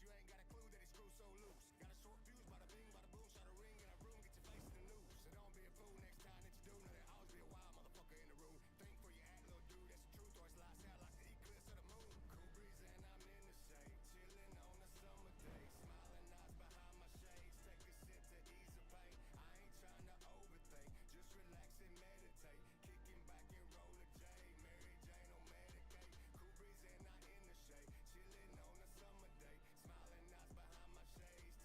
You ain't got a clue that it's screw so loose. Got a short fuse, bada bing, bada boom, shot a ring in a room, get your face in the news. So don't be a fool next time that you do. Know there always be a wild motherfucker in the room. Think for your act, little dude, that's the truth. Or it's lies out like the eclipse of the moon. Cool breeze and I'm in the shade, chilling on a summer day, smiling eyes behind my shades. Take a sip to ease the pain. I ain't trying to overthink, just relax and meditate. Kicking back and roll a J, Mary Jane on Medicaid. Cool breeze and I in the shade, chilling on a summer day, smiling eyes behind my shades.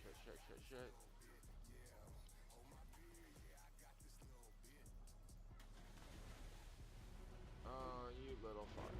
Shit. Oh, you little fuck.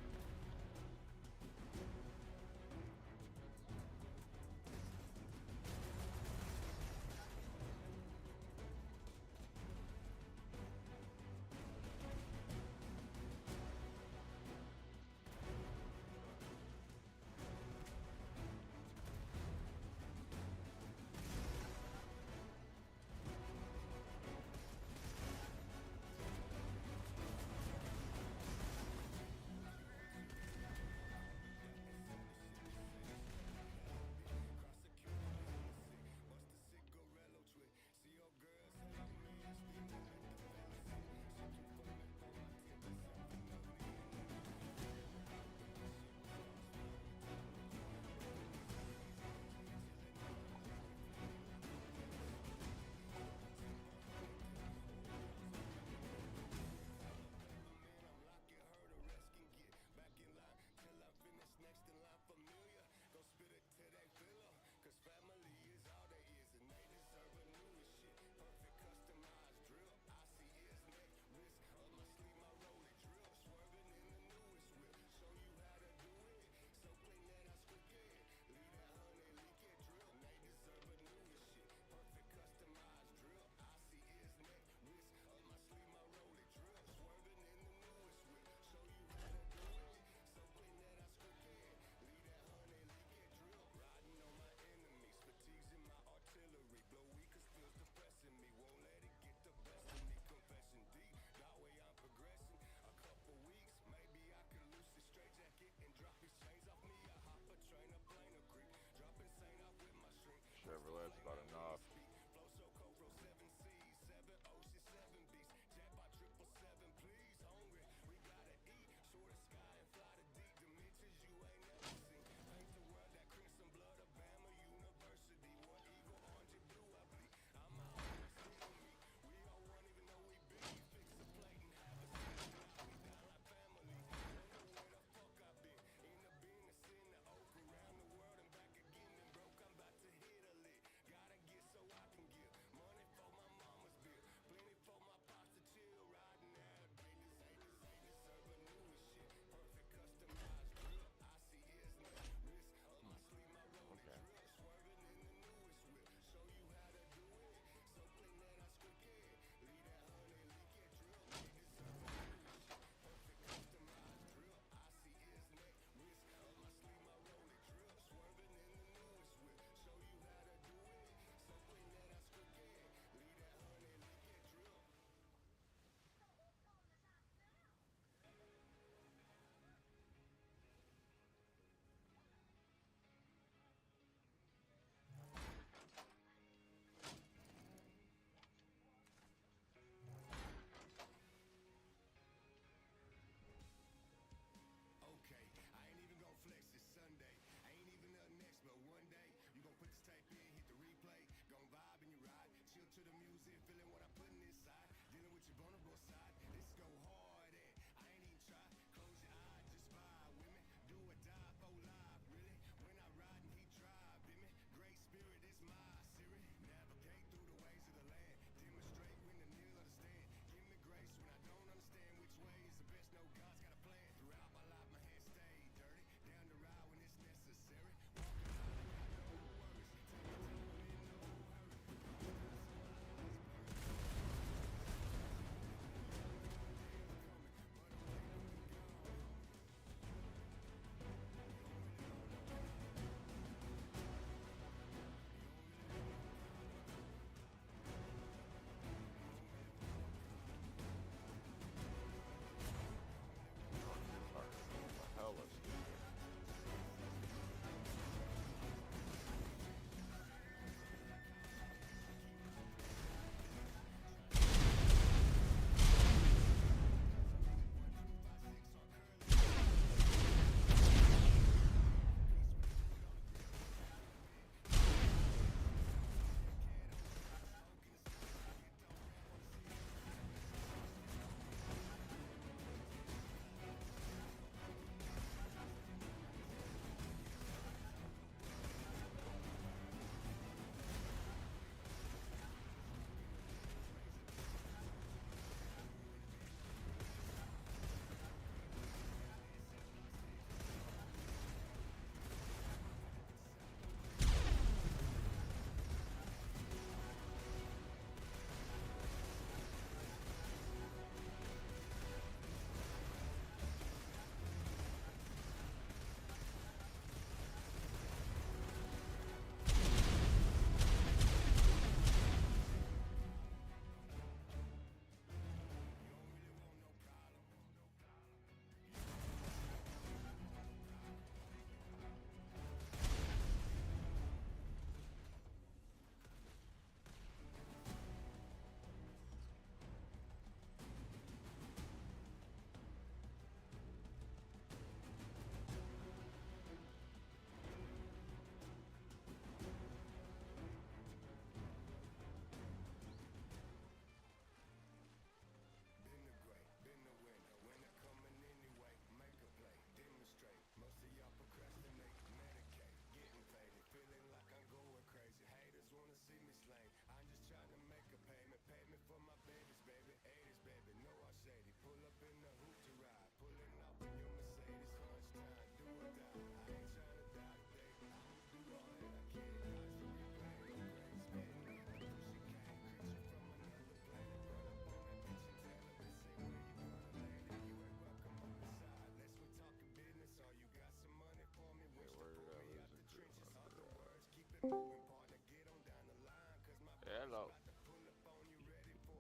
Hello.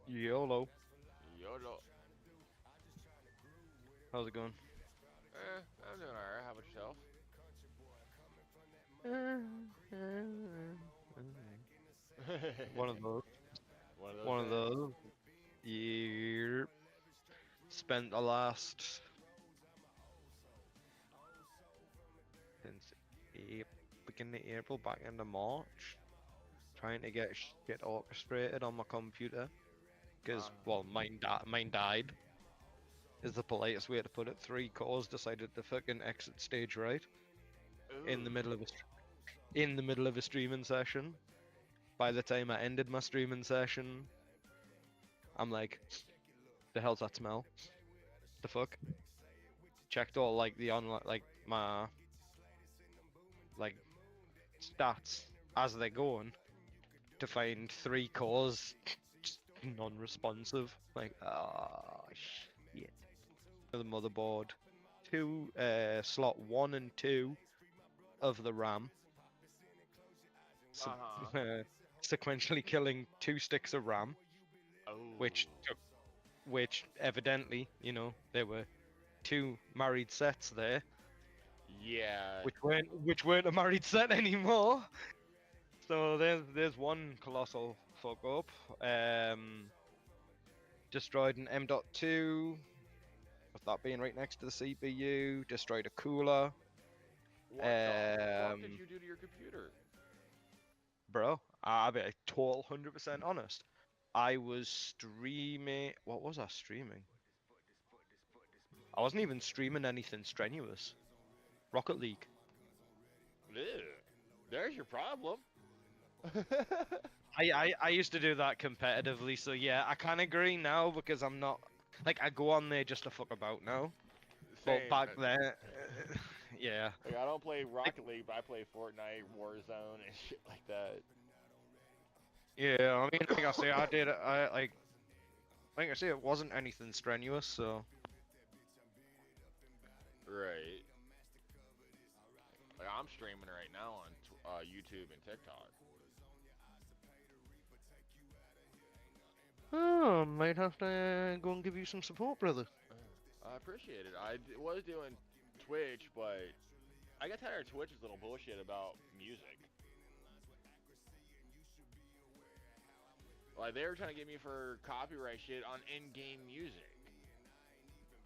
YOLO. YOLO. How's it going? I'm doing alright. How about yourself? One of those. One of those One of days. those. Yep. Spent the last since beginning of April, back into March, trying to get shit orchestrated on my computer. Because, well, mine died. Is the politest way to put it. 3 cores decided to fucking exit stage right in the middle of a streaming session. By the time I ended my streaming session, I'm like, the hell's that smell? The fuck? Checked all like the online, like my like stats as they're going to find 3 cores just non-responsive. Like, ah, shit. The motherboard, 2 slot 1 and 2 of the RAM. Sequentially killing 2 sticks of RAM, which evidently, you know, there were 2 married sets there, Yeah. which weren't a married set anymore. So there's one colossal fuck up. Destroyed an M.2, with that being right next to the CPU. Destroyed a cooler. What the fuck did you do to your computer? Bro, I'll be a total 100% honest. I was streaming. What was I streaming? I wasn't even streaming anything strenuous. Rocket League. Ew. There's your problem. I used to do that competitively, so yeah, I can agree now because I'm not like I go on there just to fuck about now. Same. But back then, yeah. Like, I don't play Rocket League, but I play Fortnite, Warzone, and shit like that. Yeah, I mean, like I say, I did. Like I say, it wasn't anything strenuous, so. Right. Like, I'm streaming right now on YouTube and TikTok. Oh, might have to go and give you some support, brother. I appreciate it. Was doing Twitch, but I got tired of Twitch's little bullshit about music. Like, they were trying to get me for copyright shit on in-game music.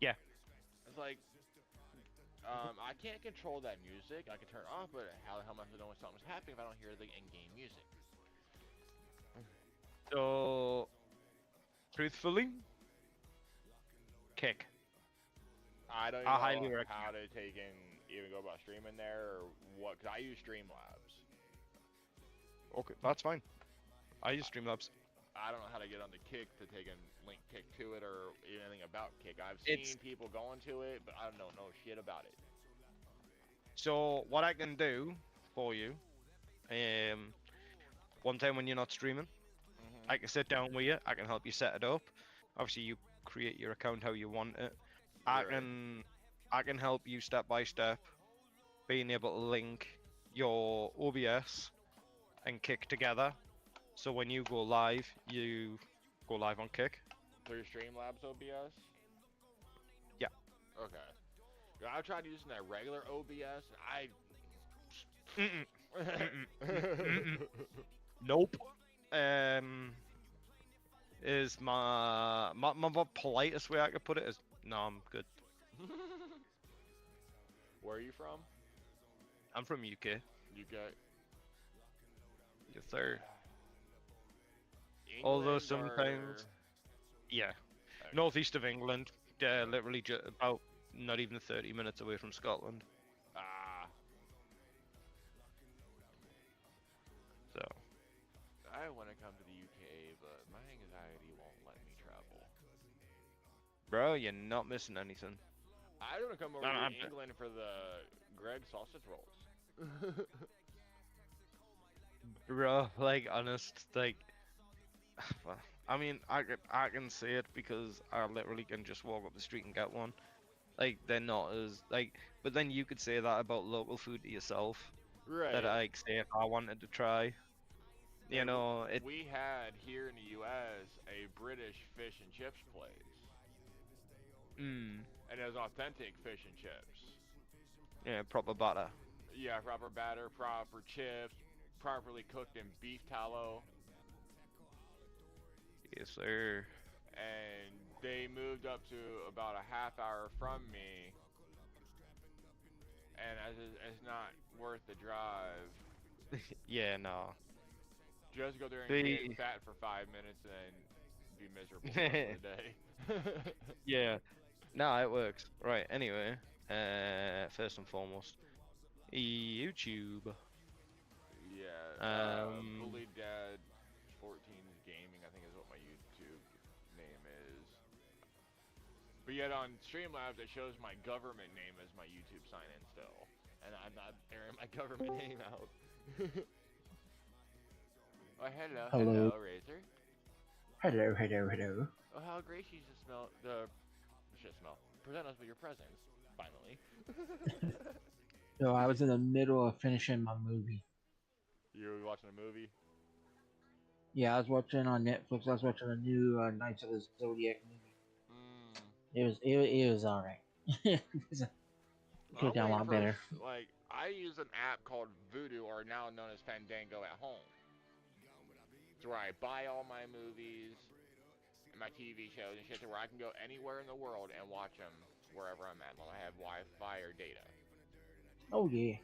Yeah. It's like, I can't control that music. I can turn it off, but how am I supposed to know when something's happening if I don't hear the in-game music? So, truthfully, Kick. I don't I even highly know recommend. how to even go about streaming there or what, because I use Streamlabs. Okay, that's fine. I use Streamlabs. I don't know how to get on the Kick to take and link Kick to it or anything about Kick. I've seen people going to it, but I don't know shit about it. So what I can do for you, one time when you're not streaming, I can sit down with you. I can help you set it up. Obviously, you create your account how you want it. I can help you step by step, being able to link your OBS and Kick together. So when you go live on Kick. Through Streamlabs OBS? Yeah. Okay. Yeah, I tried using that regular OBS. Nope. Is my politest way I could put it is no, I'm good. Where are you from? I'm from UK. UK. Yes, sir. England Although or- sometimes, yeah, Okay. northeast of England, literally about not even 30 minutes away from Scotland. Ah. So. I want to come to the UK, but my anxiety won't let me travel. Bro, you're not missing anything. I want to come over No, to England for the Greg sausage rolls. Bro, like, honest, like, I mean, I can say it because I literally can just walk up the street and get one. Like, they're not as, like, but then you could say that about local food to yourself. Right. that I say if I wanted to try. You And know, it. we had here in the U.S. a British fish and chips place, Mm, and it was authentic fish and chips. yeah, proper butter. Yeah, proper batter, proper chips, properly cooked in beef tallow, Yes, sir. and they moved up to about a half hour from me, and as it's not worth the drive. Yeah, no. Just go there and get The fat for 5 minutes and be miserable the rest of the day. yeah, no, it works. Right. Anyway, first and foremost, YouTube. Yeah, Um, Bully Dad 14 Gaming, I think is what my YouTube name is. But yet on Streamlabs, it shows my government name as my YouTube sign-in still, and I'm not airing my government name out. Oh, hello, Hello. Razor. Hello, hello, hello. Oh, how gracious you smell the shit smell. Present us with your presents, finally. So I was in the middle of finishing my movie. You were watching a movie? Yeah, I was watching on Netflix. I was watching a new Knights of the Zodiac movie. It was alright. It could have I'm done a waiting lot for better. like I use an app called Vudu, or now known as Fandango at home. It's where I buy all my movies and my TV shows and shit, to where I can go anywhere in the world and watch them wherever I'm at, when I have Wi-Fi or data. Oh yeah.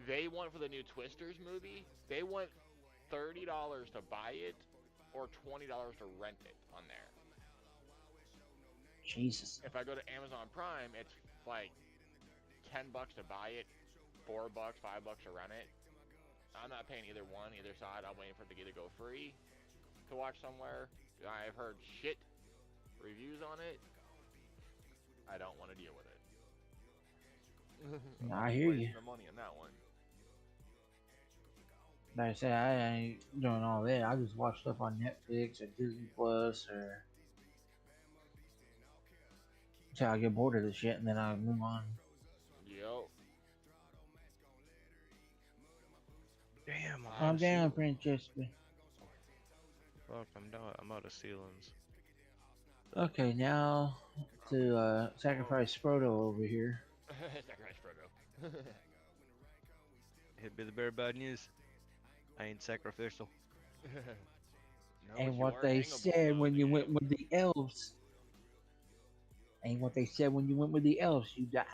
They want, for the new Twisters movie, they want $30 to buy it or $20 to rent it on there. Jesus. If I go to Amazon Prime, it's like $10 to buy it, $4, $5 to rent it. I'm not paying either one, either side. I'm waiting for it to either go free to watch somewhere. I've heard shit reviews on it. I don't want to deal with it. I hear you. Wasting the money on that one. Like I said, I ain't doing all that. I just watch stuff on Netflix or Disney Plus or until I get bored of the shit, and then I move on. Yep. damn, Calm down, Francesca. Fuck, I'm out of ceilings. Okay, now to sacrifice Frodo over here. Sacrifice Frodo. It'd be the very bad news. I ain't sacrificial. No, And you what are they hangable, said though, when you dude. went with the elves. Ain't what they said when you went with the elves, you died.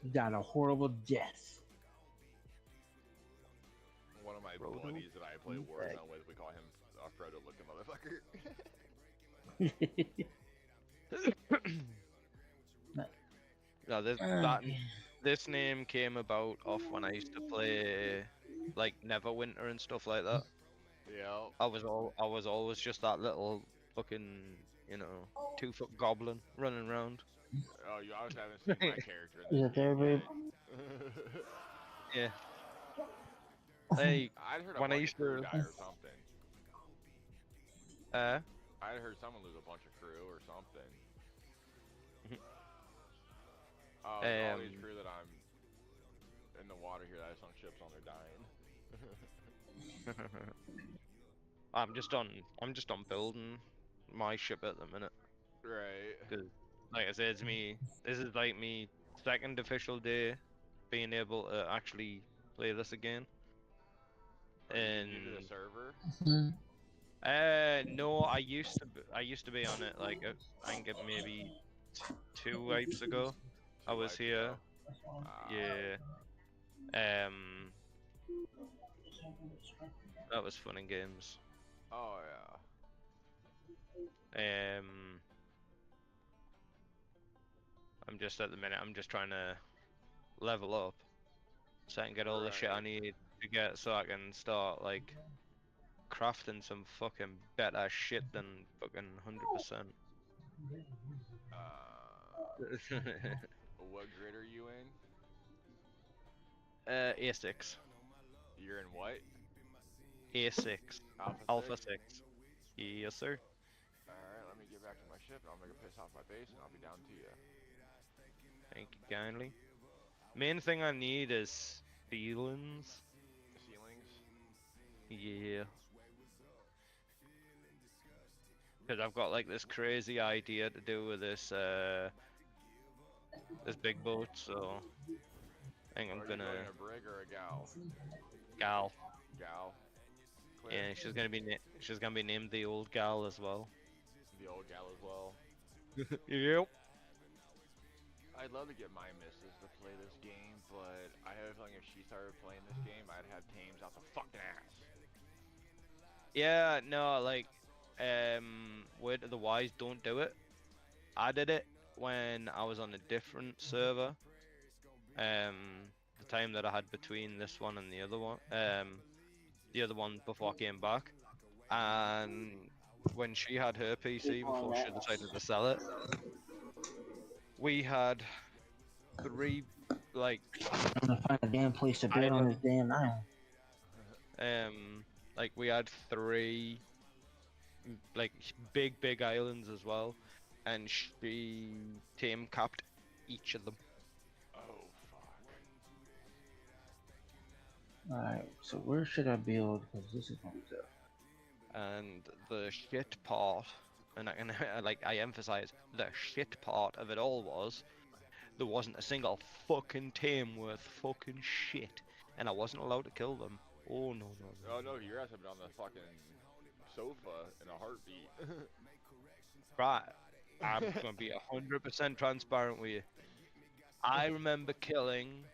You died a horrible death. One of my Frodo? buddies that I play You Warzone with, we call him a Frodo looking motherfucker. No, this name came about off when I used to play like Neverwinter and stuff like that. Yeah. I was always just that little fucking, 2-foot goblin running around. Oh, you obviously haven't seen my character in Is this it there, game babe? yet. Yeah. Hey, I'd heard a when I bunch used of crew to, die or something. uh, I'd heard someone lose a bunch of crew or something. Oh, all these crew that I'm in the water here that I sunk ships on, they're dying. I'm just on building my ship at the minute. Right. Cause, like I said, this is like me second official day being able to actually play this again. Are you And new to the server? no, I used to be on it like I think it maybe 2 weeks ago. I 2 was lives here. ago? Yeah. That was fun and games. Oh yeah. I'm just at the minute. I'm just trying to level up so I can get all the shit I Right. need to get, so I can start like crafting some fucking better shit than fucking 100%. What grid are you in? A6. You're in what? A6. Alpha, Alpha 6? 6. Yes, sir. Alright, let me get back to my ship and I'll make a piss off my base and I'll be down to you. Thank you kindly. Main thing I need is feelings. Ceilings. Yeah. Because I've got like this crazy idea to do with this this big boat, so I think I'm Are you gonna building a brig or a gal? gal. Gal. Clear? Yeah, she's gonna be named the old gal as well. The old gal as well. Yep. I'd love to get my missus to play this game, but I have a feeling if she started playing this game, I'd have Tames out the fucking ass. Yeah, no, like, Word to the Wise, don't do it. I did it when I was on a different server. The time that I had between this one and the other one before I came back, and when she had her PC before she decided to sell it, we had 3 like I'm gonna find a damn place to build on this damn island. like we had 3 like big islands as well, and she tame capped each of them. Oh, fuck. Alright, so where should I build? Because this is gonna be tough. And the shit part, and I emphasize the shit part of it all was there wasn't a single fucking tame worth fucking shit, and I wasn't allowed to kill them. Oh no. Oh no, your ass have been on the fucking sofa in a heartbeat. Right, I'm gonna be 100% transparent with you. I remember killing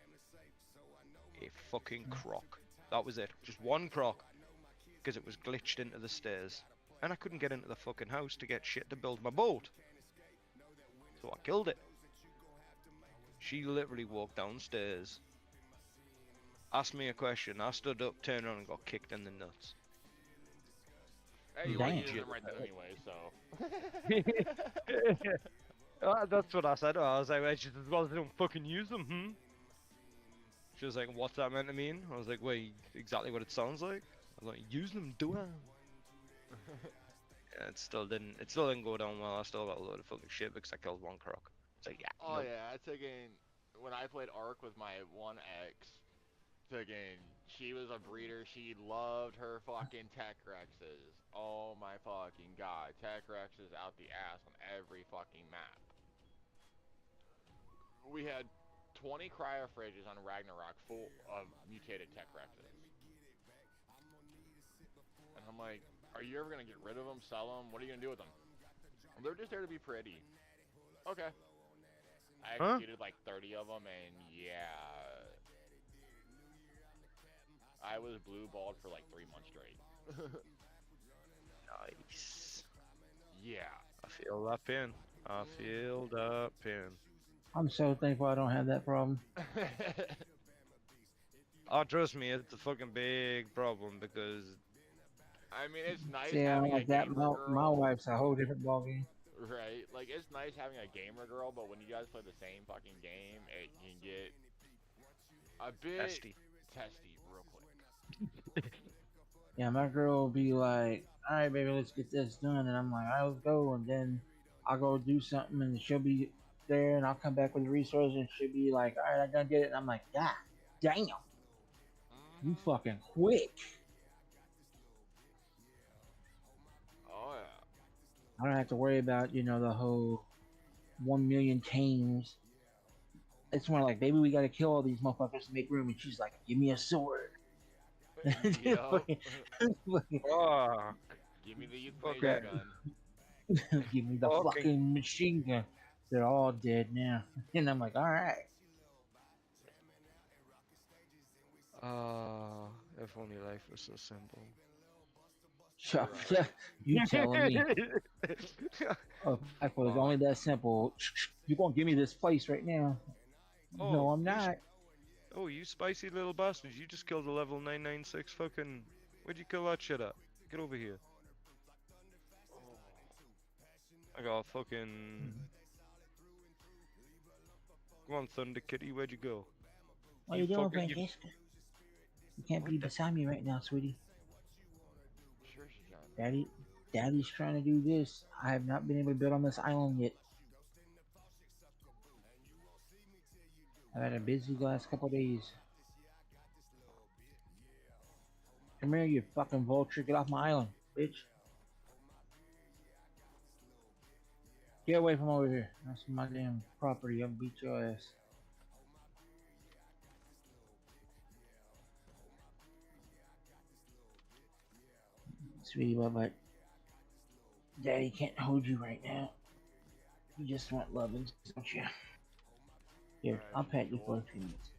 a fucking croc. That was it. Just one croc. Because it was glitched into the stairs. And I couldn't get into the fucking house to get shit to build my boat. So I killed it. She literally walked downstairs, asked me a question, I stood up, turned around and got kicked in the nuts. Hey, you Damn. weren't using them right then anyway, so. That's what I said. I was like, well, she said, well, they don't fucking use them, She was like, what's that meant to mean? I was like, wait, exactly what it sounds like. I was like, use them, do I? Yeah, it still didn't go down well. I still got a load of fucking shit because I killed one croc. It's like, yeah. Oh nope. yeah, when I played Ark with my one ex, she was a breeder. She loved her fucking Tech Rexes. Oh my fucking god, Tech Rexes out the ass on every fucking map. We had 20 cryofrages on Ragnarok full of mutated Tech Rexes. And I'm like, are you ever gonna get rid of them, sell them? What are you gonna do with them? They're just there to be pretty. Okay. I executed like 30 of them, and yeah, I was blue balled for like 3 months straight. Nice. Yeah. I feel that pain. I feel that pain. I'm so thankful I don't have that problem. Oh, trust me, it's a fucking big problem because I mean, it's nice Yeah, having a like that. gamer girl. My wife's a whole different ballgame. Right, like it's nice having a gamer girl, but when you guys play the same fucking game, it can get a bit testy real quick. Yeah, my girl will be like, "All right, baby, let's get this done," and I'm like, "All right, let's go." And then I'll go do something, and she'll be there, and I'll come back with the resources, and she'll be like, "All right, I gotta get it." And I'm like, "God damn, you fucking quick!" Oh yeah. I don't have to worry about the whole 1 million tames. It's more like, baby, we gotta kill all these motherfuckers to make room, and she's like, "Give me a sword." Yup. Oh, Give me the Okay. euthanasia gun. Give me the Okay. fucking machine gun. They're all dead now. And I'm like, all right. If only life was so simple. Shut up. You telling me. Oh, if it was only that simple, you gonna give me this place right now. Oh, No, I'm you not. Oh, you spicy little bastards, you just killed a level 996 fucking... Where'd you kill that shit at? Get over here. I got a fucking... Come on, Thunder Kitty, where'd you go? What are you doing, fucking- you- Francesca? You can't be What the- beside me right now, sweetie. Sure she can. Daddy's trying to do this. I have not been able to build on this island yet. I've had a busy last couple days. Come here, you fucking vulture. Get off my island, bitch. Get away from over here. That's my damn property. I'll beat your ass. Sweetie, but Daddy can't hold you right now. You just want loving, don't you? Here, Alright, I'll as pat you for a usual. few minutes.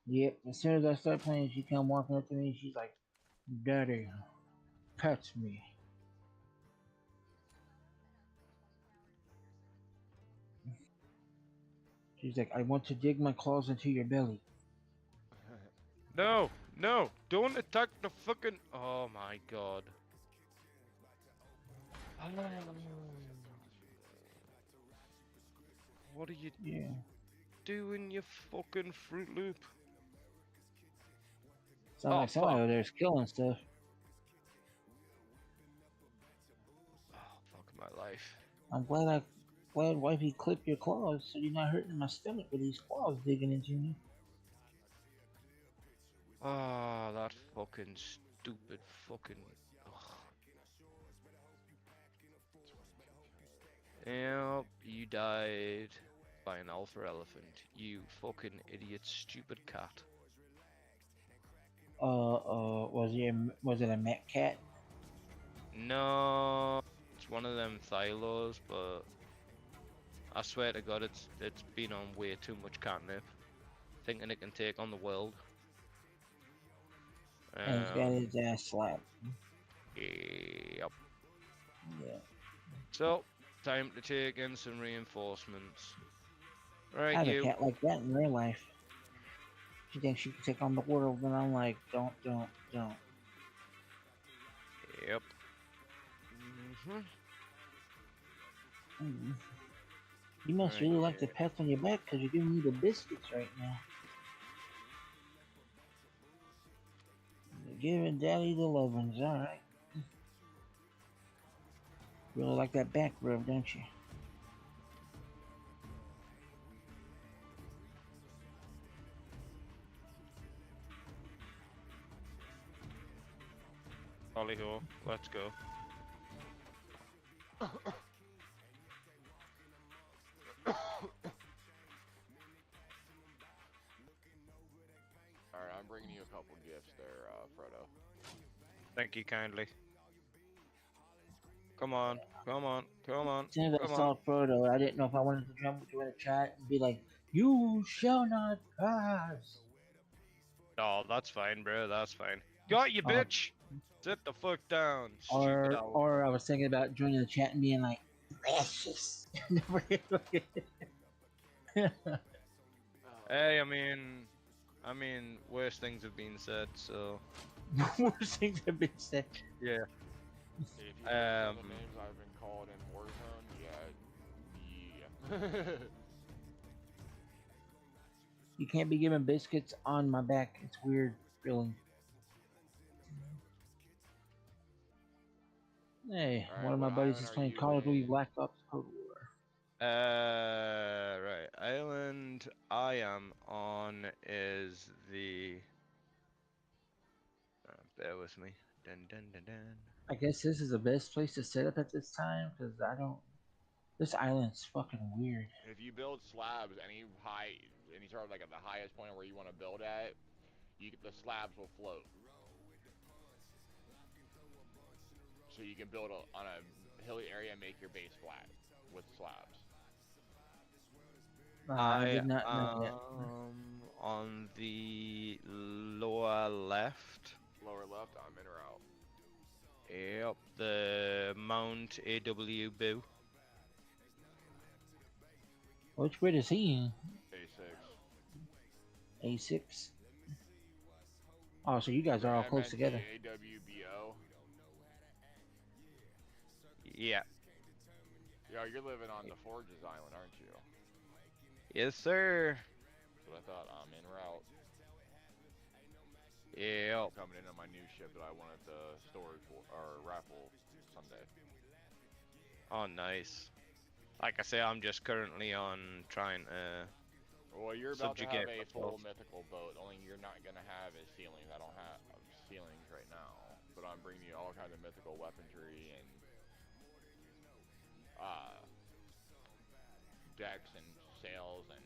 Yep, as soon as I start playing, she come walking up to me. She's like, Daddy, pet me. She's like, I want to dig my claws into your belly. No, no, don't attack the fucking. Oh my god. What are you Yeah. doing, you fucking Fruit Loop? Sound Oh, like somebody fuck. over there's killing stuff. Oh, fuck my life. I'm glad wifey clipped your claws so you're not hurting my stomach with these claws digging into me. Ah, that fucking stupid fucking. Ugh. Yep, you died by an alpha elephant. You fucking idiot, stupid cat. Was it a Met cat? No, it's one of them Thylos, but I swear to God, it's been on way too much catnip, thinking it can take on the world. And it's got his ass slapped. Yep. Yeah. So, time to take in some reinforcements. I Right, have a you. cat like that in real life. She thinks she can take on the world, and I'm like, don't. Yep. Mm. You must Right, really like the pets on your back because you're giving me the biscuits right now. You're giving Daddy the lovin's, alright. Really like that back rub, don't you? Hollyho, let's go. Alright, I'm bringing you a couple gifts there, Frodo. Thank you kindly. Come on, come on, come on, As soon as I come on. saw Frodo, I didn't know if I wanted to jump into a chat and be like, "You shall not pass." Oh, that's fine, bro. That's fine. Got you, Um, bitch. Sit the fuck down, stupid owl. Or I was thinking about joining the chat and being like, "Precious." Hey, I mean, worse things have been said, so Worst things have been said. yeah. If you think some of the names I've been called in Warzone, yeah. You can't be giving biscuits on my back. It's weird, feeling. Hey, Alright, one of my what buddies island is are playing you Call of Duty in? Black Ops Cold War. Right. Island I am on is the. Bear with me. Dun dun dun dun. I guess this is the best place to set up at this time because I don't. This island's fucking weird. If you build slabs any sort of like at the highest point where you want to build at, the slabs will float. So you can build on a hilly area and make your base flat with slabs. I did not know that. On the lower left. Lower left, I'm in or out. Yep, the Mount AW Boo. Which grid is he in? A6. A6? Oh, so you guys are all close together. AWBO. Yeah. Yeah, you're living on the Forges Island, aren't you? Yes, sir. That's what I thought. I'm en route. Yep. Coming in on my new ship that I wanted to storage or raffle someday. Oh, nice. Like I say, I'm just currently on trying to Well, you're about to have subjugate a full myself. mythical boat. Only you're not gonna have is ceilings. I don't have ceilings right now, but I'm bringing you all kinds of mythical weaponry and uh, decks and sails and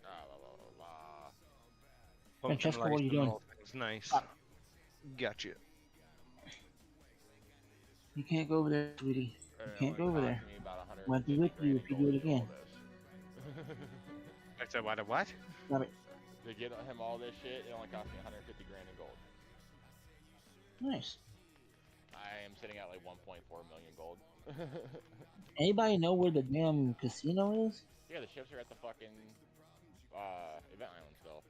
la la la la. Pumpkin Francesca, lice what are you and doing? all things nice. Ah. Gotcha. You can't go over there, sweetie. And You it can't only go over cost there. me about Went 150 to lick you grand if in you gold do to it get all again. this. I said, what? Stop it. To get him all this shit, it only cost me 150 grand in gold. Nice. I am sitting at like 1.4 million gold. Anybody know where the damn casino is? Yeah, the ships are at the fucking event island still.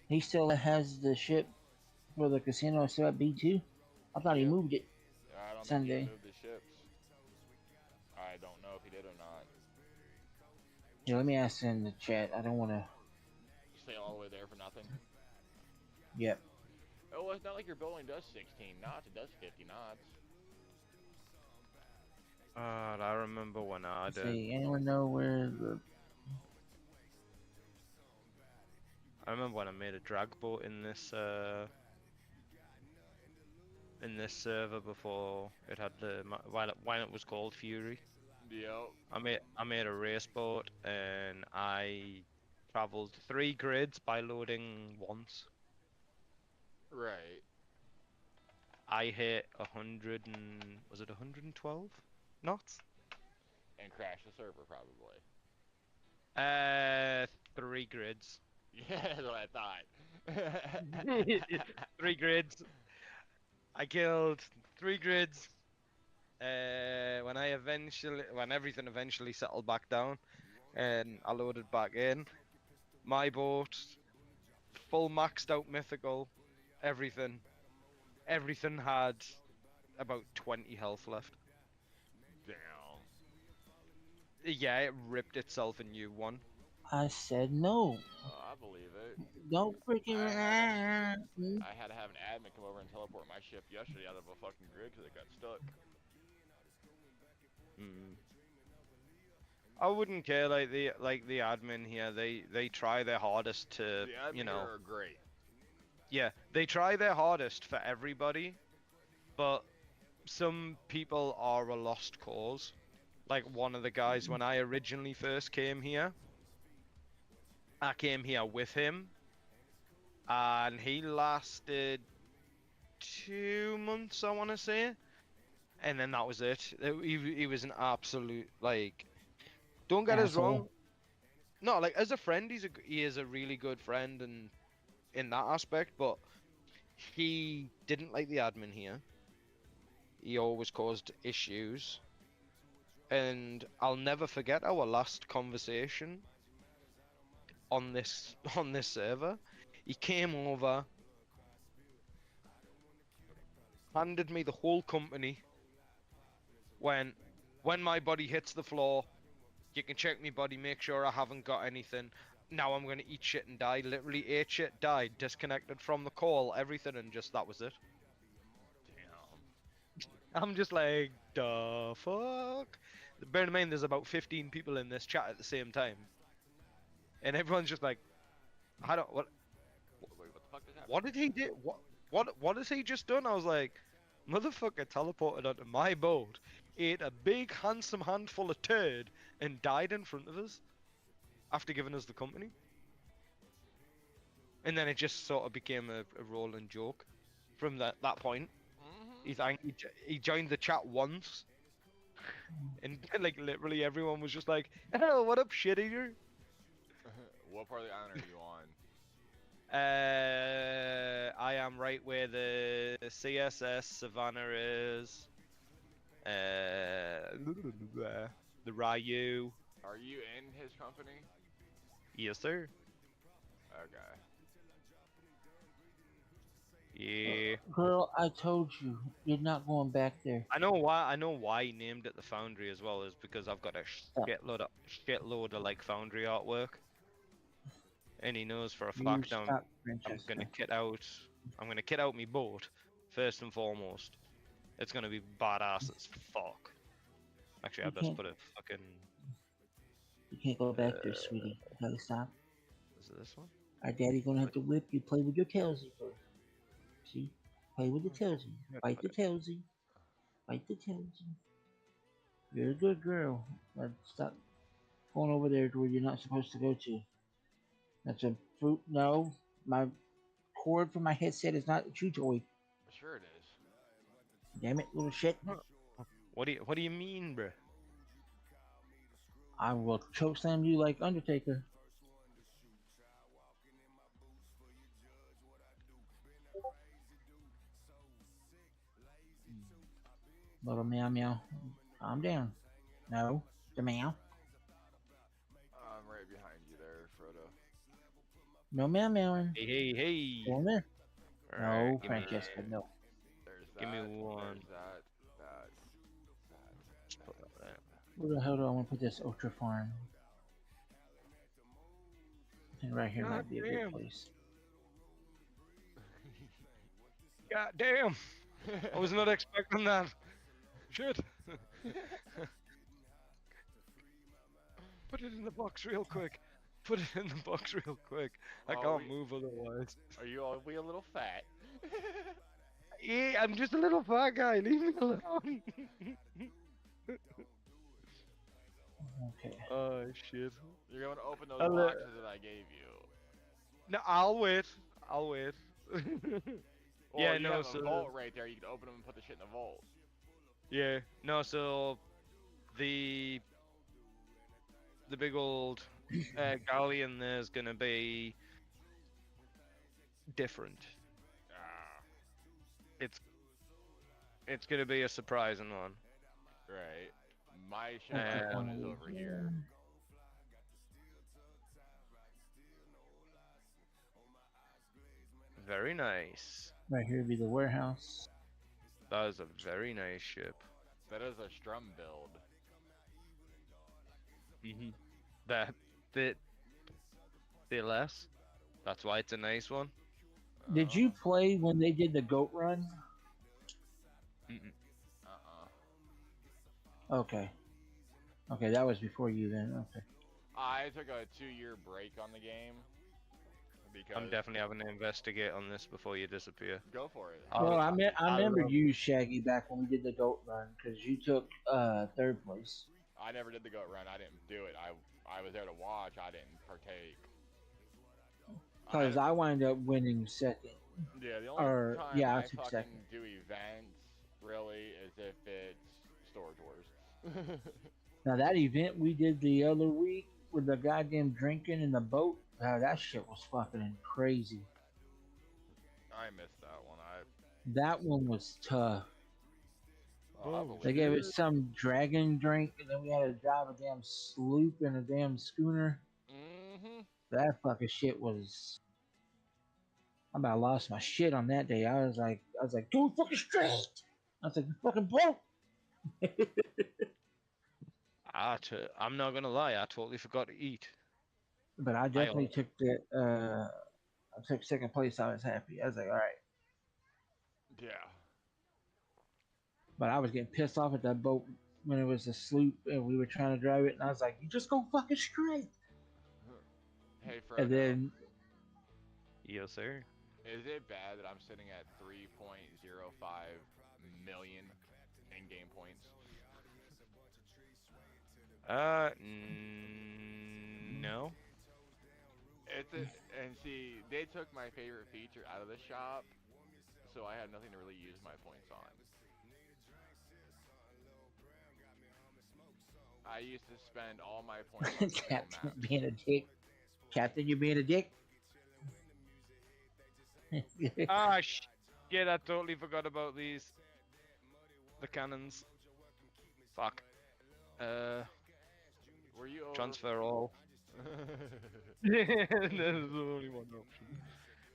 He still has the ship where the casino is still at B2? I thought he Yep. moved it I don't think he Sunday. moved the ships. I don't know if he did or not. Yeah, let me ask in the chat. I don't want to. Sail all the way there for nothing. Yep. Oh, well, it's not like your building does 16 knots. It does 50 knots. I remember when I Let's did. see, anyone know where the. I remember when I made a drag boat in this server before it had the when it was called Fury. Yep. I made a race boat and I traveled 3 grids by loading once. Right. I hit 112 knots? And crash the server, probably. 3 grids. Yeah, that's what I thought. 3 grids. I killed 3 grids. When everything eventually settled back down, and I loaded back in, my boat, full maxed out mythical, everything had about 20 health left. Damn. Yeah, it ripped itself a new one. I said no. I believe it. Don't freaking. I had to have an admin come over and teleport my ship yesterday out of a fucking grid because it got stuck. I wouldn't care. Like the admin here, they try their hardest to The admin you know. here are great. Yeah, they try their hardest for everybody, but some people are a lost cause. Like one of the guys when I originally first came here, I came here with him, and he lasted 2 months, I want to say, and then that was it. He was an absolute, like, don't get us Asshole. wrong. No, like as a friend, he is a really good friend, and in that aspect, but he didn't like the admin here. He always caused issues, and I'll never forget our last conversation on this server. He came over, handed me the whole company. When my body hits the floor, you can check me body, make sure I haven't got anything. Now I'm gonna eat shit and die. Literally ate shit, died, disconnected from the call, everything, and just that was it. Damn. I'm just like, the fuck? Bear in mind, there's about 15 people in this chat at the same time, and everyone's just like, I don't what. Wait, what the fuck is happening? What did he do? What has he just done? I was like, motherfucker teleported onto my boat, ate a big handsome handful of turd, and died in front of us after giving us the company. And then it just sort of became a rolling joke from that point. He joined the chat once, and like literally everyone was just like, "Hello, what up, shit eater?" What part of the island are you on? I am right where the CSS Savannah is. The Ryu. Are you in his company? Yes, sir. Okay. Yeah. Girl, I told you, you're not going back there. I know why he named it the Foundry as well, is because I've got a shitload of like Foundry artwork, and he knows for a You fact stop, I'm Francesca. gonna kit out my boat first and foremost. It's gonna be badass as fuck. Actually, You I best can't- put a fucking You can't go back there, sweetie. You gotta stop. Is it this one? Our daddy gonna have to whip you. Play with your tailsy first. See? Play with the tailsy. Yeah, Bite the tailsy. Bite the tailsy. You're a good girl. But stop going over there to where you're not supposed to go to. That's a fruit. No, my cord for my headset is not a chew toy. Sure it is. Damn it, little shit. What do you mean, bruh? I will choke slam you like Undertaker. Little meow meow. Calm down. No, the meow. I'm right behind you there, Frodo. No meow meowing. Hey. Go in there. Alright, No, give me, Francesca, no. There's that. Give me one. There's that. put that there. Where the hell do I want to put this Ultra Farm? I think right here God might be a damn. good place. God damn! I was not expecting that. Shit. Put it in the box real quick. Put it in the box real quick. I Oh, can't we- move otherwise. Are you all we a little fat? Yeah, I'm just a little fat guy. Leave me alone. Okay. Oh shit. You're going to open those I'll, boxes that I gave you. No, I'll wait. I'll wait. Well, Yeah, you no, have so- a vault right there. You can open them and put the shit in the vault. Yeah. No, so the big old galleon there's gonna be different. Ah, It's gonna be a surprising one. right. My ship one is over here. Very nice. Right here would be the warehouse. That is a very nice ship. That is a Strum build. Mm-hmm. That the less. That's why it's a nice one. Did you play when they did the goat run? Mm-mm. Okay. Okay, that was before you then. Okay. I took a 2-year break on the game because I'm definitely having to investigate on this before you disappear. go for it. Well, I remember love- you, Shaggy, back when we did the goat run because you took third place. I never did the goat run. I didn't do it. I was there to watch. I didn't partake. Because I wind up winning second. Yeah, the only or- time yeah, I I took fucking second. do events really is if it's Storage Wars. Now that event we did the other week with the goddamn drinking in the boat, that shit was fucking crazy. I missed that one. That one was tough. I believe They gave it some dragon drink, and then we had to drive a damn sloop and a damn schooner. Mm-hmm. That fucking shit was. I about lost my shit on that day. I was like, go fucking straight. I was like, you fucking broke. I'm not gonna lie, I totally forgot to eat. But I definitely took that. I took second place. I was happy. I was like, all right. Yeah. But I was getting pissed off at that boat when it was a sloop and we were trying to drive it, and I was like, you just go fucking straight. Hey, Frodo. And then Yes, sir. Is it bad that I'm sitting at 3.05 million in-game points? No. And see, they took my favorite feature out of the shop, so I had nothing to really use my points on. I used to spend all my points on single Captain maps. being a dick. Captain, you being a dick. Ah, shit, I totally forgot about these. The cannons. Fuck. Were you over? Transfer all. There's only one option.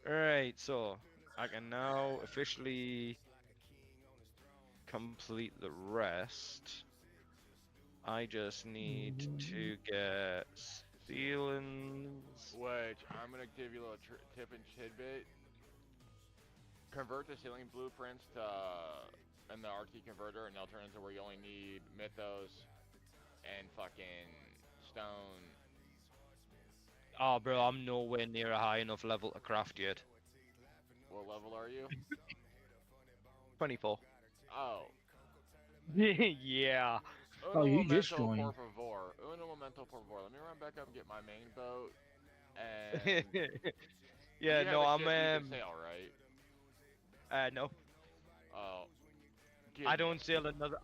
Alright, so I can now officially complete the rest. I just need to get ceilings. Which I'm gonna give you a little tip and tidbit. Convert the ceiling blueprints to in the RT converter, and they'll turn into where you only need mythos and fucking stone. Oh, bro, I'm nowhere near a high enough level to craft yet. What level are you? 24. Oh. Yeah. Oh, Uno you just momento joined. por favor. Uno momento por favor. Let me run back up and get my main boat. And Yeah, you have no, a I'm ship you can sail, right? no. Oh. Give I me don't sail another.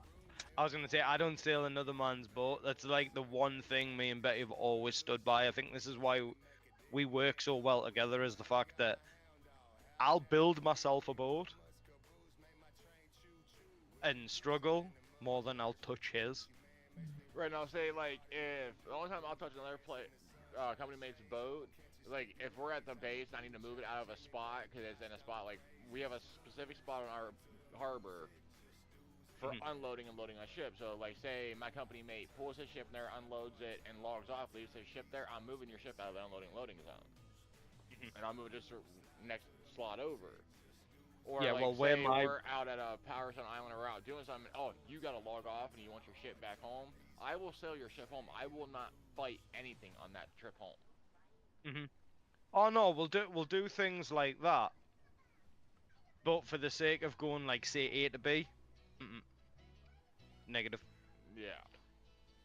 I was gonna say I don't sail another man's boat. That's like the one thing me and Betty have always stood by. I think this is why we work so well together. Is the fact that I'll build myself a boat and struggle more than I'll touch his. Right now, say like if the only time I'll touch another company mate's boat, like if we're at the base and I need to move it out of a spot because it's in a spot like we have a specific spot on our harbor for Mhm. unloading and loading a ship. So like say my company mate pulls his ship in there, unloads it, and logs off, leaves his ship there. I'm moving your ship out of the unloading loading zone, Mhm. and I'll move it just next slot over. Or Yeah, like well, where say my we're out at a Power Stone Island or we're out doing something. Oh, you gotta log off and you want your ship back home. I will sail your ship home. I will not fight anything on that trip home. oh no, we'll do things like that, but for the sake of going like say A to B, mm-mm, negative. Yeah.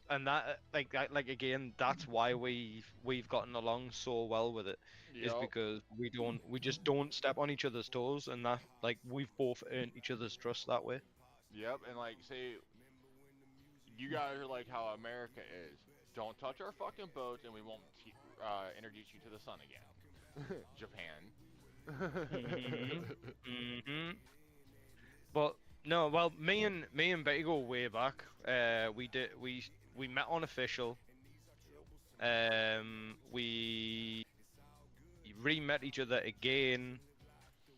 And that like again, that's why we've gotten along so well with it, is Yep. because we just don't step on each other's toes, and that like we've both earned each other's trust that way. Yep. And like say you guys are like how America is. Don't touch our fucking boats and we won't introduce you to the sun again. Japan. Hmm. But no, well, me and Betty go way back. We met on official. We re-met each other again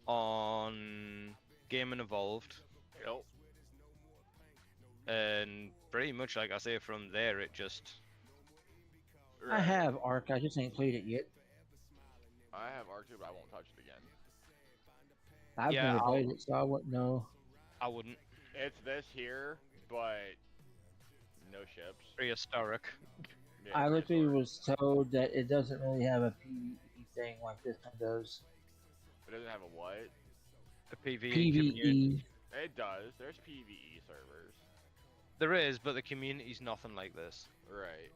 on Game and Evolved, Yep. and pretty much like I say, from there it just I have Ark. I just ain't played it yet. I have R2, but I won't touch it again. I've Yeah, never played it, so I wouldn't know. I wouldn't. It's this here, but no ships. Prehistoric. Yeah, I literally prehistoric. was told that it doesn't really have a PvE thing like this one does. It doesn't have a what? The PvE community. PvE. It does. There's PvE servers. There is, but the community's nothing like this. Right.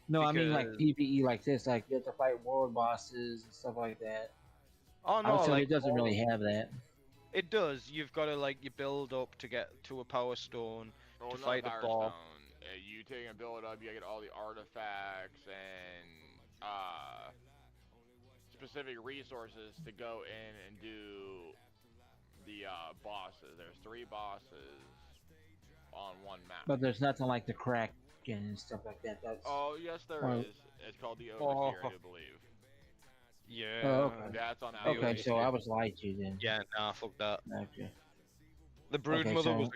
No, I mean like Because- PvE like this, like you have to fight world bosses and stuff like that. Oh I was no, told like it doesn't really have that. it does. You've got to like you build up to get to a power stone. Oh, To not fight a Power boss. Stone. You take and build it up. You gotta get all the artifacts and specific resources to go in and do the bosses. There's 3 bosses on one map. But there's nothing like the Kraken and stuff like that. That's Oh yes, there Well- is. It's called the Overseer, I do believe. Yeah. Oh, okay. That's on Okay, okay. Outlaw. So I was lied to then. Yeah, nah, fuck that. Gotcha. The Brood Okay, Mother so-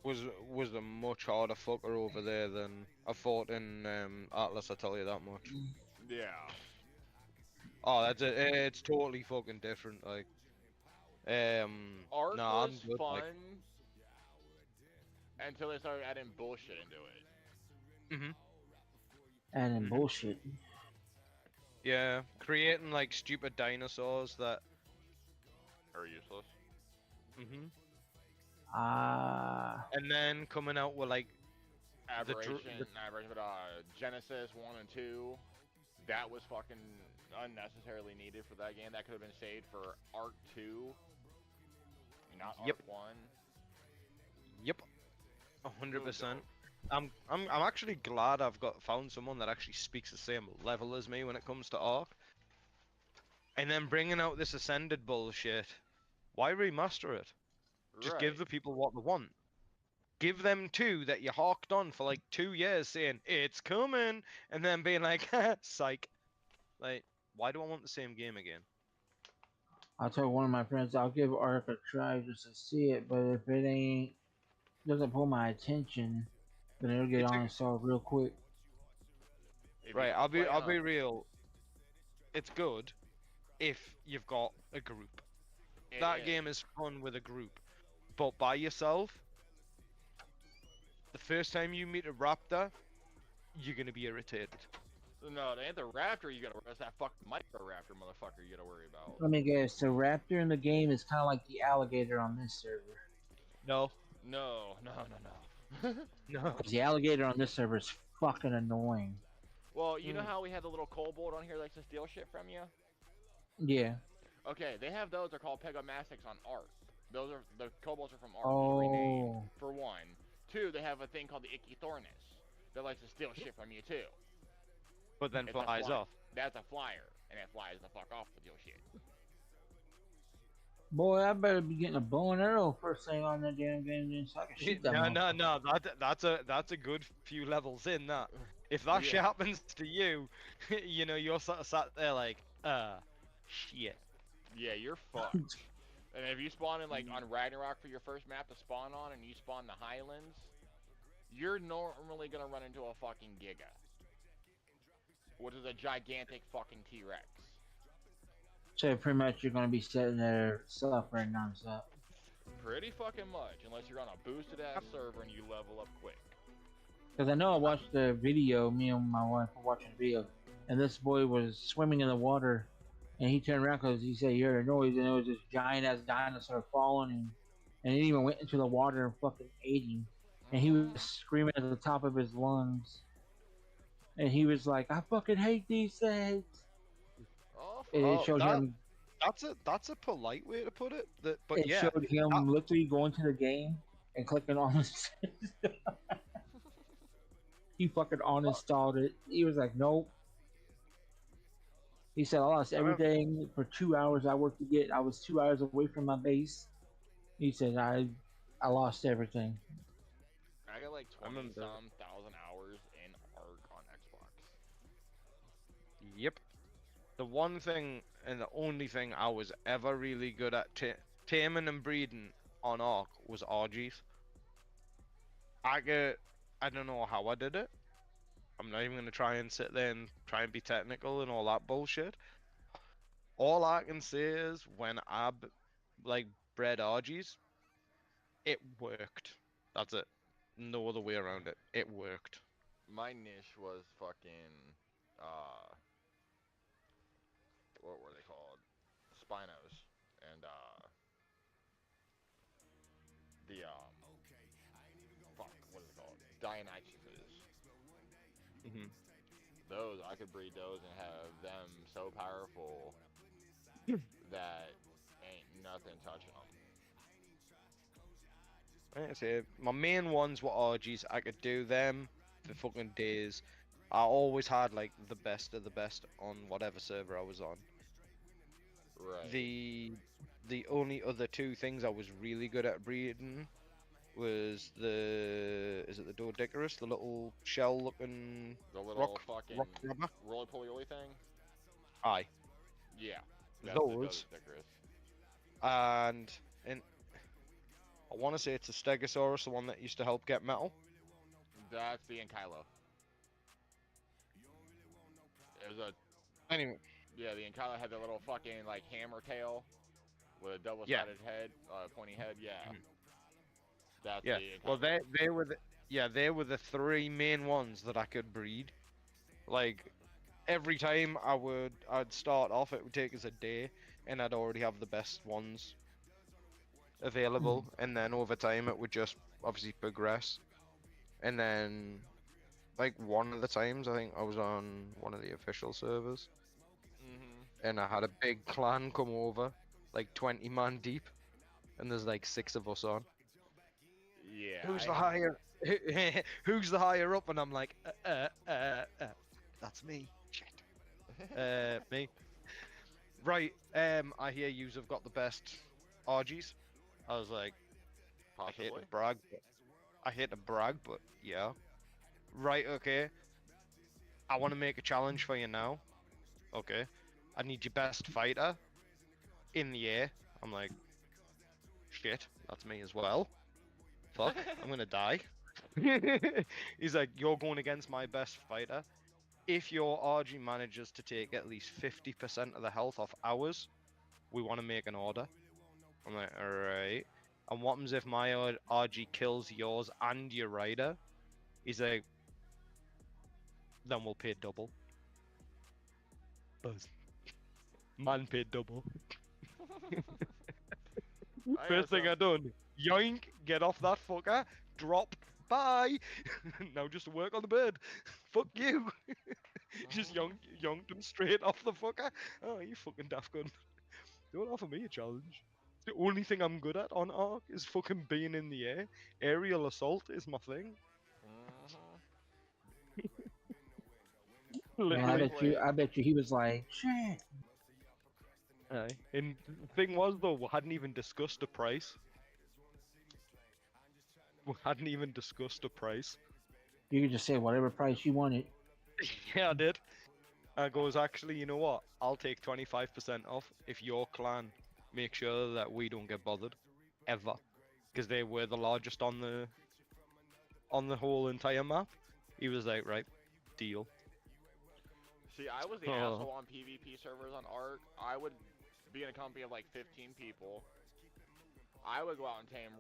was a much harder fucker over there than I fought in Atlas. I tell you that much. Yeah. Oh, that's it. It's totally fucking different. Like, Ark nah, I'm was good. fun Like, until they started adding bullshit into it. And then bullshit. yeah, creating like stupid dinosaurs that. Or useless. And then coming out with like Aberration, the- not Aberration, but Genesis 1 and 2. That was fucking unnecessarily needed for that game. That could have been saved for Arc 2, not Yep. Arc 1. Yep, 100%. I'm actually glad I've found someone that actually speaks the same level as me when it comes to Ark. And then bringing out this Ascended bullshit. Why remaster it? Just give the people what they want. Give them 2 that you hawked on for like 2 years saying, it's coming, and then being like, psych. Like, why do I want the same game again? I told one of my friends I'll give Ark a try just to see it, but if it doesn't pull my attention, then it'll get It's a- uninstalled real quick. If you Right, can I'll be play real. It's good if you've got a group. It That is. game is fun with a group. But by yourself, the first time you meet a raptor, you're gonna be irritated. No, it ain't the raptor you gotta worry. That's that fucking micro raptor motherfucker you gotta worry about. Let me guess. The raptor in the game is kind of like the alligator on this server. No, No, no, no, no. no. Because the alligator on this server is fucking annoying. Well, you know how we had the little kobold on here that likes to steal shit from you? Yeah. Okay, they have those. They're called Pegomastics on Ark. Those are the kobolds are from Ark. Just renamed, Oh. for one. Two, they have a thing called the Ichthyornis that likes to steal shit from you too. But then It's a flies fly- off. That's a flyer, and it flies the fuck off with your shit. Boy, I better be getting a bow and arrow first thing on that damn game then so I can shoot that No, motherfucker. no, no. That's a good few levels in that. If that shit Yeah. happens to you, you know, you're sort of sat there like, shit. Yeah, you're fucked. And if you spawn in like on Ragnarok for your first map to spawn on, and you spawn the Highlands, you're normally gonna run into a fucking Giga, which is a gigantic fucking T-Rex. So pretty much you're gonna be sitting there suffering nonstop. Pretty fucking much, unless you're on a boosted ass server and you level up quick. Because I know I watched the video, me and my wife were watching the video, and this boy was swimming in the water, and he turned around because he said he heard a noise, and it was this giant ass dinosaur falling, and it even went into the water and fucking ate him. And he was screaming at the top of his lungs. And he was like, I fucking hate these things. Oh, And Oh, it showed that- him That's a polite way to put it. But it yeah, showed him that- literally going to the game and clicking on his He fucking uninstalled it. He was like, nope. He said, I lost everything for 2 hours I worked to get. I was 2 hours away from my base. He said, I lost everything. I got like I 20 remember- some thousand hours in Ark on Xbox. Yep. The one thing and the only thing I was ever really good at taming and breeding on Ark was RGs. I don't know how I did it. I'm not even gonna try and sit there and try and be technical and all that bullshit. All I can say is when I bred RGs, it worked. That's it. No other way around it. It worked. My niche was fucking, what were they called? Spinos. And, the, fuck, what is it called? Dionysuses. Hmm Those, I could breed those and have them so powerful that ain't nothing touching them. Like I say, my main ones were RGs. I could do them for fucking days. I always had like the best of the best on whatever server I was on. Right. The only other two things I was really good at breeding was is it the Doedicurus, the little shell looking The little rock fucking grabber? roly-poly thing? Aye. Yeah. Those. And I want to say it's a Stegosaurus, the one that used to help get metal. That's the Ankylo. It was a Anyway, Yeah, the Ankylo had the little fucking like hammer tail with a double-sided Yeah. head, pointy head. Yeah, Mhm. that's yeah. the Well, Ankylo. they were the three main ones that I could breed. Like every time I'd start off, it would take us a day, and I'd already have the best ones available, and then over time it would just obviously progress, and then like one of the times I think I was on one of the official servers, and I had a big clan come over, like 20 man deep, and there's like 6 of us on. Yeah. Who's I the had- higher? Who's the higher up? And I'm like, that's me. Shit. Me. Right. I hear yous have got the best RGs. I was like, I hate Possibly. to brag. I hate to brag, but yeah. Right. Okay. I want to make a challenge for you now. Okay. I need your best fighter in the air. I'm like, shit. That's me as well. Fuck. I'm gonna die. He's like, you're going against my best fighter. If your RG manages to take at least 50% of the health off ours, we want to make an order. I'm like, alright. And what happens if my RG kills yours and your rider? He's like, then we'll pay double. Us. Man paid double. First thing I done, yoink, get off that fucker, drop, bye. Now just work on the bird. Fuck you. Just yonked him straight off the fucker. Oh, you fucking daft gun. Don't offer me a challenge. The only thing I'm good at on Ark is fucking being in the air. Aerial assault is my thing. Man, I Literally. bet you he was like, shit. Aye. And the thing was though, we hadn't even discussed a price. We hadn't even discussed a price. You could just say whatever price you wanted. Yeah, I did. I goes, actually, you know what? I'll take 25% off if your clan make sure that we don't get bothered ever, because they were the largest on the whole entire map. He was like, right, deal. See, I was the asshole on PvP servers on Ark. I would be in a company of like 15 people. I would go out and tame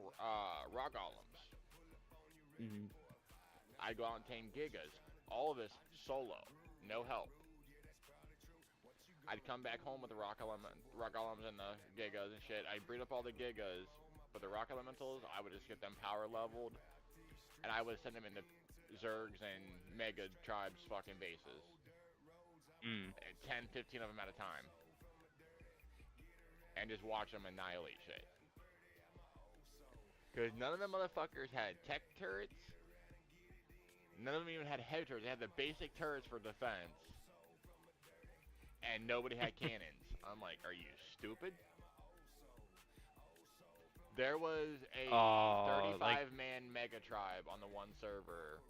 rock golems. Mm-hmm. I'd go out and tame gigas. All of this solo, no help. I'd come back home with the rock golems and the gigas and shit. I'd breed up all the gigas, but the rock elementals, I would just get them power leveled, and I would send them into Zergs and Mega Tribes fucking bases. 10, 15 of them at a time. And just watch them annihilate shit. Because none of them motherfuckers had tech turrets. None of them even had heavy turrets. They had the basic turrets for defense. And nobody had cannons. I'm like, are you stupid? There was a 35-man mega tribe on the one server.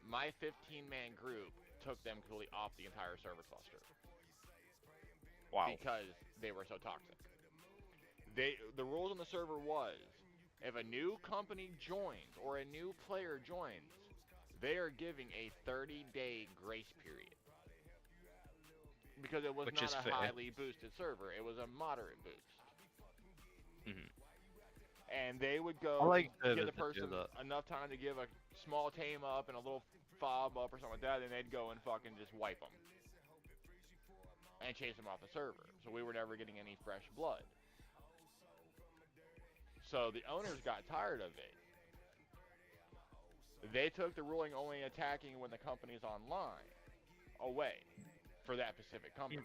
My 15-man group took them completely off the entire server cluster. Wow. Because they were so toxic. The rules on the server was, if a new company joins or a new player joins, they are giving a 30-day grace period. Because it was not a highly boosted server, it was a moderate boost. And they would go give the person enough time to give a small tame up and a little fob up or something like that, and they'd go and fucking just wipe them. And chase them off the server. So we were never getting any fresh blood. So the owners got tired of it. They took the ruling only attacking when the company's online away for that specific company.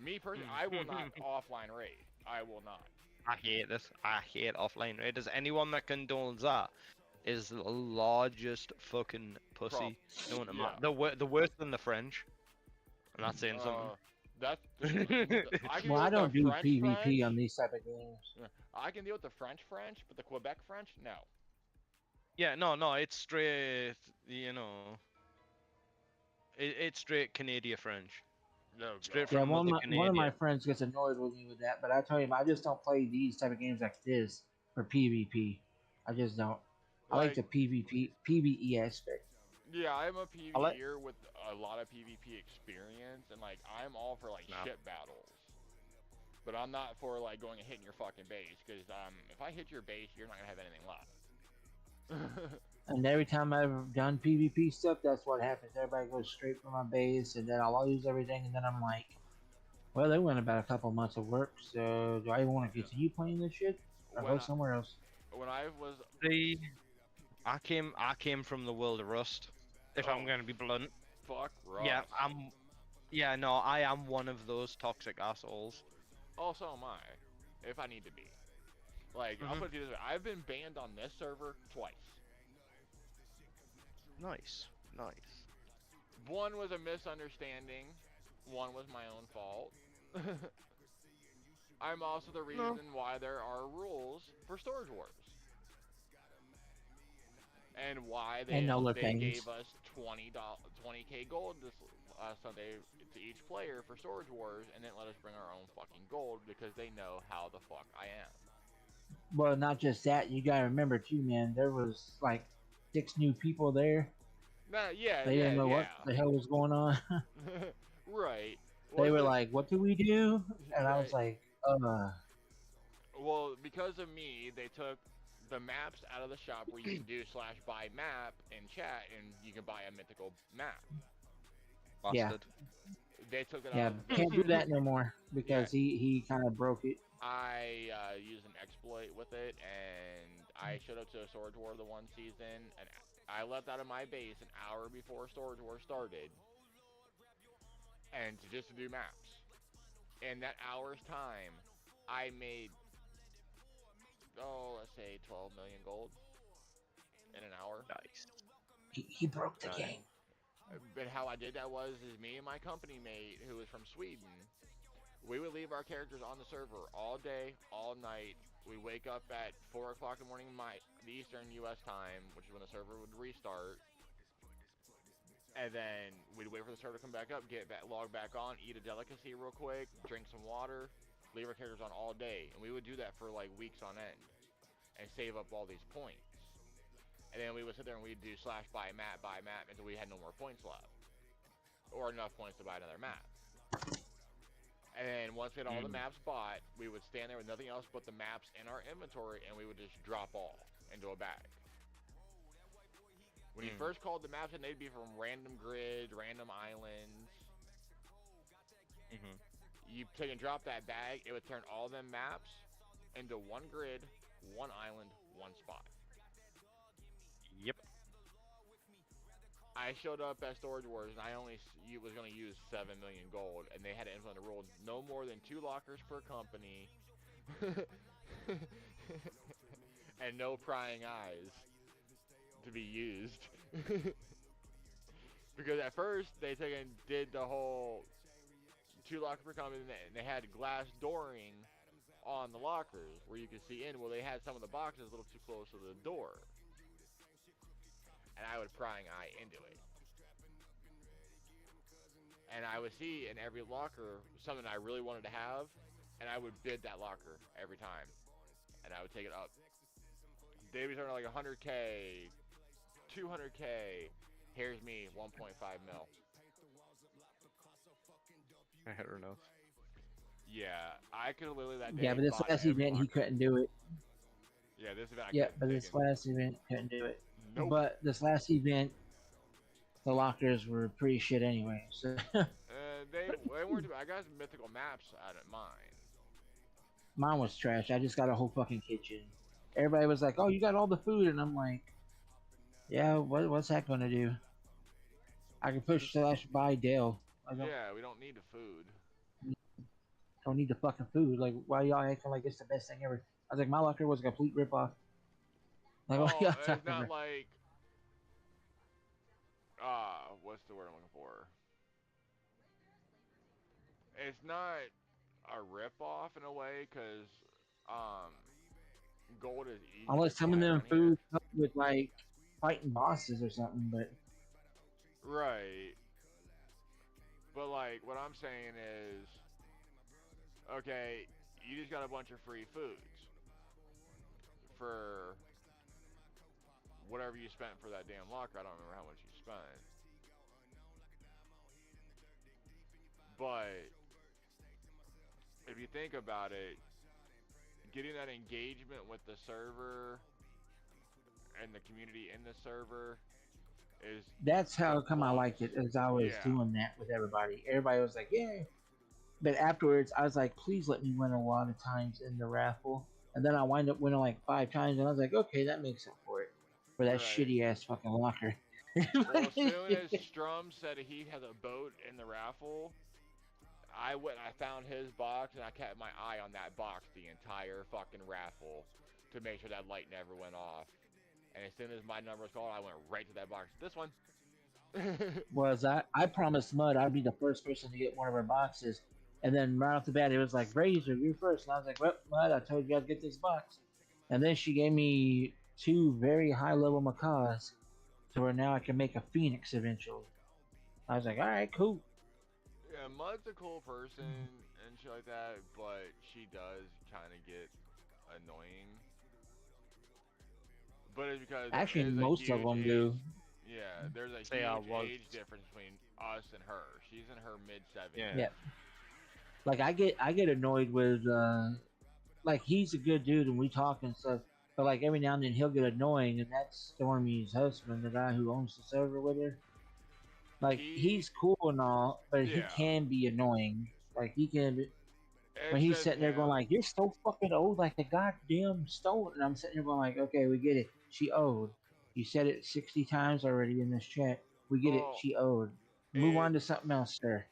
Me personally, I will not offline raid. I will not. I hate this. I hate offline raid. Does anyone that condones that is the largest fucking pussy. The worse than the French. I'm not saying something. I don't do PvP on these type of games. I can deal with the French, but the Quebec French, no. Yeah, no, it's straight, you know, it's straight Canadian French. No, straight from one of my friends gets annoyed with me with that, but I tell him I just don't play these type of games like this for PvP. I just don't. I like the PvE aspect. Yeah, I'm a PvPer with a lot of PvP experience, and like I'm all for like shit battles. But I'm not for like going and hitting your fucking base, because if I hit your base, you're not gonna have anything left. And every time I've done PvP stuff, that's what happens. Everybody goes straight for my base, and then I'll lose everything, and then I'm like, well, they went about a couple months of work, so do I even want to continue playing this shit? Or go somewhere else? When I was... I came from the world of Rust, if I'm going to be blunt. Fuck Rust. Yeah, I am one of those toxic assholes. Oh, so am I, if I need to be. Like, I'll put it this way, I've been banned on this server twice. Nice. One was a misunderstanding. One was my own fault. I'm also the reason why there are rules for Storage Wars. And why they gave us $20K gold this Sunday to each player for Storage Wars, and then let us bring our own fucking gold because they know how the fuck I am. Well, not just that. You gotta remember too, man. There was like 6 new people there. They didn't know what the hell was going on. Right. They were like, "What do we do?" And I was like, Well, because of me, they took the maps out of the shop where you can do /buy map in chat, and you can buy a mythical map. Yeah. Bastard. They took it Yeah, out. can't do that no more because he kind of broke it. I used an exploit with it, and I showed up to a Storage War the one season, and I left out of my base an hour before Storage War started, and just to do maps. In that hour's time, I made, let's say 12 million gold in an hour. Nice. He broke the Nice. game. But how I did that was me and my company mate, who was from Sweden, we would leave our characters on the server all day, all night. We wake up at 4 o'clock in the morning, the Eastern U.S. time, which is when the server would restart. And then we'd wait for the server to come back up, log back on, eat a delicacy real quick, drink some water, leave our characters on all day. And we would do that for like weeks on end and save up all these points. And then we would sit there and we'd do / buy map until we had no more points left. Or enough points to buy another map. And then once we had all the maps bought, we would stand there with nothing else but the maps in our inventory, and we would just drop all into a bag. When you first called the maps in, they'd be from random grids, random islands. You take and drop that bag, it would turn all them maps into one grid, one island, one spot. Yep. I showed up at Storage Wars, and I only was going to use 7 million gold, and they had to implement a rule: no more than 2 lockers per company, and no prying eyes to be used. Because at first they took and did the whole 2 lockers per company, and they had glass dooring on the lockers where you could see in. Well, they had some of the boxes a little too close to the door, and I would prying eye into it. And I would see in every locker something I really wanted to have, and I would bid that locker every time, and I would take it up. They'd be starting like 100K, 200K. Here's me, 1.5 mil. I hit her enough. Yeah, I could have literally that day. Yeah, but this bought last every event he locker. couldn't do it. Yeah, this event I Yeah, couldn't but take this it. last event couldn't do it. Nope. But this last event, the lockers were pretty shit anyway. So They weren't. I got some mythical maps out of mine. mine was trash. I just got a whole fucking kitchen. Everybody was like, "Oh, you got all the food," and I'm like, "Yeah, what's that gonna do? I can push / buy Dale. I Yeah, we don't need the food. don't need the fucking food. Like, why y'all acting like it's the best thing ever?" I was like, my locker was a complete ripoff. Like, Oh, what y'all it's talking not about? like. What's the word I'm looking for? It's not a rip-off in a way, because gold is easy. Unless to some of find them around here. food come with like fighting bosses or something, but Right. But like, what I'm saying is, okay, you just got a bunch of free foods for whatever you spent for that damn locker. I don't remember how much you spent. But if you think about it, getting that engagement with the server and the community in the server is that's how the come I plus. liked it, as I was Yeah. doing that with everybody. Everybody was like, "Yeah," but afterwards, I was like, "Please let me win a lot of times in the raffle." And then I wind up winning like 5 times, and I was like, "Okay, that makes up for it for that Right. shitty ass fucking locker." Well, as soon as Strum said he had a boat in the raffle, I went and I found his box, and I kept my eye on that box the entire fucking raffle to make sure that light never went off. And as soon as my number was called, I went right to that box. This one. Was I promised Mud I'd be the first person to get one of her boxes, and then right off the bat it was like, "Razor, you're first," and I was like, "Well, Mud, I told you I'd get this box," and then she gave me 2 very high level macaws, to where now I can make a phoenix eventually. I was like, "All right, cool." Yeah, Mud's a cool person and shit like that, but she does kind of get annoying. But it's because Actually, there's a most of huge them age- do. Yeah, there's a Say I huge was. age difference between us and her. She's in her mid-70s. Yeah. Yeah. Like I get annoyed with like he's a good dude and we talk and stuff, but like every now and then he'll get annoying, and that's Stormy's husband, the guy who owns the server with her. Like he's cool and all, but he Yeah. can be annoying. Like he can be, when It's he's just sitting there going him. like, "You're so fucking old, like the goddamn stone," and I'm sitting there going like, "Okay, we get it. She owed. You said it 60 times already in this chat. We get it. Well, She owed. Move on it to something else, sir."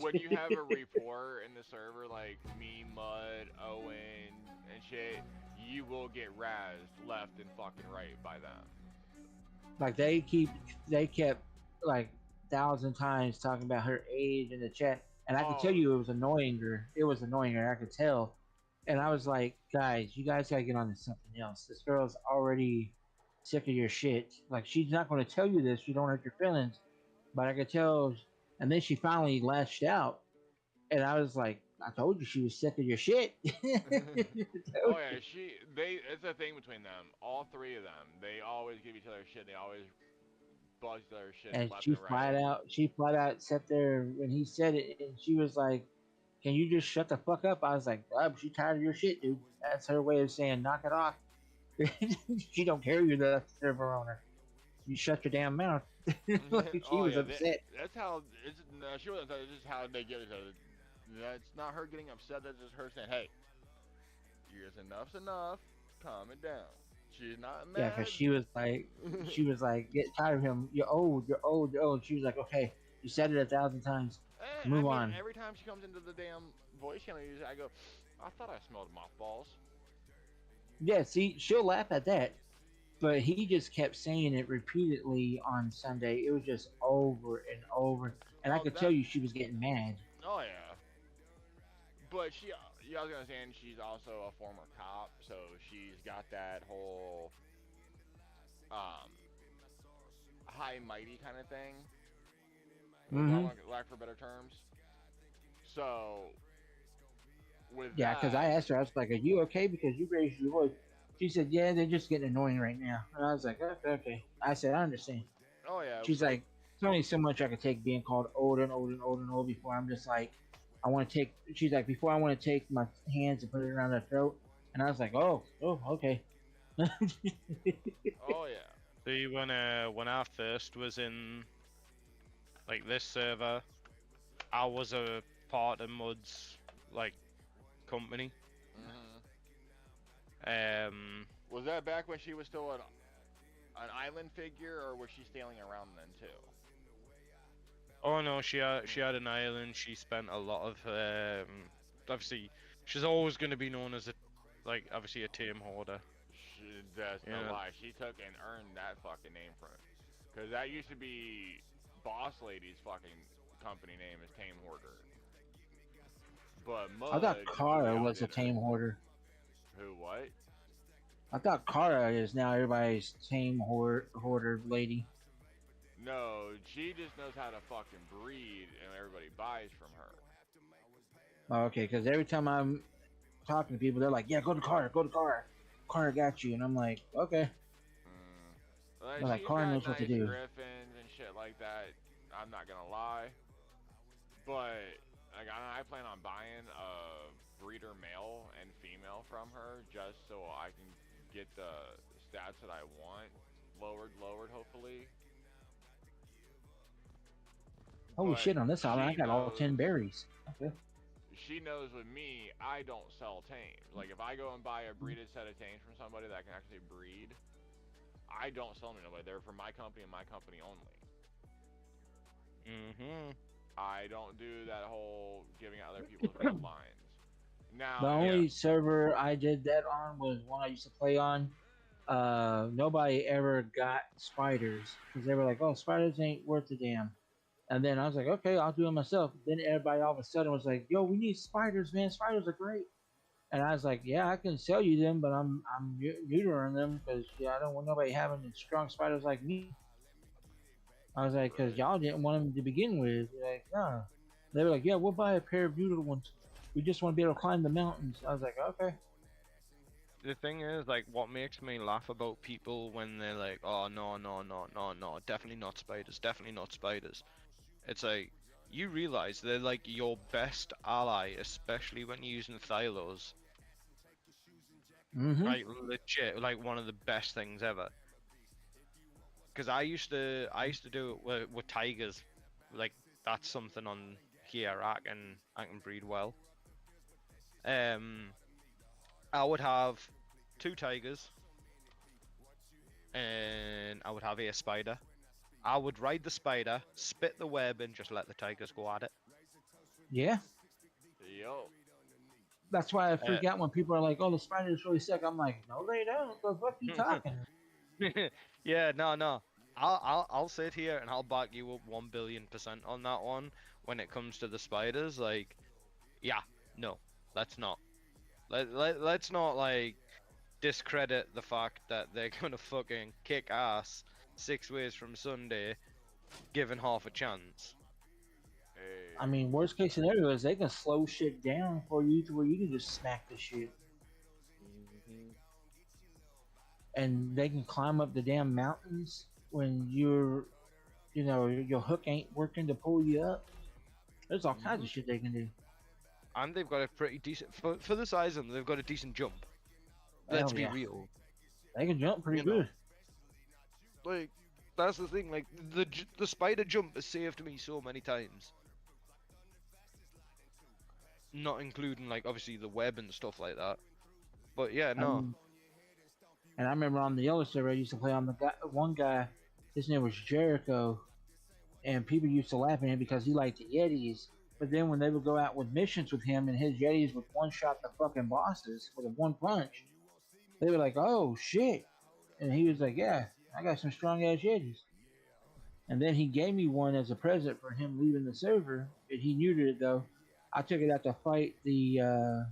when you have a rapport in the server like me, Mud, Owen, and shit, you will get razzed left and fucking right by them. Like they kept like 1,000 times talking about her age in the chat, and I could tell Oh, you it was annoying her. It was annoying her. I could tell, and I was like, guys, you guys gotta get on to something else. This girl's already sick of your shit. Like she's not going to tell you this. You don't hurt your feelings, but I could tell. And then she finally lashed out, and I was like, I told you she was sick of your shit. oh yeah, it's a thing between them. All three of them, they always give each other shit. They always buzz each other shit And left and right. she flat out sat there when he said it, and she was like, "Can you just shut the fuck up?" I was like, "She tired of your shit, dude." That's her way of saying, "Knock it off." She don't care you're the server owner. You shut your damn mouth. Like she Oh was yeah, upset. that's how. It's no, she wasn't. This is how they get each other. That's not her getting upset. That's just her saying, "Hey, you guys, enough's enough. Calm it down." She's not Yeah, because mad. she was like, get tired of him. You're old. You're old. You're old. She was like, okay, you said it 1,000 times. I Move mean, on. every time she comes into the damn voice channel, I go, I thought I smelled mothballs. Yeah, see, she'll laugh at that. But he just kept saying it repeatedly on Sunday. It was just over and over. And I Oh, could tell that. you she was getting mad. Oh yeah. But yeah, I was gonna say, and she's also a former cop, so she's got that whole um high mighty kind of thing, with Mm-hmm. lack for better terms. So with Yeah, because I that, asked her, I was like, are you okay? Because you raised your voice. She said, yeah, they're just getting annoying right now. And I was like, okay, okay. I said, I understand. oh yeah, She's like like, it's only so much I can take being called old and old and old and old before I'm just like, I want to take, she's like, before I want to take my hands and put it around her throat. And I was like, oh, okay. oh yeah, See, when I first was in like this server, I was a part of Mud's like company. hmm Um, was that back when she was still an island figure, or was she sailing around then too? oh no, she had an island. She spent a lot of obviously she's always going to be known as a like obviously a tame hoarder. That's no Yeah. lie. She took and earned that fucking name from it. Because that used to be Boss Lady's fucking company name is Tame Hoarder. But I Mud thought completely Kara was a outdid her. tame hoarder. Who, what? I thought Kara is now everybody's tame hoarder lady. No, she just knows how to fucking breed and everybody buys from her. Oh, okay, because every time I'm talking to people, they're like, "Yeah, go to Kara, go to Kara. Kara got you," and I'm like, "Okay." They're like, She's "Kara got knows what to nice do." griffins and shit like that. I'm not gonna lie. But like, I plan on buying a breeder male and female from her just so I can get the stats that I want lowered hopefully. Holy But shit! On this island, I got all 10 berries. Okay. she knows with me, I don't sell tames. Like if I go and buy a breeded set of tames from somebody that can actually breed, I don't sell them to nobody. They're for my company and my company only. Mhm. I don't do that whole giving out other people's bloodlines. The Now, Yeah. only server I did that on was one I used to play on. Nobody ever got spiders because they were like, "Oh, spiders ain't worth a damn." And then I was like, "Okay, I'll do it myself." Then everybody all of a sudden was like, "Yo, we need spiders, man! Spiders are great." And I was like, "Yeah, I can sell you them, but I'm neutering them because yeah, I don't want nobody having strong spiders like me." I was like, "Cause right. y'all didn't want them to begin with." They're like, "No." They were like, "Yeah, we'll buy a pair of neutered ones. We just want to be able to climb the mountains." I was like, "Okay." The thing is, like, what makes me laugh about people when they're like, "Oh no, no, no, no, no, definitely not spiders, definitely not spiders." It's like you realize they're like your best ally, especially when you're using Thylos. Mm-hmm. Like legit, like one of the best things ever. because I used to do it with tigers, like that's something on here I can breed well. I would have 2 tigers, and I would have a spider. I would ride the spider, spit the web, and just let the tigers go at it. Yeah, Yo. that's why I freak out when people are like, "Oh, the spider's really sick." I'm like, "No, they don't. The fuck you talking?" Yeah, no. I'll sit here and I'll back you up 1 billion% on that one. When it comes to the spiders, like, yeah, no, let's not. Let's not like discredit the fact that they're gonna fucking kick ass 6 ways from Sunday, given half a chance. Hey. I mean, worst case scenario is they can slow shit down for you to where you can just smack the shit, and they can climb up the damn mountains when your hook ain't working to pull you up. There's all kinds of shit they can do. And they've got a pretty decent for the size of them. They've got a decent jump. Let's Hell be yeah. real. They can jump pretty You know. good. Like, that's the thing. Like the spider jump has saved me so many times. Not including like obviously the web and stuff like that. But yeah, no. And I remember on the other server I used to play on one guy, his name was Jericho, and people used to laugh at him because he liked the Yetis. But then when they would go out with missions with him and his Yetis would one shot the fucking bosses with a one punch, they were like, "Oh shit!" And he was like, "Yeah, I got some strong ass Yetis." And then he gave me one as a present for him leaving the server. And he neutered it though. I took it out to fight the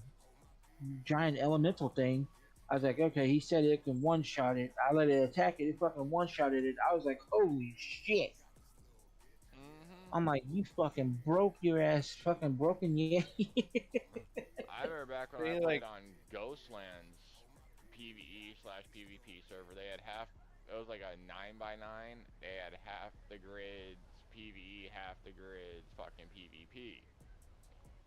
giant elemental thing. I was like, okay, he said it can one shot it. I let it attack it. It fucking one shotted it. I was like, holy shit. I'm like, you fucking broke your ass, fucking broken Yeti. I remember back when I played on Ghostlands PvE/PvP server. They had it was like a 9x9. They had half the grids PvE, half the grids fucking PvP.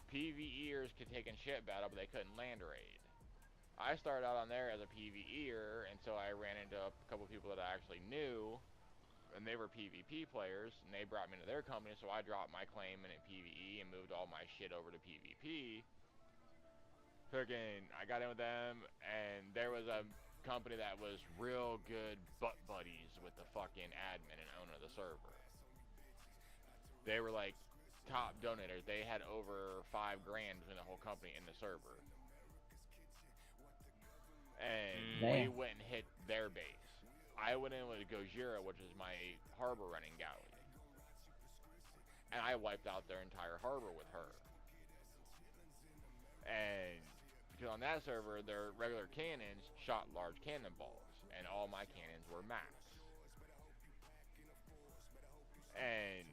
PvEers could take in shit battle, but they couldn't land raid. I started out on there as a PvEer, and so I ran into a couple people that I actually knew, and they were PvP players, and they brought me into their company, so I dropped my claim in PvE and moved all my shit over to PvP. I got in with them, and there was a company that was real good butt buddies with the fucking admin and owner of the server. They were like top donators. They had over $5 grand between the whole company and the server. And we went and hit their base. I went in with Gojira, which is my harbor running galley. And I wiped out their entire harbor with her. And because on that server, their regular cannons shot large cannonballs, and all my cannons were max. And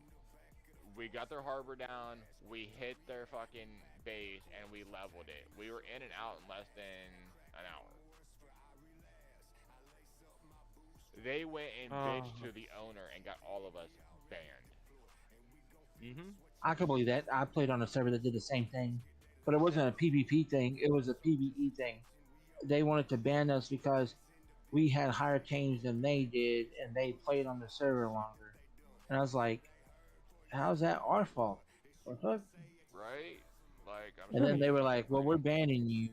we got their harbor down, we hit their fucking base, and we leveled it. We were in and out in less than an hour. They went and bitched to the owner and got all of us banned. I can believe that. I played on a server that did the same thing, but it wasn't a PvP thing. It was a PvE thing. They wanted to ban us because we had higher teams than they did, and they played on the server longer. And I was like, "How's that our fault?" Right? Like, and then they were like, "Well, we're banning you."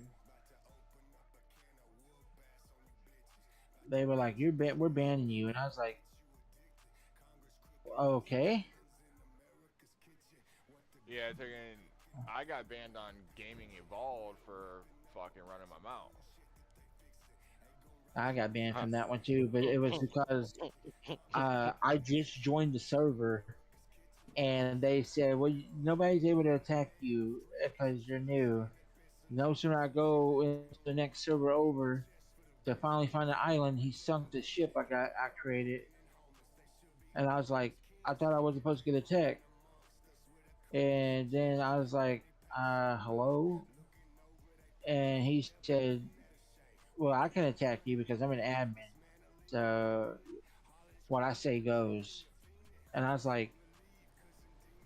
They were like, we're banning you," and I was like, "Okay." Yeah, I got banned on Gaming Evolved for fucking running my mouth. I got banned from that one too, but it was because I just joined the server, and they said, "Well, nobody's able to attack you because you're new." No sooner I go into the next server over to finally find the island, he sunk the ship I created, and I was like, I thought I was supposed to get attacked, and then I was like, hello, and he said, "Well, I can attack you because I'm an admin, so what I say goes." And I was like,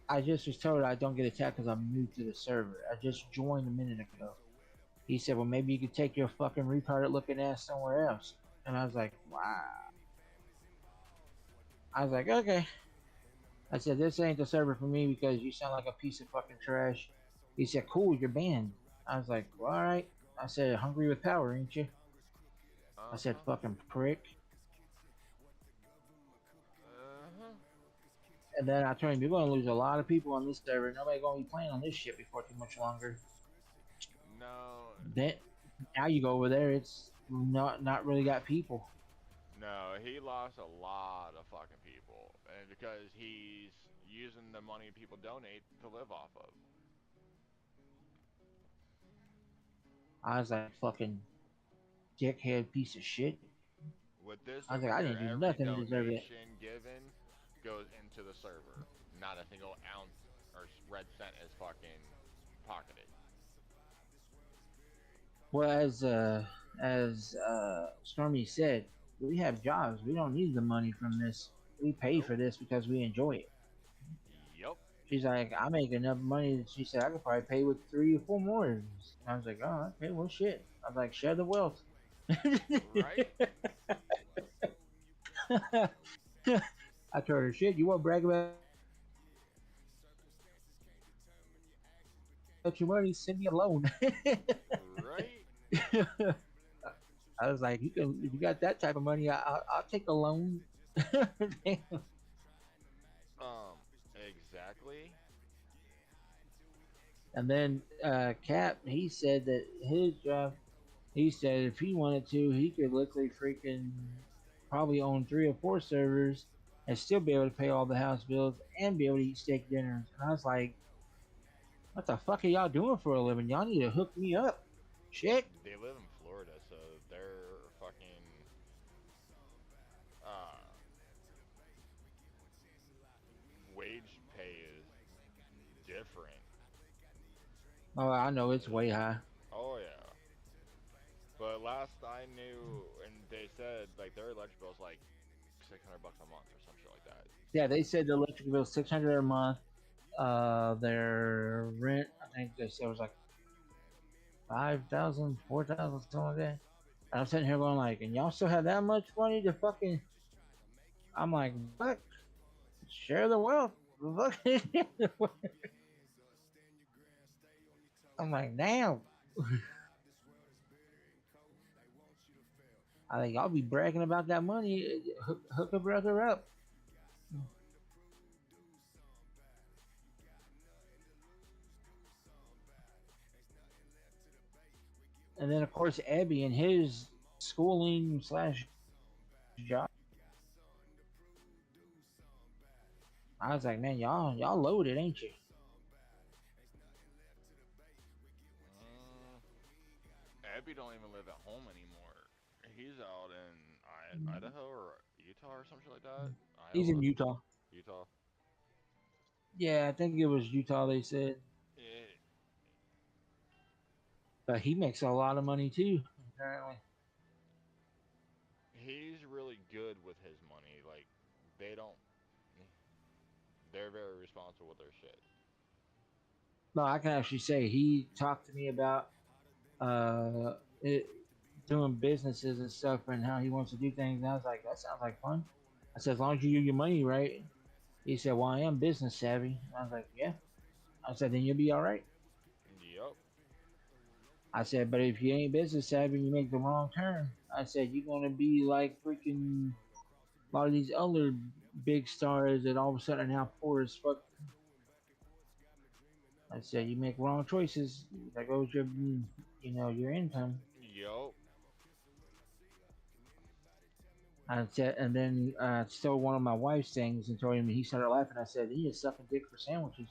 I just was told I don't get attacked because I'm new to the server. I just joined a minute ago. He said, "Well, maybe you could take your fucking retarded looking ass somewhere else." And I was like, wow. I was like, okay. I said, this ain't the server for me because you sound like a piece of fucking trash. He said, cool, you're banned. I was like, well, all right. I said, hungry with power, ain't you? I said, Uh-huh. fucking prick. Uh-huh. And then I told him, you're going to lose a lot of people on this server. Nobody going to be playing on this shit before too much longer. No, Then now you go over there, it's not really got people. no, he lost a lot of fucking people, and because he's using the money people donate to live off of. I was like, fucking dickhead piece of shit. With this I was over like, I here, didn't do every nothing to deserve it. donation given goes into the server. Not a single ounce or red cent is fucking pocketed. Well, as Stormy said, we have jobs. We don't need the money from this. We pay Nope. for this because we enjoy it. Yup. She's like, I make enough money that she said I could probably pay with 3 or 4 more. And I was like, oh, okay, well, shit. I was like, share the wealth. Right? I told her, shit, you want to brag about your money? Send me a loan. Right? I was like, you can, if you got that type of money, I'll take a loan. Exactly. And then Cap, he said that his job, he said if he wanted to, he could literally freaking probably own 3 or 4 servers and still be able to pay all the house bills and be able to eat steak dinners. And I was like, what the fuck are y'all doing for a living? Y'all need to hook me up. Shit. They live in Florida, so their fucking uh wage pay is different. Oh, I know it's way high. Oh yeah. But last I knew, and they said like their electric bill's like $600 a month or some shit like that. Yeah, they said the electric bill is 600 a month. Their rent, I think they said was like 5,000, 4,000, something like that. And I'm sitting here going like, and y'all still have that much money to fucking? I'm like, what? Share the wealth. I'm like, damn. I think I'll be bragging about that money. Hook a brother up. And then of course Abby and his schooling slash job. I was like, man, y'all loaded, ain't you? Mm, Abby don't even live at home anymore. He's out in Idaho or Utah or something like that. He's in Iowa, Utah. Utah. Yeah, I think it was Utah. They said, It, but he makes a lot of money too. Apparently. he's really good with his money. Like they don't. They're very responsible with their shit. No, I can actually say he talked to me about uh it, doing businesses and stuff and how he wants to do things. And I was like, that sounds like fun. I said, as long as you do your money right. He said, well, I am business savvy. I was like, yeah. I said, then you'll be all right. Yup. I said, but if you ain't business savvy and you make the wrong turn, I said, you're going to be like freaking a lot of these other big stars that all of a sudden are now poor as fuck. I said, you make wrong choices, there goes your, your income. Yup. I said, and then stole one of my wife's things and told him, he started laughing. I said, he is sucking dick for sandwiches.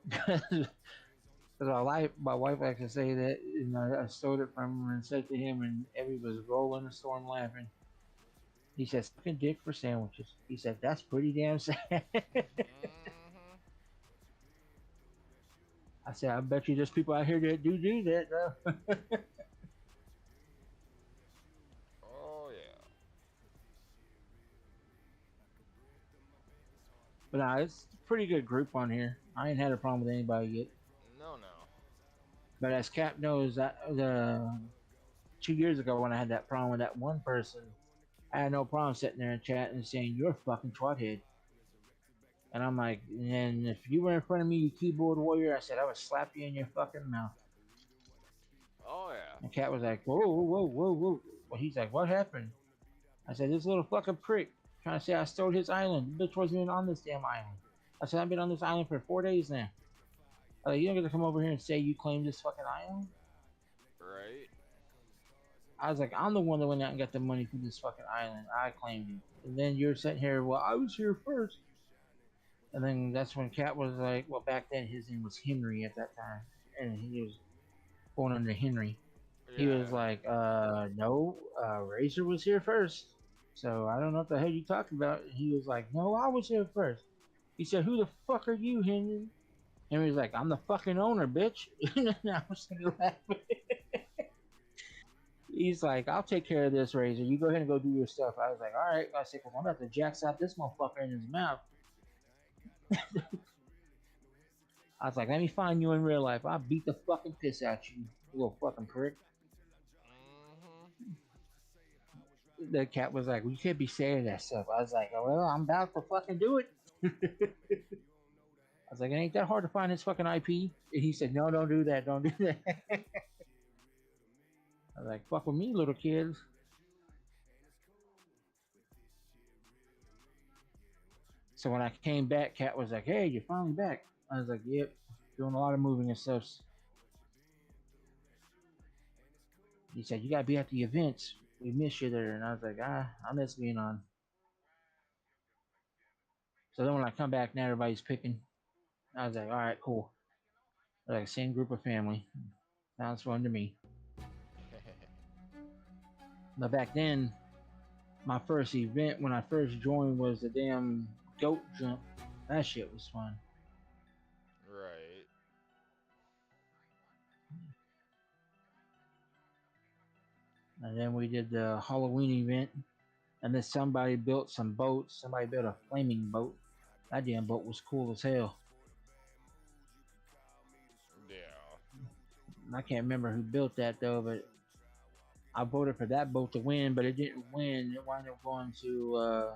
Because my wife likes to say that, I stole it from him and said to him, and Evie was rolling a storm laughing. He said, sucking dick for sandwiches. He said, that's pretty damn sad. Hmm. I said, I bet you there's people out here that do that, though. Oh yeah. But nah, it's a pretty good group on here. I ain't had a problem with anybody yet. No, no. But as Cap knows, that the 2 years ago when I had that problem with that one person, I had no problem sitting there and chatting and saying, "You're a fucking twathead." And I'm like, and if you were in front of me, you keyboard warrior, I said, I would slap you in your fucking mouth. Oh yeah. And Cat was like, whoa, whoa, whoa, whoa, whoa. Well, he's like, what happened? I said, this little fucking prick trying to say I stole his island. The bitch wasn't even on this damn island. I said, I've been on this island for 4 days now. I like, you don't get to come over here and say you claimed this fucking island? Right. I was like, I'm the one that went out and got the money for this fucking island. I claimed it. And then you're sitting here, well, I was here first. And then that's when Cat was like, well, back then his name was Henry at that time. And he was going under Henry. He was Yeah. like, no, Razor was here first. So I don't know what the hell you talking about. He was like, no, I was here first. He said, who the fuck are you, Henry? Henry was like, I'm the fucking owner, bitch. And I was laughing. He's like, I'll take care of this, Razor. You go ahead and go do your stuff. I was like, all right. I said, because I'm about to jack out this motherfucker in his mouth. I was like, let me find you in real life. I'll beat the fucking piss out you, you little fucking prick. Mhm. The Cat was like, well, you can't be saying that stuff. I was like, well, I'm about to fucking do it. I was like, it ain't that hard to find this fucking IP. And he said, no, don't do that. Don't do that. I was like, fuck with me, little kids. So when I came back, Cat was like, hey, you're finally back. I was like, yep, doing a lot of moving and stuff. He said, you gotta be at the events. We miss you there. And I was like, I miss being on. So then when I come back now, everybody's picking. I was like, all right, cool. They're like, same group of family. Sounds fun to me. But back then, my first event when I first joined was the damn goat jump. That shit was fun. Right. And then we did the Halloween event. And then somebody built some boats. Somebody built a flaming boat. That damn boat was cool as hell. Yeah. I can't remember who built that though, but I voted for that boat to win, but it didn't win. It wound up going to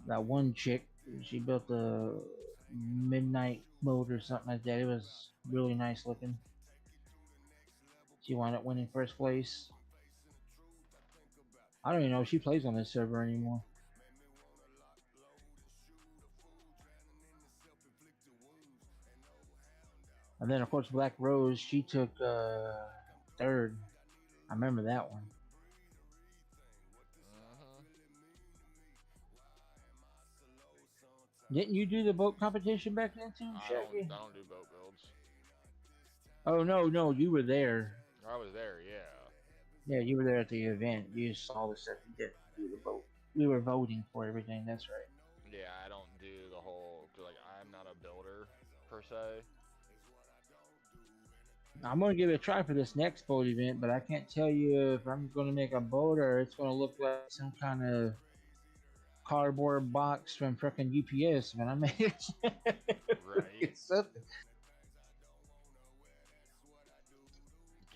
that one chick. She built a midnight boat or something like that. It was really nice looking. She wound up winning first place. I don't even know if she plays on this server anymore. And then of course Black Rose, she took third. I remember that one. Mhm. Didn't you do the boat competition back then too, I don't. Shaggy? I don't do boat builds. Oh no, no, you were there. I was there. Yeah. Yeah, you were there at the event. You saw the stuff. You didn't do the vote. We were voting for everything. That's right. Yeah. I don't do the whole. Cause like I'm not a builder per se. I'm gonna give it a try for this next boat event, but I can't tell you if I'm gonna make a boat or it's gonna look like some kind of cardboard box from freaking UPS. But I make Right. it's something.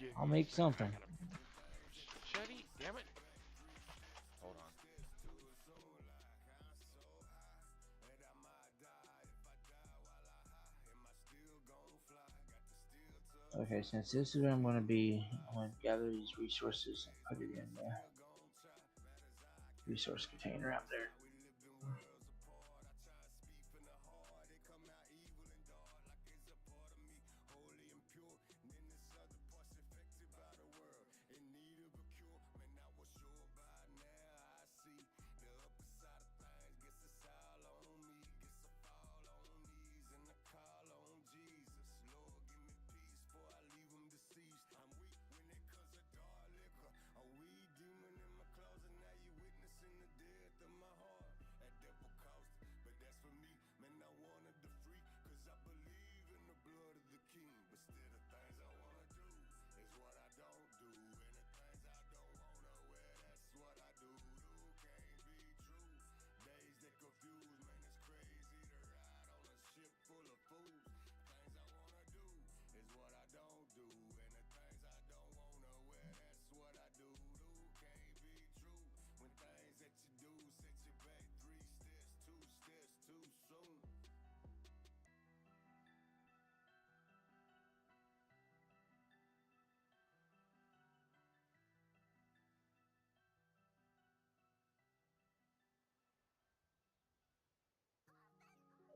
Give I'll me a make second. I something. gotta. Chevy. Damn it. Hold on. Okay, since this is what I'm gonna be, I'm gonna gather these resources and put it in the resource container out there.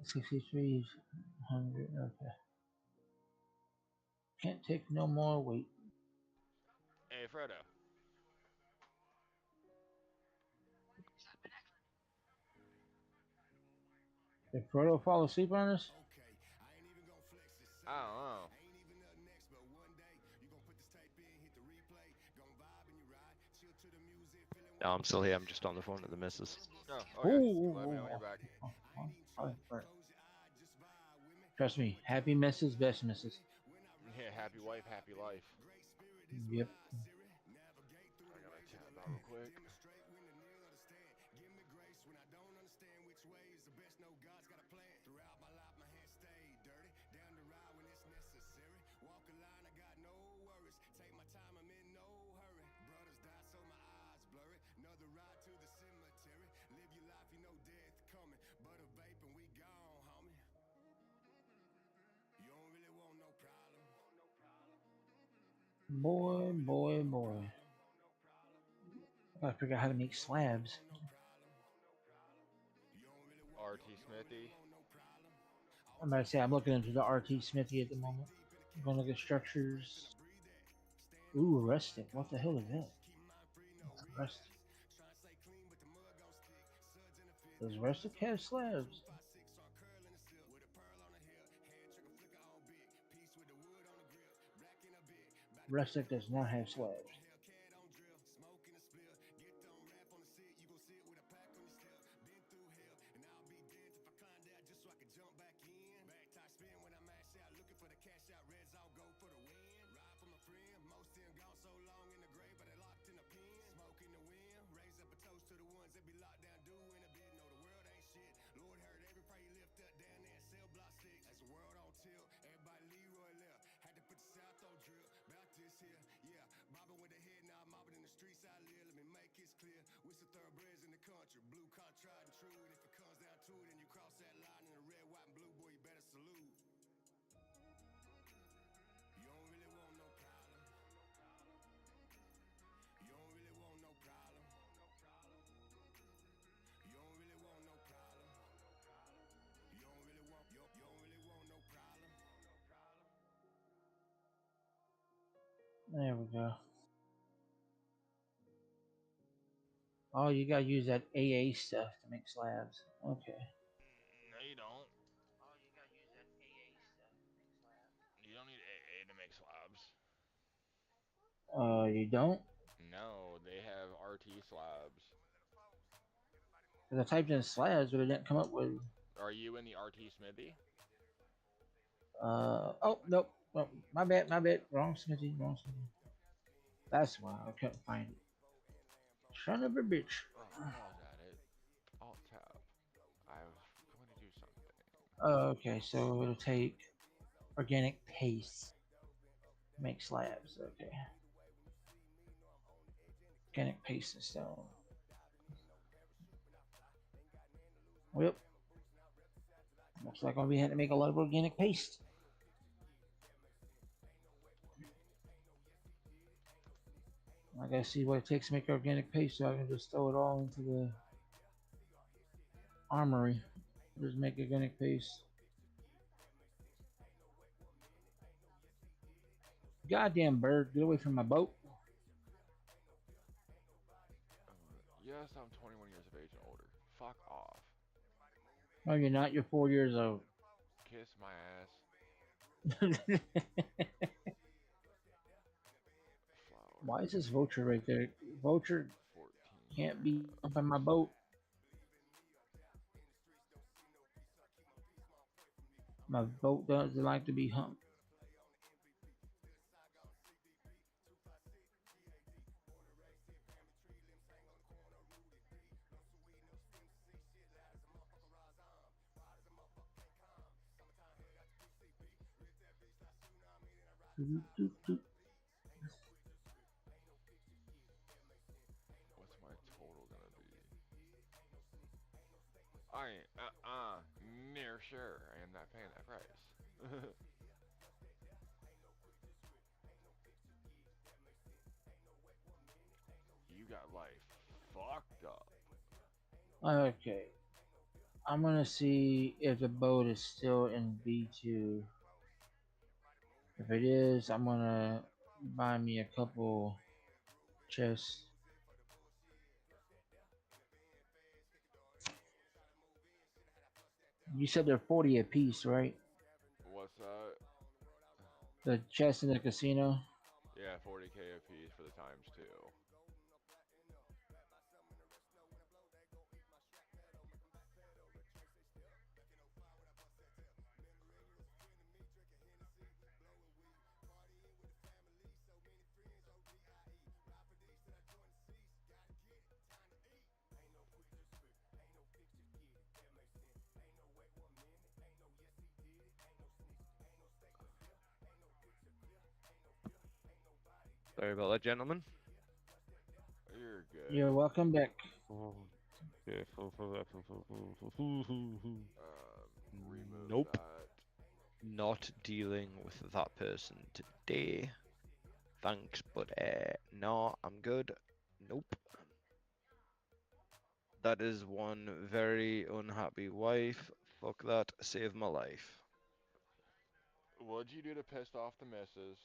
6,300. Okay. Can't take no more weight. Hey, Frodo. Did Frodo fall asleep on us? Okay, I ain't even gonna flex this I Sunday. don't know. Ain't even up next, but one day you gonna put this tape in, hit the replay, gon' vibe and you ride, chill to the music, feeling No, I'm still here. I'm just on the phone to the missus. Oh, Ooh, okay. ooh, Let me know ooh, when you're back. Alright. Trust me, happy misses, best misses. Yeah, happy wife, happy life. Yep. I gotta tab out real quick. demonstrate when to kneel or to stand. Give me grace when I don't understand which way is the best. No, God's got a plan. Throughout my life, my hands stayed dirty. Down the ride when it's necessary. Walk a line, I got no worries. Take my time, I'm in no hurry. Brothers died, so my eyes blurry. Another ride to the cemetery. Live your life, you know death coming. But a vape and we gone, homie. You don't really want no problem. Boy, boy, boy. I gotta figure out how to make slabs. RT Smithy. I'm about to say I'm looking into the RT Smithy at the moment. I'm gonna look at structures. Ooh, rustic. What the hell is that? That's rustic. Does rustic have slabs? Rustic does not have slabs. Blue contract and true, and if it comes down to it and you cross that line in the red, white, and blue, boy, you better salute. You don't really want no problem. You don't really want no problem. You don't really want no problem. You don't really want you don't really want no problem. There we go. Oh, you gotta use that AA stuff to make slabs. Okay. No, you don't. You don't need AA to make slabs. You don't? No, they have RT slabs. Because I typed in slabs, but it didn't come up with. Are you in the RT Smithy? Oh, nope. Oh, my bad, my bad. Wrong Smithy, wrong Smithy. That's why I couldn't find it. Son of a bitch. Oh, pause at it. Alt tab. I was going to do something. Okay, so it'll take organic paste. Make slabs. Okay. Organic paste and stone. Yep. Looks like I'm gonna be having to make a lot of organic paste. I gotta see what it takes to make organic paste so I can just throw it all into the armory. Just make organic paste. Goddamn bird, get away from my boat. Yes, I'm 21 years of age and older. Fuck off. No, you're not. You're 4 years old. Kiss my ass. Flower. Why is this vulture right there? Vulture 14. can't be up on my boat. My boat doesn't like to be humped. What's my total gonna be? I ain't near sure I am not paying that price. You got life fucked up. Okay. I'm gonna see if the boat is still in B2. If it is, I'm gonna buy me a couple chests. You said they're 40 a piece, right? What's that? The chests in the casino. Yeah, 40K a piece for the times two. Sorry about that, gentlemen. You're good. You're welcome back. Oh, yeah, Remove Nope. that. Not dealing with that person today. Thanks, but no, I'm good. Nope. That is one very unhappy wife. Fuck that. Save my life. What'd you do to piss off the missus?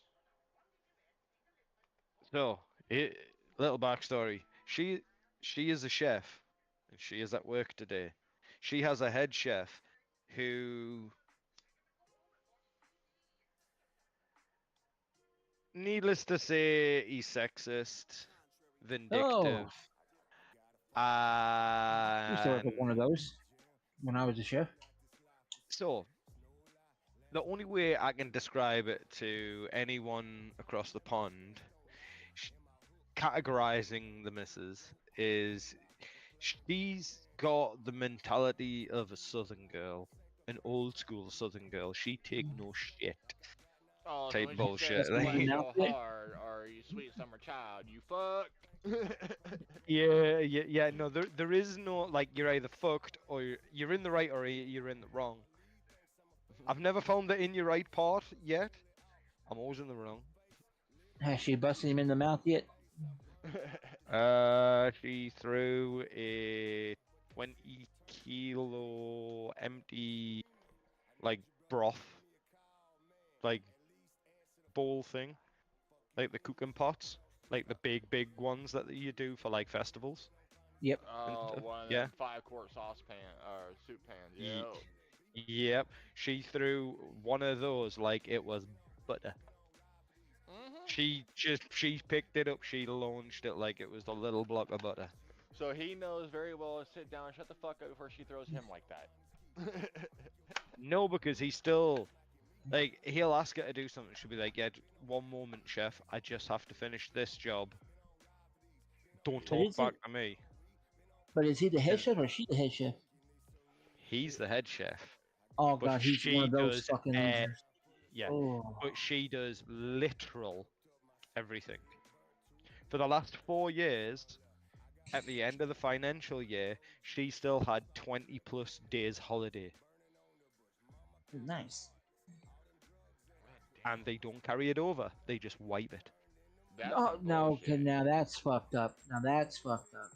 So, little backstory. She is a chef, and she is at work today. She has a head chef who, needless to say, he's sexist, vindictive, Oh, I used to work with one of and those when I was a chef. so the only way I can describe it to anyone across the pond, sh- categorizing the missus, is she's got the mentality of a southern girl, an old school southern girl. She take no shit Oh, so type when she bullshit. says That's play an so outfit. hard, or you sweet summer child, you fucked. Yeah. No, there is no like you're either fucked or you're in the right or you're in the wrong. I've never found the in your right part yet. I'm always in the wrong. Has she busted him in the mouth yet? She threw a 20 kilo empty like broth like bowl thing, like the cooking pots, like the big ones that you do for like festivals Yep. and Oh, stuff. one of Yeah. them 5-quart saucepan or soup pans. Ye- Yo. Yep. She threw one of those like it was butter. Mhm. She picked it up. She launched it like it was a little block of butter. So he knows very well to sit down and shut the fuck up before she throws him like that. No, because he's still like he'll ask her to do something. She'll be like, "Yeah, one moment, chef. I just have to finish this job. Don't But talk is back he? to me." But is he the head And chef or she the head chef? he's the head chef, Oh but god, he's one she of those does fucking losers. yeah, Oh, but she does literal everything. For the last 4 years, at the end of the financial year, she still had 20 plus days holiday, nice. and they don't carry it over. They just wipe it. That's Oh, some now okay, bullshit. now that's fucked up. Now that's fucked up.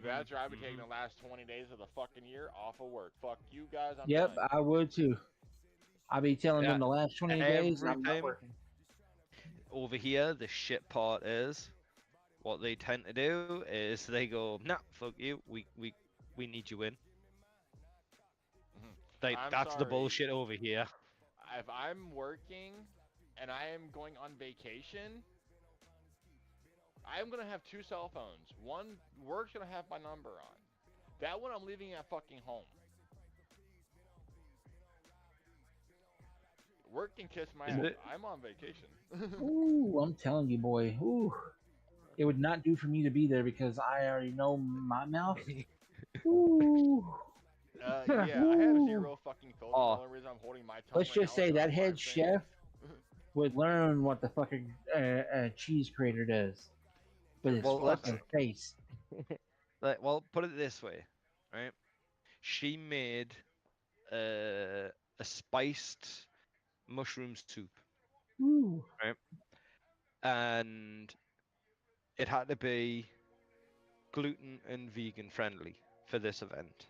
That's where I'd be taking mhm. the last 20 days of the fucking year off of work. Fuck you guys, I'm Yep, done. I would too. I'll be telling Yeah, them the last 20 days every I'm not time working. over here, the shit part is what they tend to do is they go, nah, fuck you, we need you in. Mhm. Like I'm that's the sorry. bullshit over here. If I'm working and I am going on vacation, I'm gonna have two cell phones. One work's gonna have my number on. That one I'm leaving at fucking home. Work can kiss my Is ass. it? I'm on vacation. Ooh, I'm telling you, boy. Ooh, it would not do for me to be there because I already know my mouth. Ooh. Yeah, I have Ooh. zero fucking filter. The Oh, only reason I'm holding my tongue Let's right just now is say so I that don't fart head and sing. chef would learn what the fucking cheese grater does with his well, let's fucking face. well put it this way, right? She made a spiced mushroom soup, Ooh. right? And it had to be gluten and vegan friendly for this event.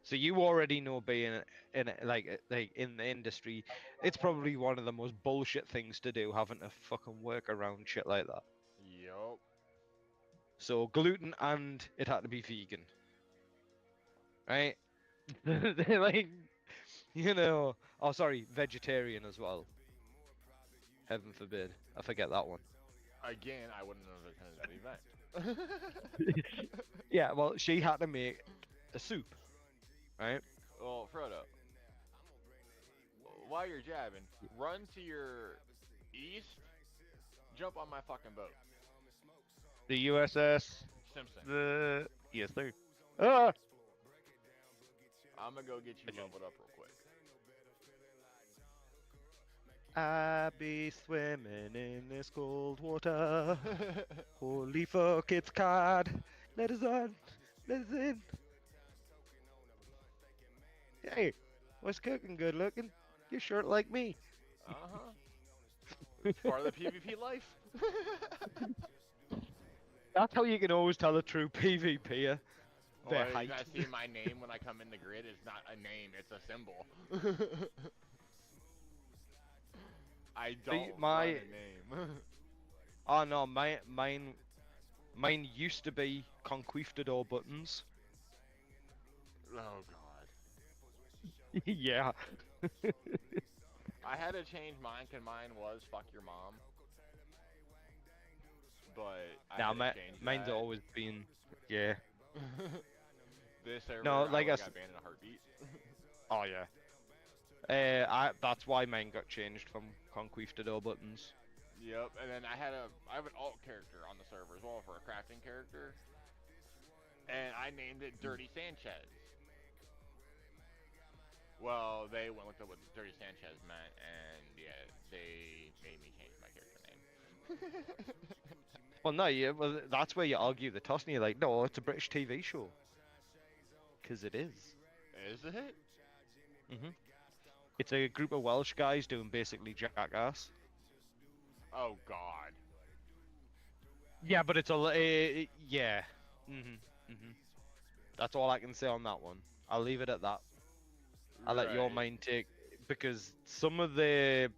So you already know being like in the industry, it's probably one of the most bullshit things to do, having to fucking work around shit like that. Yup. So gluten and it had to be vegan, right? They're like, oh sorry, vegetarian as well. Heaven forbid, I forget that one. Again, I wouldn't have attended that event. Yeah, well, she had to make a soup, right? Well, Frodo, while you're jabbing, run to your east, jump on my fucking boat. The USS, Simpson. yes sir. Ah! I'm gonna go get you leveled up real quick. I be swimming in this cold water. Holy fuck, it's cod. Let us on. Let us in. Hey, what's cooking good looking? You're short like me. Uh-huh. Part of the PvP life. That's how you can always tell a true PvPer. Their Or you height. guys see my name when I come in the grid? It's not a name, it's a symbol. I don't my- run a name. Oh no, mine used to be conquistador buttons. Oh god. Yeah. I had to change mine because mine was fuck your mom. But I Now had to change mine's that. always been, yeah. This server, No, like I I got s- banned in a heartbeat. Oh yeah. That's why mine got changed from conquistador buttons. Yep, and then I have an alt character on the server as well for a crafting character. And I named it Dirty Sanchez. Well, they went and looked up what Dirty Sanchez meant, and yeah, they made me change my character name. Well, no, yeah, well, that's where you argue the toss, and you're like, no, it's a British TV show. Because it is. Is it? It's a group of Welsh guys doing basically Jackass. Oh god. Yeah, but it's yeah. That's all I can say on that one. I'll leave it at that. I'll let your Right. mind take, because some of the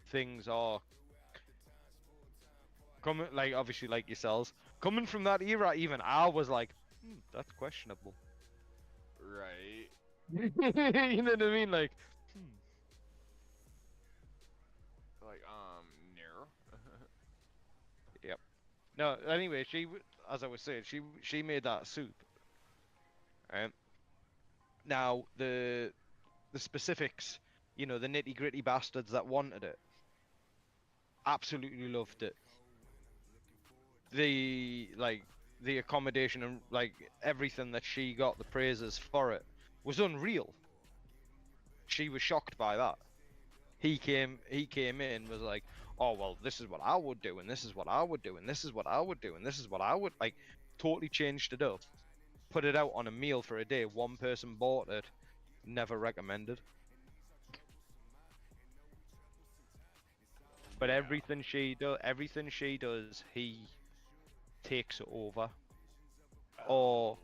things are coming, like obviously like yourselves, coming from that era. Even I was like, that's questionable. Right. You know what I mean? Like, Like, no. yep. No, anyway, as I was saying, she made that soup. Right. Now the specifics, the nitty gritty bastards that wanted it, absolutely loved it. The accommodation and like everything that she got, the praises for it, was unreal. She was shocked by that. He came in, was like, oh well, this is what I would do, and this is what I would do, and this is what I would do, and this is what I would like. Totally changed it up, put it out on a meal for a day. One person bought it, never recommended. But Yeah. everything she does, he takes it over. Or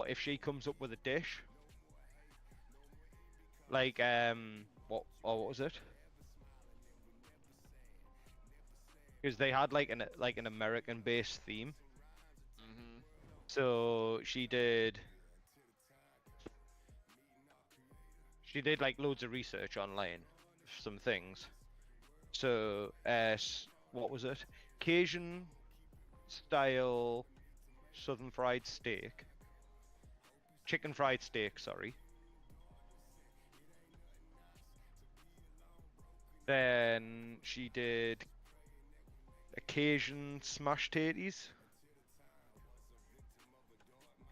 if she comes up with a dish, like what was it? Because they had like an American-based theme. Mhm. So she did like loads of research online, some things. So what was it? Cajun style southern fried steak. Chicken fried steak, sorry. Then she did Cajun smashed tatties.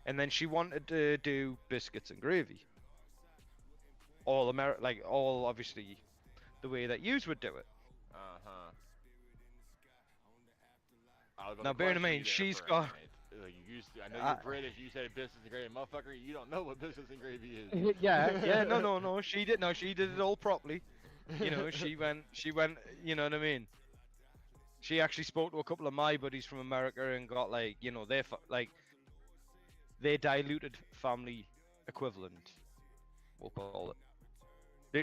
And then she wanted to do biscuits and gravy. All obviously the way that yous would do it. Uh-huh. Now, bearing in mind, she's got- I know I- you're British. You said business and gravy, motherfucker. You don't know what business and gravy is. yeah, no, she did it all properly. She went, you know what I mean? She actually spoke to a couple of my buddies from America and got their diluted family equivalent, we'll call it.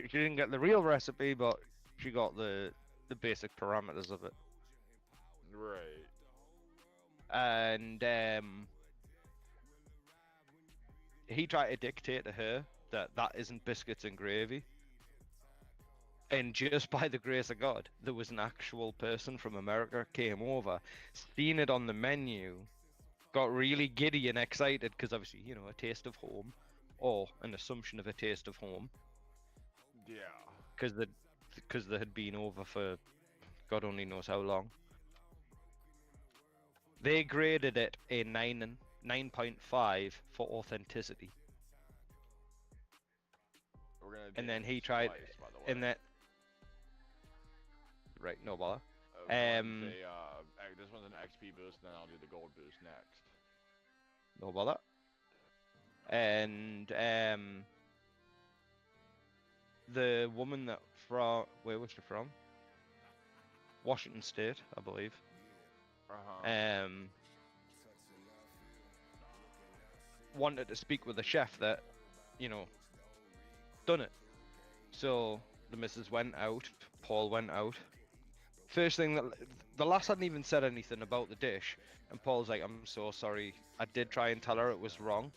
She didn't get the real recipe, but she got the basic parameters of it. Right. And he tried to dictate to her that isn't biscuits and gravy. And just by the grace of God, there was an actual person from America came over, seen it on the menu, got really giddy and excited because obviously, you know, a taste of home, or an assumption of a taste of home, Yeah. because they had been over for God only knows how long. They graded it a 9.5 for authenticity. We're gonna. And then damage he the tried, slice, by the way. and that. Right, no bother. One's this one's an XP boost, and then I'll do the gold boost next. No bother. And the woman that from where was she from? Washington State, I believe. Wanted to speak with the chef that, you know, done it. So the missus went out. Paul went out. First thing that the lass hadn't even said anything about the dish, and Paul's like, "I'm so sorry. I did try and tell her it was wrong."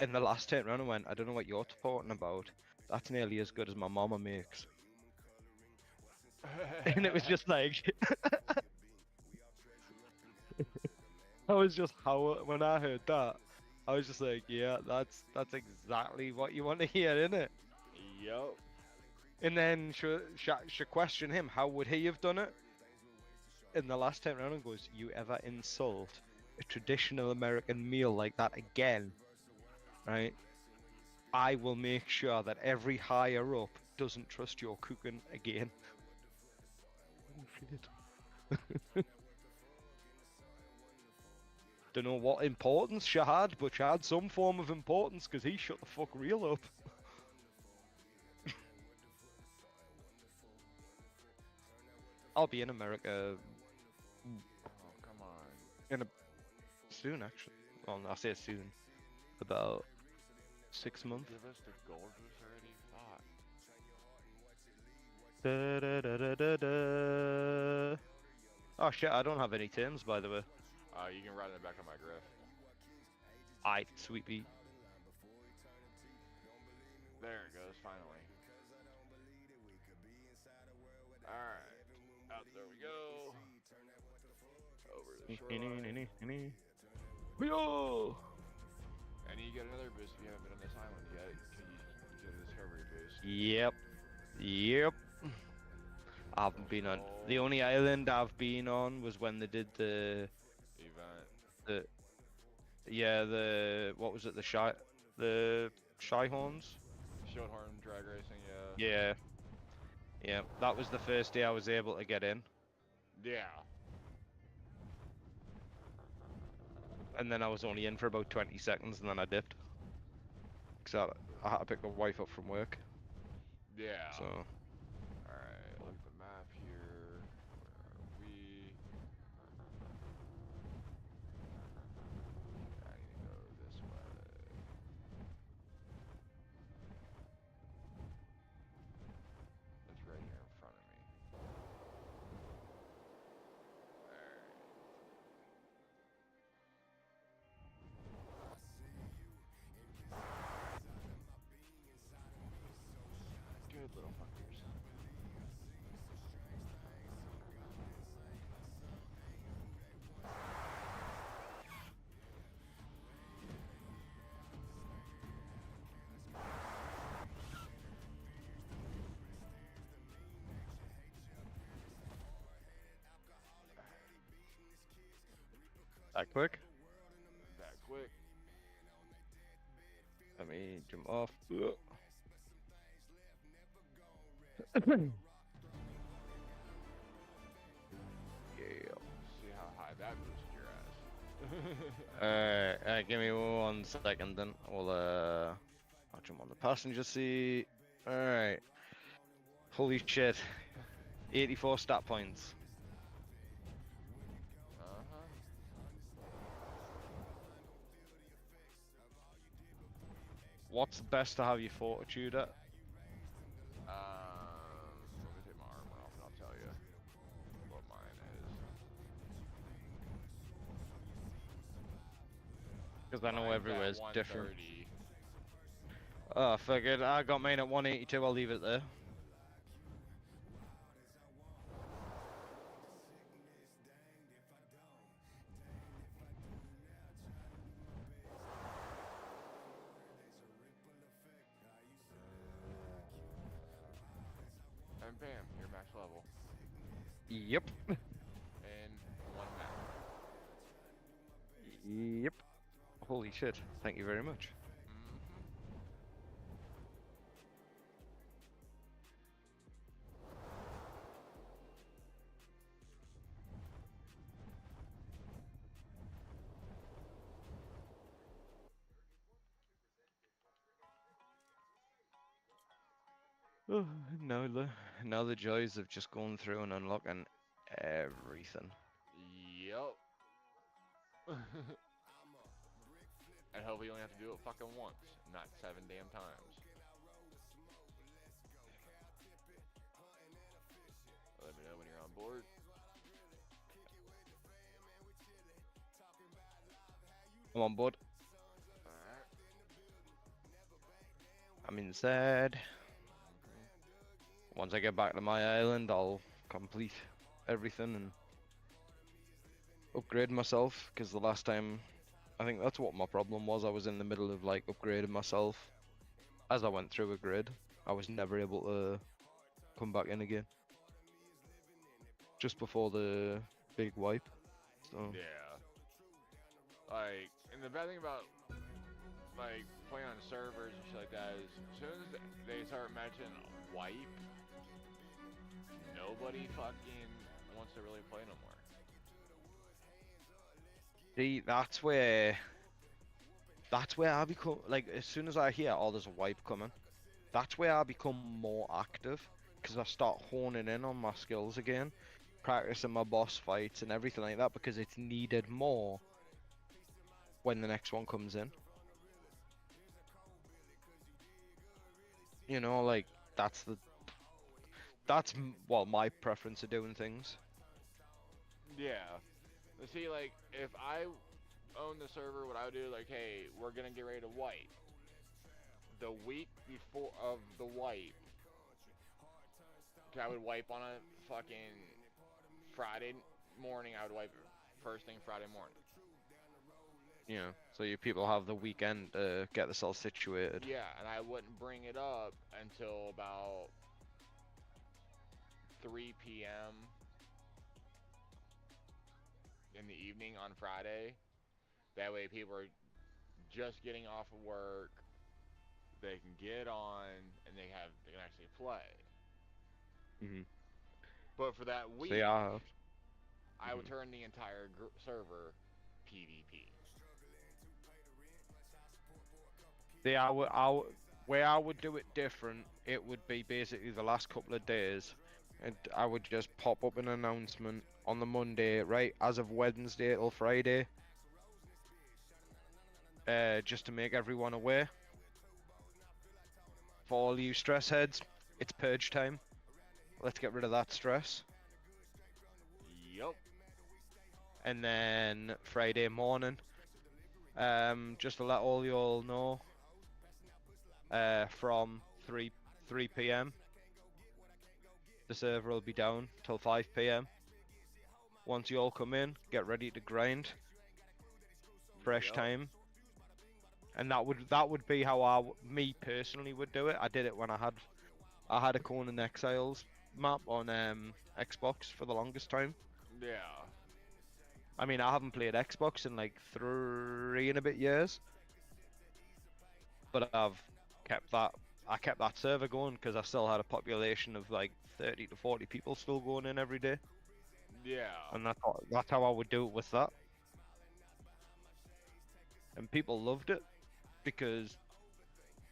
And the lass turned around and went, "I don't know what you're talking about. That's nearly as good as my mama makes." And it was just like, I was just when I heard that, I was just like, yeah, that's exactly what you want to hear, innit? Yup. And then she questioned him, how would he have done it? And the last time round and goes, "You ever insult a traditional American meal like that again, right? I will make sure that every higher up doesn't trust your cooking again." Oh, shit. Don't know what importance she had, but she had some form of importance because he shut the fuck real up. I'll be in America Oh, come on. soon, actually. Well, no, I say soon. About 6 months. Give us the gold boost already? Fuck. Da, da, da, da, da, da. Oh shit, I don't have any terms, by the way. You can ride in the back of my griff. Aight, sweet beat. There it goes, finally. Alright. Out there we go. Over the shoreline. Yo! And you get another boost if you haven't been on this island yet. You get a discovery boost. Yep. I haven't been on. The only island I've been on was when they did the event. What was it? The Shy Horns. Shieldhorn drag racing, yeah. Yeah. That was the first day I was able to get in, Yeah. and then I was only in for about 20 seconds, and then I dipped. Cause I had to pick my wife up from work. Yeah. So. Alright, look at the map here. Where are we? I need to go this way. It's right here in front of me. Alright. Good little fuckers. That quick? That quick. Let me jump off. Yeah. See how high that boosted your ass. Alright, give me 1 second then. I'll jump on the passenger seat. Alright. Holy shit. 84 stat points. What's best to have your fortitude at? Let me take my armor off and I'll tell you what mine is. Because I know Mine's at everywhere's different. 130. Oh, figured. I got mine at 182. I'll leave it there. And bam, you're max level. Yep. In 1 map. Yep. Holy shit. Thank you very much. Oh, now the joys of just going through and unlocking everything. Yup. And hopefully you only have to do it fucking once, not 7 damn times. Let me know when you're on board. I'm on board. Alright. I'm inside. Once I get back to my island, I'll complete everything and upgrade myself. Because the last time, I think that's what my problem was. I was in the middle of like upgrading myself as I went through a grid. I was never able to come back in again. Just before the big wipe. So Yeah. Like, and the bad thing about like playing on servers and shit like that is as soon as they start mentioning wipe, nobody fucking wants to really play no more. see, that's where I become like, as soon as I hear, oh, there's a wipe coming, that's where I become more active, because I start honing in on my skills again, practicing my boss fights and everything like that, because it's needed more when the next one comes in. You know, like, well, my preference of doing things. Yeah. But see, like, if I own the server, what I would do, like, hey, we're gonna get ready to wipe. The week before of the wipe, I would wipe on a fucking Friday morning. I would wipe first thing Friday morning. You know, so you people have the weekend to get themselves situated. Yeah, and I wouldn't bring it up until about 3 p.m. in the evening on Friday. That way people are just getting off of work, they can get on, and they can actually play. Mm-hmm. But for that week, So yeah, I would turn the entire server PvP. see, where I would do it different, it would be basically the last couple of days, and I would just pop up an announcement on the Monday, right, as of Wednesday till Friday, just to make everyone aware. For all you stress heads, it's purge time. Let's get rid of that stress. Yup. And then Friday morning, just to let all you all know, from 3 p.m. the server will be down till 5 p.m. Once you all come in, get ready to grind. Fresh Yup. time. And that would be how me personally would do it. I did it when I had a Conan Exiles map on Xbox for the longest time. Yeah. I mean, I haven't played Xbox in like 3 and a bit years, but I kept that server going because I still had a population of like 30 to 40 people still going in every day, Yeah. and that's how I would do it with that. And people loved it because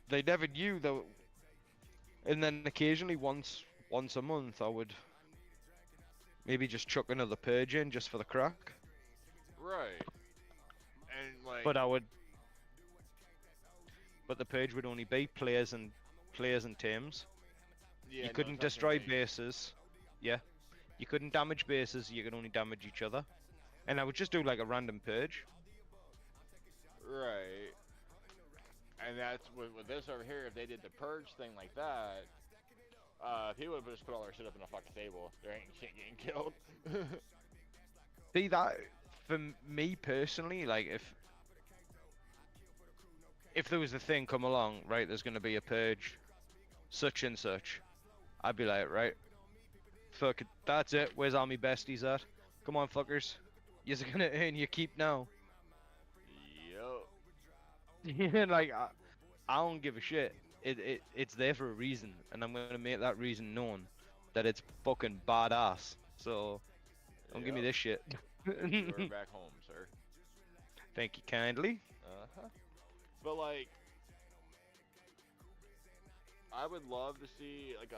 they never knew that. And then occasionally, once a month, I would maybe just chuck another purge in just for the crack. Right. And like. But I would but the purge would only be players and teams. Yeah, You no, couldn't it's not destroy teammates. bases. Yeah. You couldn't damage bases, you could only damage each other. And I would just do like a random purge. Right. And that's with this over here. If they did the purge thing like that, he would have just put all their shit up in a fucking stable. There ain't shit getting killed. See that for me personally, like if there was a thing come along, right, there's gonna be a purge, such and such, I'd be like, right, fuck it, that's it, where's all my besties at? Come on fuckers. You're gonna earn your keep now. Yup. Like I don't give a shit. It's there for a reason, and I'm gonna make that reason known, that it's fucking badass. So don't give me Yep. this shit. You're back home, sir. Thank you kindly. Uh-huh. But like, I would love to see like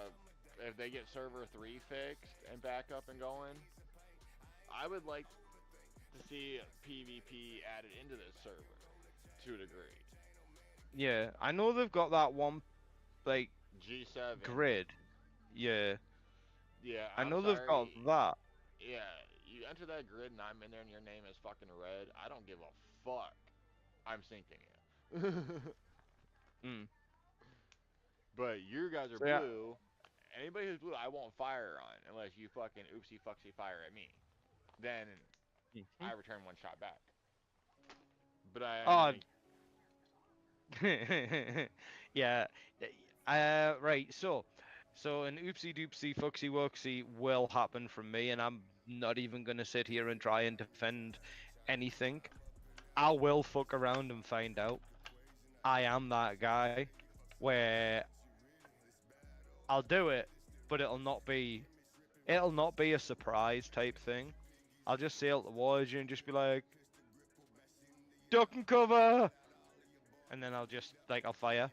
if they get server 3 fixed and back up and going, I would like to see PvP added into this server to a degree. Yeah, I know they've got that one, like G7. grid. Yeah, Yeah, I I'm know sorry. they've got that. Yeah, you enter that grid and I'm in there and your name is fucking red. I don't give a fuck. I'm sinking you. Mm. But you guys are So, yeah. blue. Anybody who's blue, I won't fire on unless you fucking oopsie fucksy fire at me. Then I return one shot back. But Oh. Yeah. Right. So an oopsie doopsie foxy woxy will happen from me, and I'm not even gonna sit here and try and defend anything. I will fuck around and find out. I am that guy where I'll do it, but it'll not be a surprise type thing. I'll just sail towards you and just be like, duck and cover, and then I'll just I'll fire.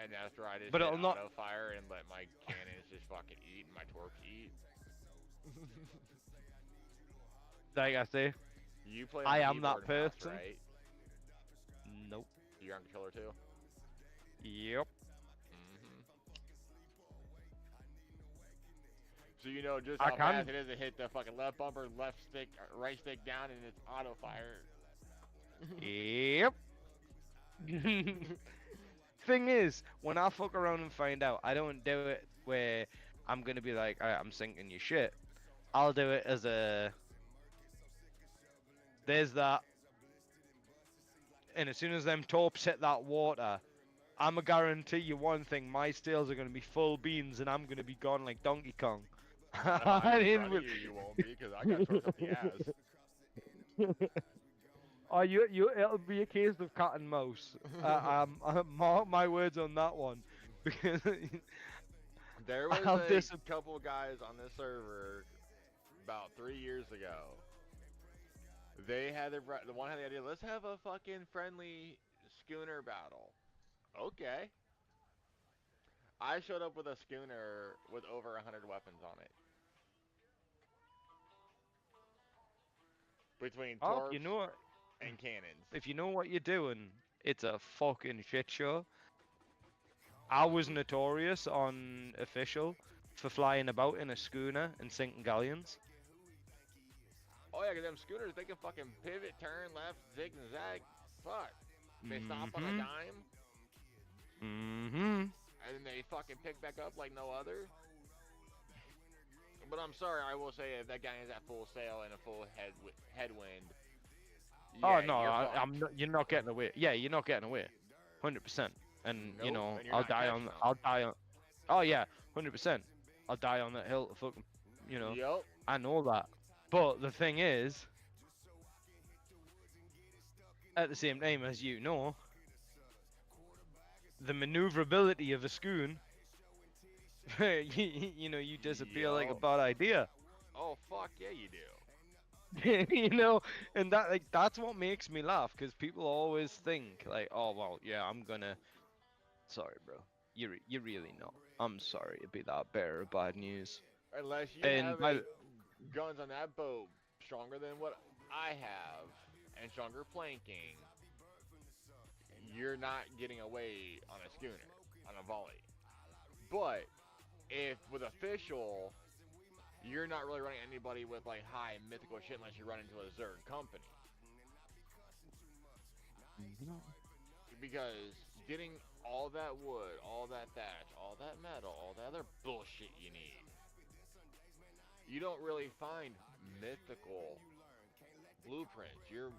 And after I just But hit it'll not- auto fire and let my cannons just fucking eat and my torps eat. Like I say, You play I on am that keyboard and mouse, person. right? nope. You're on controller too? Yep. Mm-hmm. So you know just I how can- fast it is to hit the fucking left bumper, left stick, right stick down, and it's auto fire. Yep. Thing is, when I fuck around and find out, I don't do it where I'm gonna be like, alright, I'm sinking your shit. I'll do it as a. There's that. And as soon as them torps hit that water, I'ma guarantee you one thing: my steels are gonna be full beans, and I'm gonna be gone like Donkey Kong. I'm in front of you won't be, because I got torque up the ass. Oh, it'll be a case of cat and mouse. Mark my words on that one, because There was I'll a couple guys on this server about 3 years ago. They had the one had the idea, let's have a fucking friendly schooner battle. Okay. I showed up with a schooner with over 100 weapons on it. Between torps you know what? and cannons. If you know what you're doing, it's a fucking shit show. I was notorious on official for flying about in a schooner and sinking galleons. Oh yeah, 'cause them schooners, they can fucking pivot, turn, left, zig and zag. Fuck. They stop on a Mhm. dime, Mm-hmm. and then they fucking pick back up like no other. But I'm sorry, I will say if that guy is at full sail and a full headwind. Oh yeah, no, you're I'm fucked. not. You're not getting away. Yeah, you're not getting away. 100%. And you Nope, know, and you're I'll not die catching on. them. I'll die on. Oh yeah, 100%. I'll die on that hill. Fucking. You know. Yup. I know that. But the thing is, at the same time, as you know, the maneuverability of a schoon, you know, you disappear like a Yup. bad idea. Oh fuck yeah, you do. You know, and that's what makes me laugh, because people always think like, oh well, yeah, I'm gonna. Sorry, bro. You're really not. I'm sorry to be that bearer of bad news. Unless you And have by a guns on that boat stronger than what I have, and stronger flanking, you're not getting away on a schooner, on a volley. But if with official, you're not really running anybody with like high mythical shit unless you run into a Zerg company. Because getting all that wood, all that thatch, all that metal, all that other bullshit you need, you don't really find mythical blueprints. You're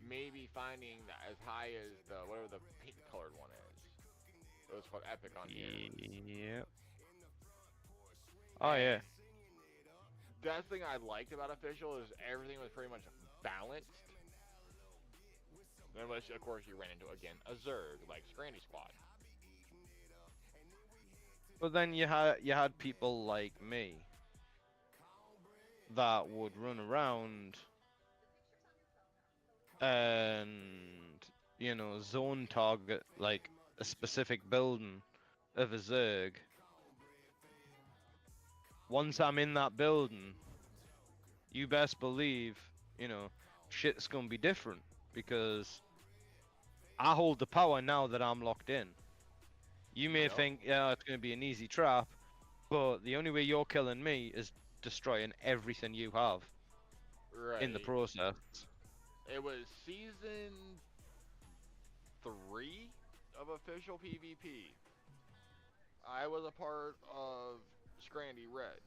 maybe finding as high as the whatever the pink colored one is. It was called epic on here. Yep. Oh yeah. That thing I liked about official is everything was pretty much balanced. Unless, of course, you ran into, again, a Zerg, like Scrandy Squad. But then you had people like me that would run around and zone target like a specific building of a Zerg. Once I'm in that building, you best believe, shit's gonna be different because I hold the power now that I'm locked in. You may think, yeah, it's gonna be an easy trap, but the only way you're killing me is destroying everything you have in the process. It was season 3 of official PvP. I was a part of Scrandy Red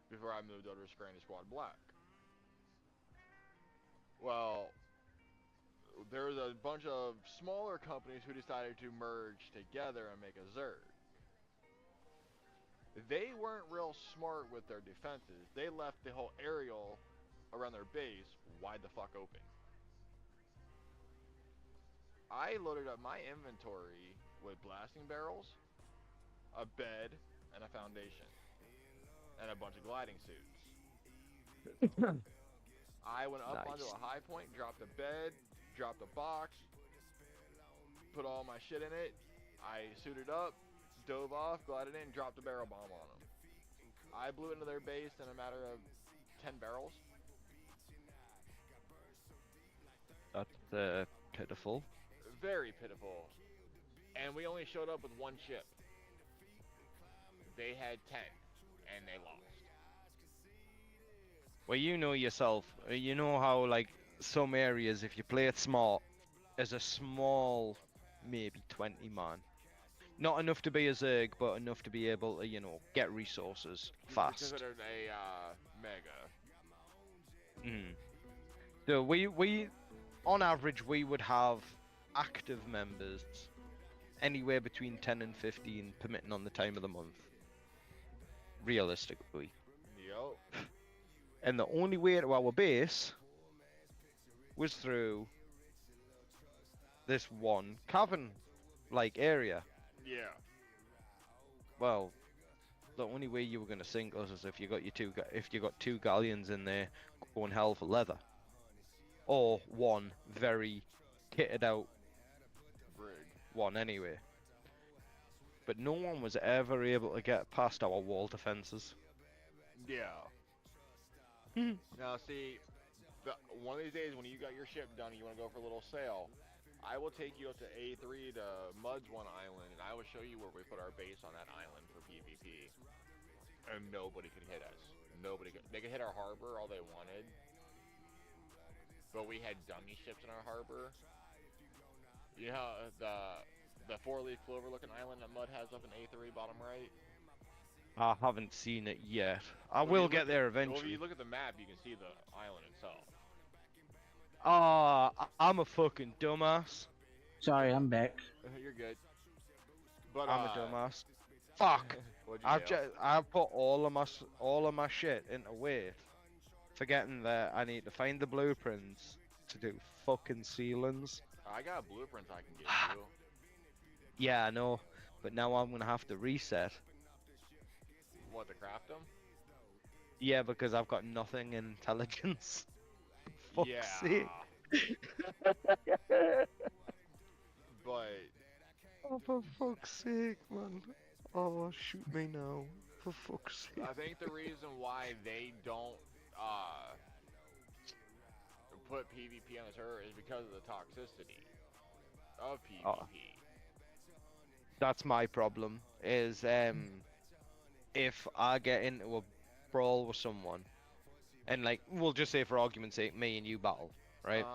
before I moved over to Scrandy Squad Black. Well, there was a bunch of smaller companies who decided to merge together and make a Zerg. They weren't real smart with their defenses. They left the whole aerial around their base wide the fuck open. I loaded up my inventory with blasting barrels, a bed, and a foundation, and a bunch of gliding suits. I went up onto a high point, dropped a bed, dropped a box, put all my shit in it. I suited up, dove off, glided in, dropped a barrel bomb on them. I blew into their base in a matter of 10 barrels. That's pitiful. Very pitiful. And we only showed up with one ship. They had 10, and they lost. Well, you know yourself. You know how, like, some areas, if you play it smart, as a small, maybe 20 man. Not enough to be a Zerg, but enough to be able to, get resources fast. Considered a mega. So we, on average, we would have active members anywhere between 10 and 15, permitting on the time of the month. Realistically. Yup. And the only way to our base was through this one cavern-like area. Yeah. Well, the only way you were gonna sink us is if you got two galleons in there going hell for leather, or one very kitted out Brig. one anyway. But no one was ever able to get past our wall defenses. Yeah. Now see, one of these days when you got your ship done and you want to go for a little sail, I will take you up to A3 to Mud's one island, and I will show you where we put our base on that island for PvP. And nobody could hit us. They could hit our harbor all they wanted, but we had dummy ships in our harbor. You know how the 4-leaf clover looking island that Mud has up in A3 bottom right? I haven't seen it yet. I will get there eventually. Well, if you look at the map, you can see the island itself. I'm a fucking dumbass. Sorry, I'm back. You're good. But I'm a dumbass. Fuck. I've put all of my shit into wait, forgetting that I need to find the blueprints to do fucking ceilings. I got blueprints I can give you. Yeah, I know, but now I'm gonna have to reset. What, to craft them? Yeah, because I've got nothing in intelligence. For fuck's sake. But oh, for fuck's sake, man. Oh, shoot me now. For fuck's sake. I think the reason why they don't put PvP on the server is because of the toxicity of PvP. Oh. That's my problem. Is if I get into a brawl with someone, and like we'll just say for argument's sake, me and you battle, right?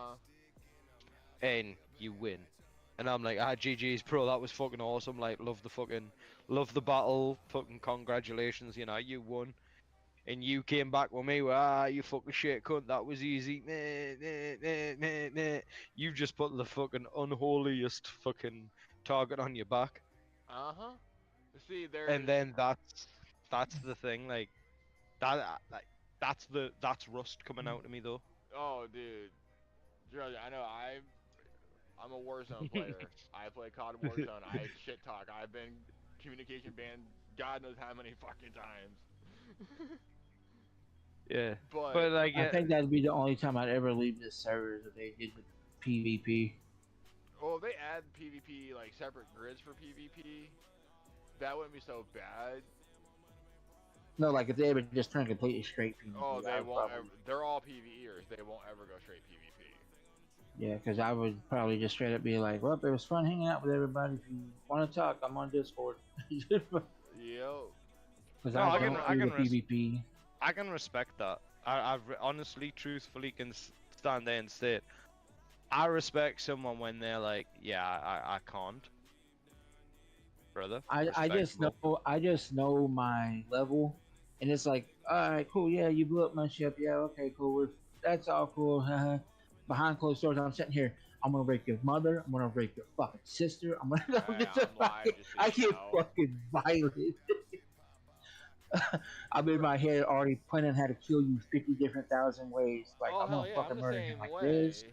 And you win. And I'm like, GG's, bro, that was fucking awesome. Like, love the battle. Fucking congratulations, you know, you won. And you came back with me with, you fucking shit cunt, that was easy. You just put the fucking unholiest fucking target on your back. See, there. And then that's the thing, like, that's rust coming out of me though. Oh, dude. Judge, I know I'm a Warzone player. I play COD Warzone. I shit talk. I've been communication banned God knows how many fucking times. Yeah. But like, I think that'd be the only time I'd ever leave this server if they did with PvP. well, if they add PvP like separate grids for PvP, that wouldn't be so bad. No, like if they ever just turn completely straight PvP. Oh, they I'd won't. probably- Ever, they're all PvEers. They won't ever go straight PvP. Yeah, because I would probably just straight up be like, well, it was fun hanging out with everybody. If you want to talk, I'm on Discord. Because Yo. No, I I can- don't I do can the res- PvP. I can respect that. Honestly, truthfully, can stand there and say it. I respect someone when they're like, yeah, I can't, brother. I just know my level, and it's like, all right, cool, yeah, you blew up my ship, yeah, okay, cool, that's all cool. Behind closed doors, I'm sitting here. I'm gonna rape your mother. I'm gonna rape your fucking sister. I'm gonna. I'm live, just so I you get know. fucking violent. I'm in my head already planning how to kill you 50 different thousand ways. Like Oh, I'm hell gonna yeah, fucking I'm the murder him same like way. this.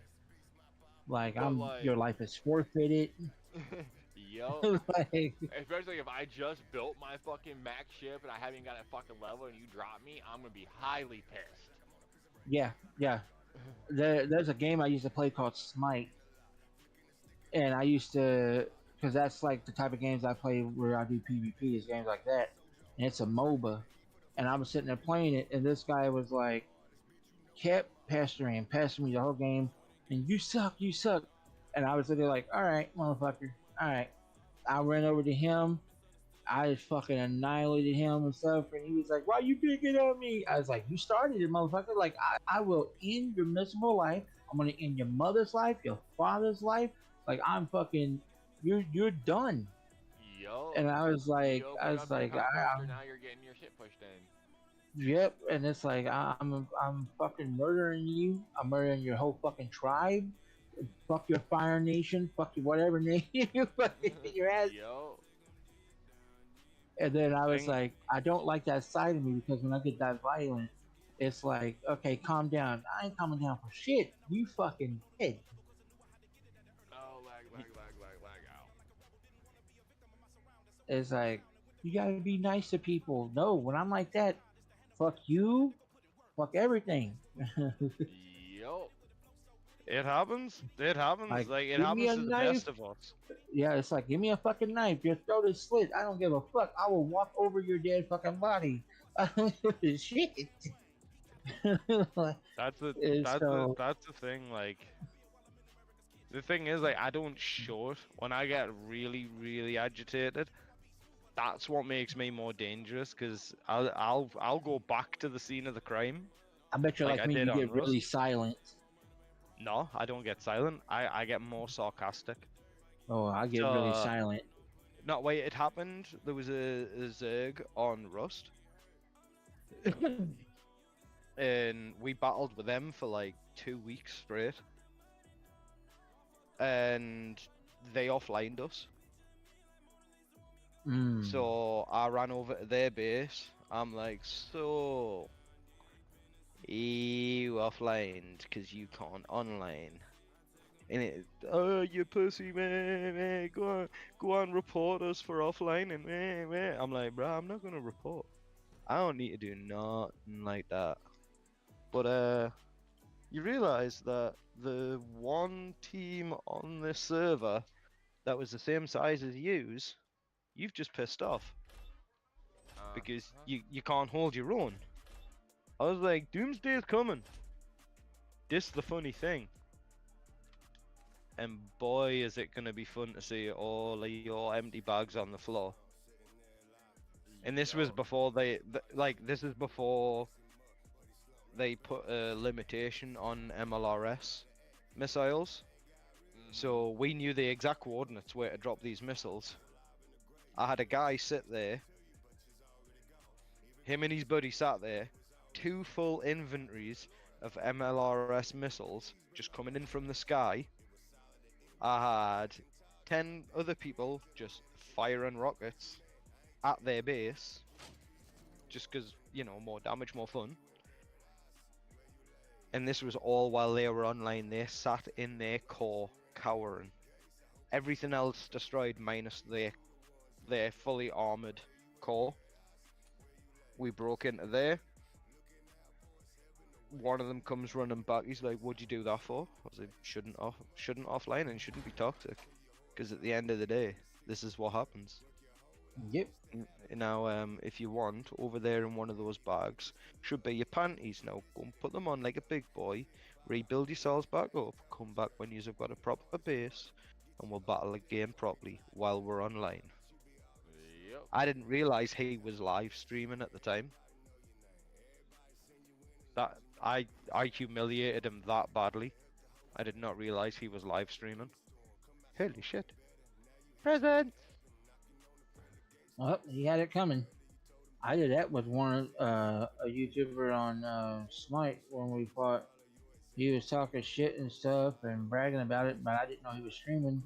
Like But, like- your life is forfeited. Yo. Like, Especially if I just built my fucking max ship and I haven't got a fucking level and you drop me, I'm gonna be highly pissed. yeah. There's a game I used to play called Smite, and I used to, because that's like the type of games I play where I do PvP is games like that, and it's a MOBA, and I was sitting there playing it, and this guy was like, kept pestering me the whole game, and you suck, and I was sitting there like, all right, motherfucker, all right. I ran over to him. I just fucking annihilated him and stuff, and he was like, "Why you picking on me?" I was like, "You started it, motherfucker! Like, I will end your miserable life. I'm gonna end your mother's life, your father's life. Like, I'm fucking, you're done." Yo. And I was like, You open up your cup holster, now you're getting your shit pushed in. "Yep." And it's like, I'm fucking murdering you. I'm murdering your whole fucking tribe. Fuck your Fire Nation. Fuck your whatever name you fucking your ass. Yo. And then I was Thing- like, I don't like that side of me because when I get that violent, it's like, okay, calm down. I ain't calming down for shit. You fucking dead. Oh, lag out. It's like, you gotta be nice to people. No, when I'm like that, fuck you, fuck everything. Yo. It happens. It happens. Like, Like, it give me happens a to the knife. best of us. Yeah, it's like, give me a fucking knife. Your throat is slit. I don't give a fuck. I will walk over your dead fucking body. Shit. That's the And so- that's the thing. Like, the thing is, like, I don't show it when I get really, really agitated. That's what makes me more dangerous, because I'll go back to the scene of the crime. I bet you Like like I me, did you on get really Rust. silent. No, I don't get silent. I get more sarcastic. Oh, I get really So- silent. No, wait, it happened. There was a Zerg on Rust, and we battled with them for like 2 weeks straight, and they offlined us. Mm. So I ran over to their base. I'm like, so you offlined because you can't online. And it, oh, you pussy man, go on, report us for offline and man. I'm like, bro, I'm not gonna report. I don't need to do nothing like that. But you realize that the one team on this server that was the same size as you've just pissed off because you can't hold your own. I was like, Doomsday's coming. This the funny thing. And boy, is it gonna be fun to see all of your empty bags on the floor. And this was Yo. before this is before they put a limitation on MLRS missiles. Mhm. So we knew the exact coordinates where to drop these missiles. I had a guy sit there. Him and his buddy sat there. 2 full inventories of MLRS missiles just coming in from the sky. I had 10 other people just firing rockets at their base. Just because, you know, more damage, more fun. And this was all while they were online. They sat in their core, cowering. Everything else destroyed minus their fully armored core. We broke into there. One of them comes running back. He's like, "What'd you do that for?" I was like, "Shouldn't offline and shouldn't be toxic, because at the end of the day, this is what happens." Yep. Now, if you want, over there in one of those bags should be your panties. Now, go and put them on like a big boy. Rebuild yourselves back up. Come back when you've got a proper base, and we'll battle again properly while we're online. Yep. I didn't realize he was live streaming at the time. That I humiliated him that badly. I did not realize he was live streaming. Holy shit! Present. Well, he had it coming. I did that with one a YouTuber on Smite when we fought. He was talking shit and stuff and bragging about it, but I didn't know he was streaming.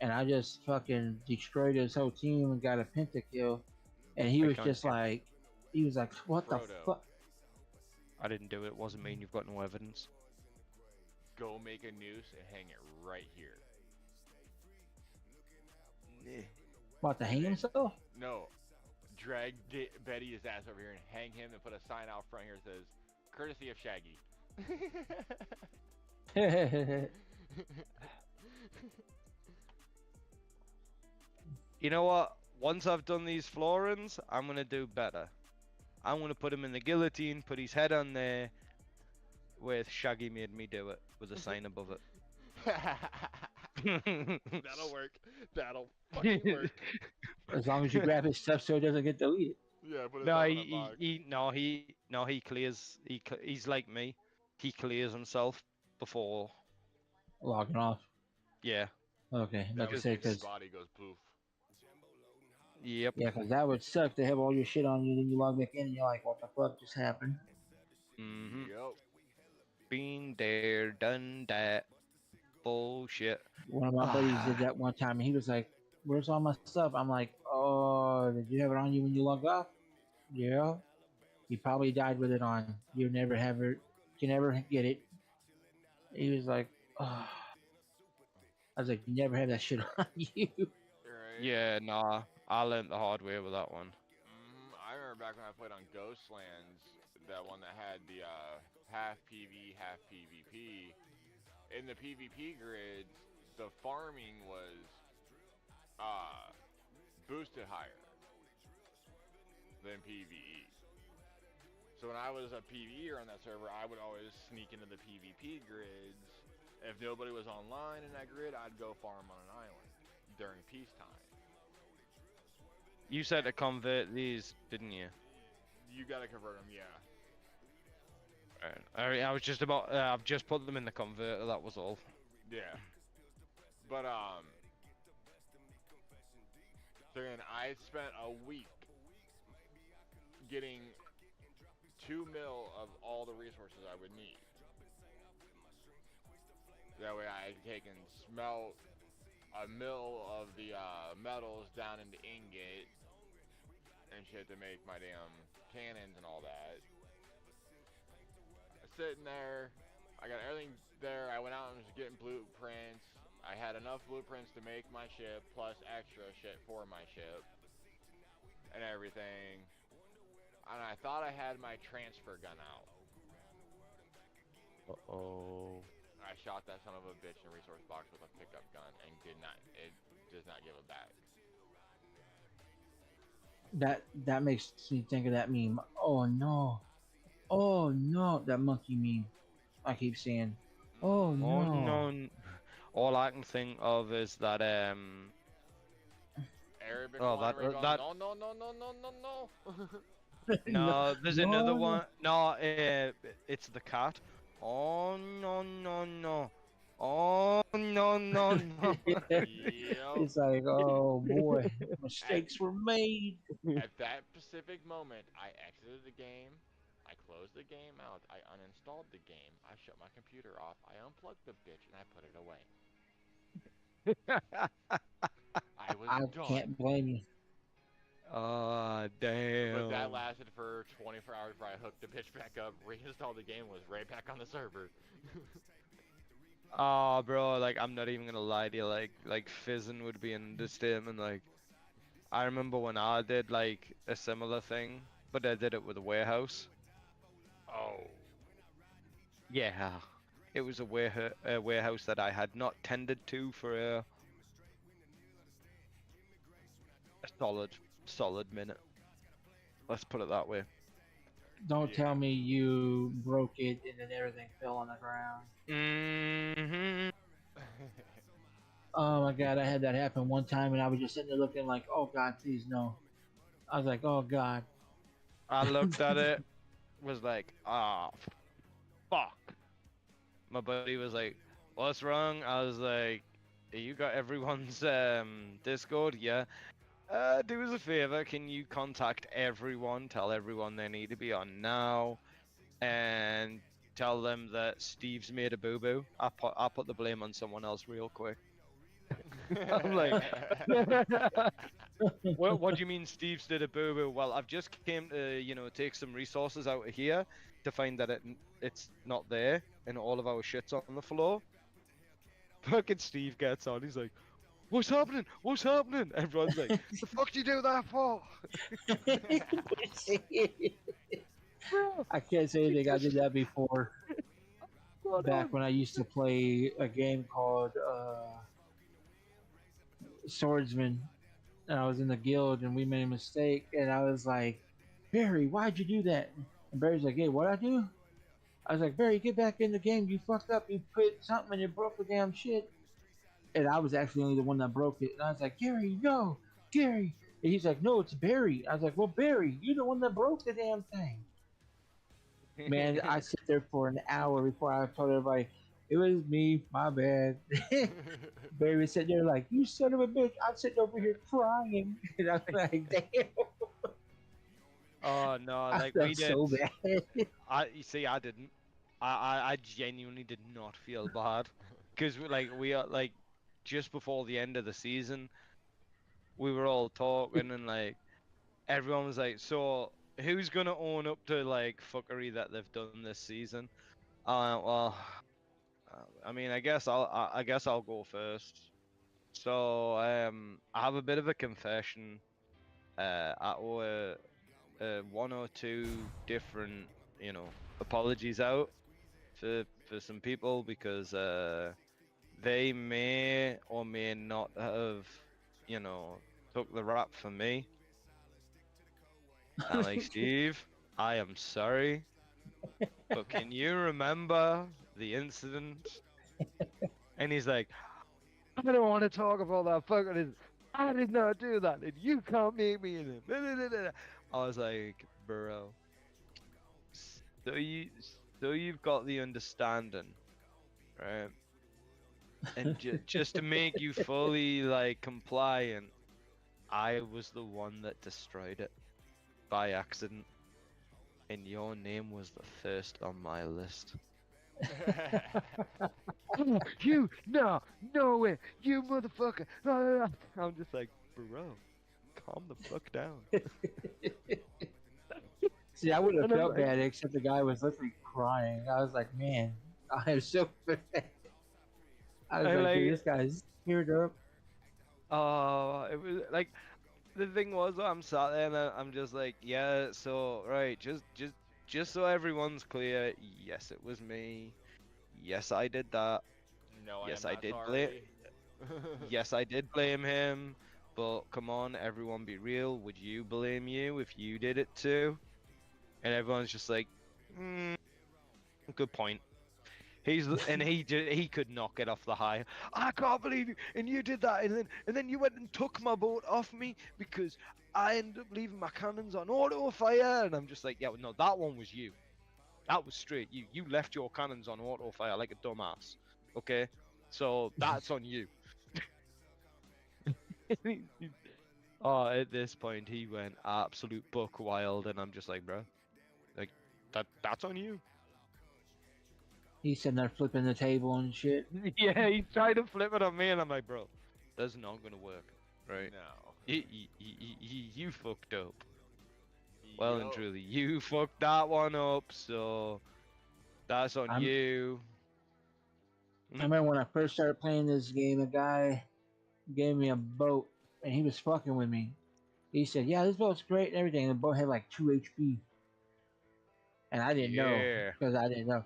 And I just fucking destroyed his whole team and got a pentakill. And he I was can't just hear. like, "What the Frodo. fuck?" I didn't do it. It wasn't me. And you've got no evidence. Go make a noose and hang it right here. What, to hang himself? No. Drag Betty his ass over here and hang him and put a sign out front here that says, "Courtesy of Shaggy." You know what? Once I've done these floorings, I'm gonna do better. I'm gonna put him in the guillotine, put his head on there, with "Shaggy made me do it" with a sign above it. That'll work. That'll fucking work. As long as you grab his stuff so it doesn't get deleted. Yeah, put it No, on a box. he clears. He's like me. He clears himself before. Logging off. Yeah. Okay, That like I was say, his because body goes poof. Yep. yeah, because that would suck to have all your shit on you, then you log back in and you're like, "What the fuck just happened?" Mhm. Yup. Been there, done that. Bullshit. One of my buddies did that one time, and he was like, "Where's all my stuff?" I'm like, "Oh, did you have it on you when you logged off?" Yeah. You probably died with it on. You never have it. You never get it. He was like, "Oh." I was like, "You never have that shit on you." Right? Yeah, nah. I learned the hard way with that one. I remember back when I played on Ghostlands, that one that had the half PV, half PvP. In the PvP grids, the farming was boosted higher than PvE. So when I was a PvEer on that server, I would always sneak into the PvP grids. If nobody was online in that grid, I'd go farm on an island during peacetime. You said to convert these, didn't you? You gotta convert them, yeah. Right. I was just about. I've just put them in the converter. That was all. Yeah. But then I spent a week getting 2 mil of all the resources I would need. That way I had taken smelt a mill of the metals down into ingot and shit to make my damn cannons and all that. Sitting there, I got everything there. I went out and was getting blueprints. I had enough blueprints to make my ship, plus extra shit for my ship and everything. And I thought I had my transfer gun out. Uh-oh. I shot that son of a bitch in a resource box with a pickup gun and it does not give it back. That makes me think of that meme. Oh no, that monkey meme. I keep seeing. Oh Oh no. no. All I can think of is that Arabic oh wine ring going, that no, no, no, no, no, no, no. No, no, there's another no, no. one. No, it's the cat. Oh no no no. Oh no no no. Yep. It's like, oh boy, At, mistakes were made. at that specific moment, I exited the game. I closed the game out. I uninstalled the game. I shut my computer off. I unplugged the bitch and I put it away. I was I done. can't blame you. Ah, But that damn. lasted for 24 hours before I hooked the bitch back up, reinstalled the game, was right back on the server. Oh, bro, like I'm not even gonna lie to you, like fizzing would be an understatement. Like I remember when I did like a similar thing, but I did it with a warehouse. Oh. Yeah, it was a warehouse that I had not tended to for a solid minute. Let's put it that way. Don't Yeah. tell me you broke it and then everything fell on the ground. Hmm. Oh my god, I had that happen one time and I was just sitting there looking like, oh god, please no. I was like, oh god. I looked at it, was like, ah, fuck. My buddy was like, "What's wrong?" I was like, "You got everyone's Discord? Yeah. Do us a favor. Can you contact everyone? Tell everyone they need to be on now, and tell them that Steve's made a boo boo. I put the blame on someone else real quick. I'm like, what do you mean Steve's did a boo boo? Well, I've just came to take some resources out of here to find that it's not there, and all of our shit's on the floor. Fucking Steve gets on. He's like, "What's happening? What's happening?" Everyone's like, "The fuck do you do that for?" Bro, I can't say you anything. I just did that before. spot Back on. when I used to play a game called Swordsman, and I was in the guild, and we made a mistake, and I was like, Barry, why'd you do that? And Barry's like, hey, what I do? I was like, Barry, get back in the game. You fucked up. You put something and you broke the damn shit. And I was actually only the one that broke it. And I was like, Gary, no, Gary. And he's like, no, it's Barry. I was like, well, Barry, you're the one that broke the damn thing. Man, I sit there for an hour before I told everybody, it was me, my bad. Barry was sitting there like, you son of a bitch. I'm sitting over here crying. And I'm like, damn, Oh no, I like we felt did. so bad. You see, I didn't. I genuinely did not feel bad, because we are like just before the end of the season, we were all talking and like everyone was like, "So who's gonna own up to like fuckery that they've done this season?" Well, I mean, I guess I'll go first. So I have a bit of a confession. I owe one or two different, apologies out for some people because they may or may not have, took the rap for me. I'm like, Steve, I am sorry, but can you remember the incident? And he's like, I don't want to talk about that fucking. I did not do that, and you can't make me in it. I was like, bro, so you've got the understanding, right? And just to make you fully like compliant, I was the one that destroyed it by accident, and your name was the first on my list. You no way, you motherfucker! I'm just like, bro, calm the fuck down. See, I would have And I'm felt like, bad, except the guy was literally crying. I was like, man, I am so bad. I was I like, dude, like, this guy's teared up. it was like the thing was I'm sat there and I'm just like, yeah, so right, just so everyone's clear, yes, it was me. Yes, I did that. No, I am Yes, I not did blame. sorry. Yes, I did blame him. But come on, everyone, be real. Would you blame you if you did it too? And everyone's just like, good point. He could not get off the high. I can't believe you, and you did that, and then you went and took my boat off me because I ended up leaving my cannons on auto fire, and I'm just like, yeah, no, that one was you. That was straight you. You left your cannons on auto fire like a dumbass. Okay, so that's on you. Oh, at this point he went absolute buck wild, and I'm just like, bro, like that's on you. He's sitting there flipping the table and shit. Yeah, he tried to flip it on me, and I'm like, bro, that's not gonna work, right? No. You fucked up. Well and Yo. truly, you fucked that one up, so that's on I'm- you. I remember when I first started playing this game, a guy gave me a boat and he was fucking with me. He said, "Yeah, this boat's great and everything." And the boat had like 2 HP, and I didn't know Yeah. because I didn't know.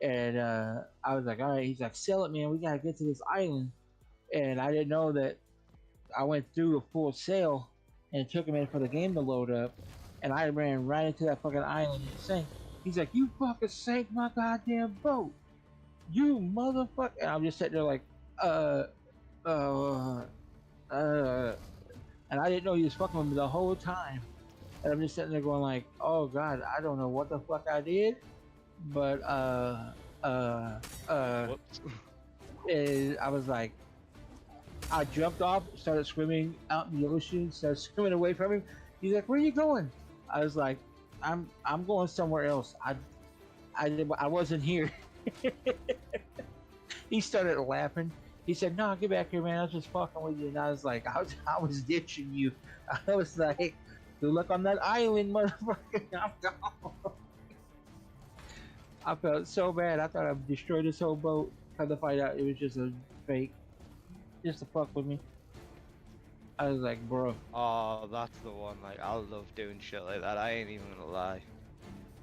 And I was like, "All right." He's like, "Sell it, man. We gotta get to this island." And I didn't know that I went through a full sale and it took a minute for the game to load up. And I ran right into that fucking island and sank. He's like, "You fucking sank my goddamn boat, you motherfucker!" And I'm just sitting there like, uh, uh, and I didn't know he was fucking with me the whole time. And I'm just sitting there going like, "Oh God, I don't know what the fuck I did, but Whoops. and I was like, I jumped off, started swimming out in the ocean, started swimming away from him. He's like, "Where are you going?" I was like, I'm going somewhere else. I wasn't here." He started laughing. He said, "No, get back here, man. I was just fucking with you." And I was like, I was ditching you. I was like, "Good luck on that island, motherfucker." I'm gone. I felt so bad. I thought I destroyed this whole boat. Come to find out, it was just a fake, just to fuck with me. I was like, "Bro." Oh, that's the one. Like, I love doing shit like that. I ain't even gonna lie.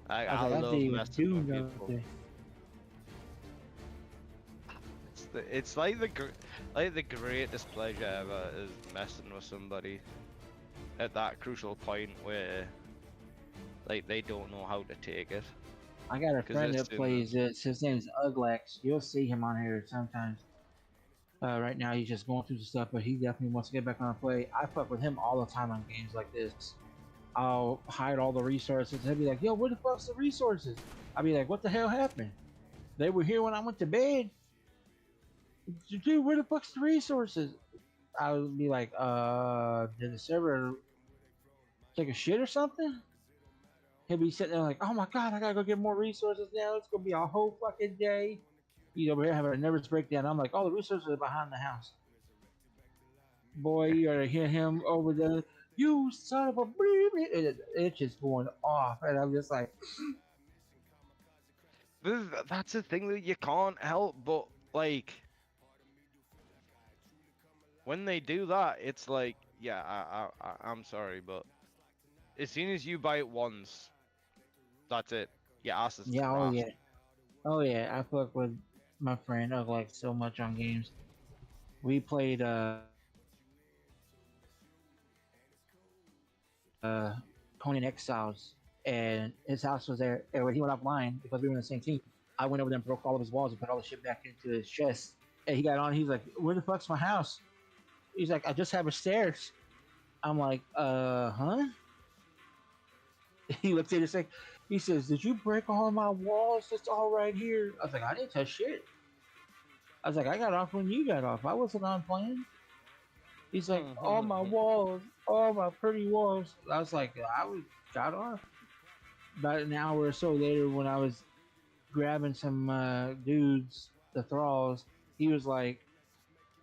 I I was like, I love didn't even messing do with people. nothing. It's like the greatest pleasure ever is messing with somebody at that crucial point where like they don't know how to take it. I got a 'Cause friend it's that in plays this. His name's Uglax. You'll see him on here sometimes. Right now he's just going through some stuff, but he definitely wants to get back on and play. I fuck with him all the time on games like this. I'll hide all the resources. He'll be like, "Yo, where the fuck's the resources?" I'll be like, "What the hell happened? They were here when I went to bed." "Dude, where the fuck's the resources?" I would be like, did the server take a shit or something?" He'll be sitting there like, "Oh my God, I gotta go get more resources now. It's gonna be a whole fucking day." He's over here having a nervous breakdown. I'm like, "All the resources are behind the house." Boy, you gotta hear him over there. "You son of a bleep." It's just going off. And I'm just like, That's the thing that you can't help but like when they do that, it's like, yeah, I'm sorry, but as soon as you bite once, that's it. Your ass is yeah, oh thrashed. yeah. Oh yeah, I fuck with my friend like so much on games. We played Conan Exiles, and his house was there. And when he went offline because we were in the same team, I went over there and broke all of his walls and put all the shit back into his chest. And he got on. He's like, "Where the fuck's my house?" He's like, "I just have a stairs." I'm like, huh?" He looked at it like, he says, "Did you break all my walls? It's all right here." I was like, "I didn't touch shit." I was like, "I got off when you got off. I wasn't on playing." He's like, "All my walls, all my pretty walls." I was like, got off. About an hour or so later, when I was grabbing some dudes, the thralls, he was like,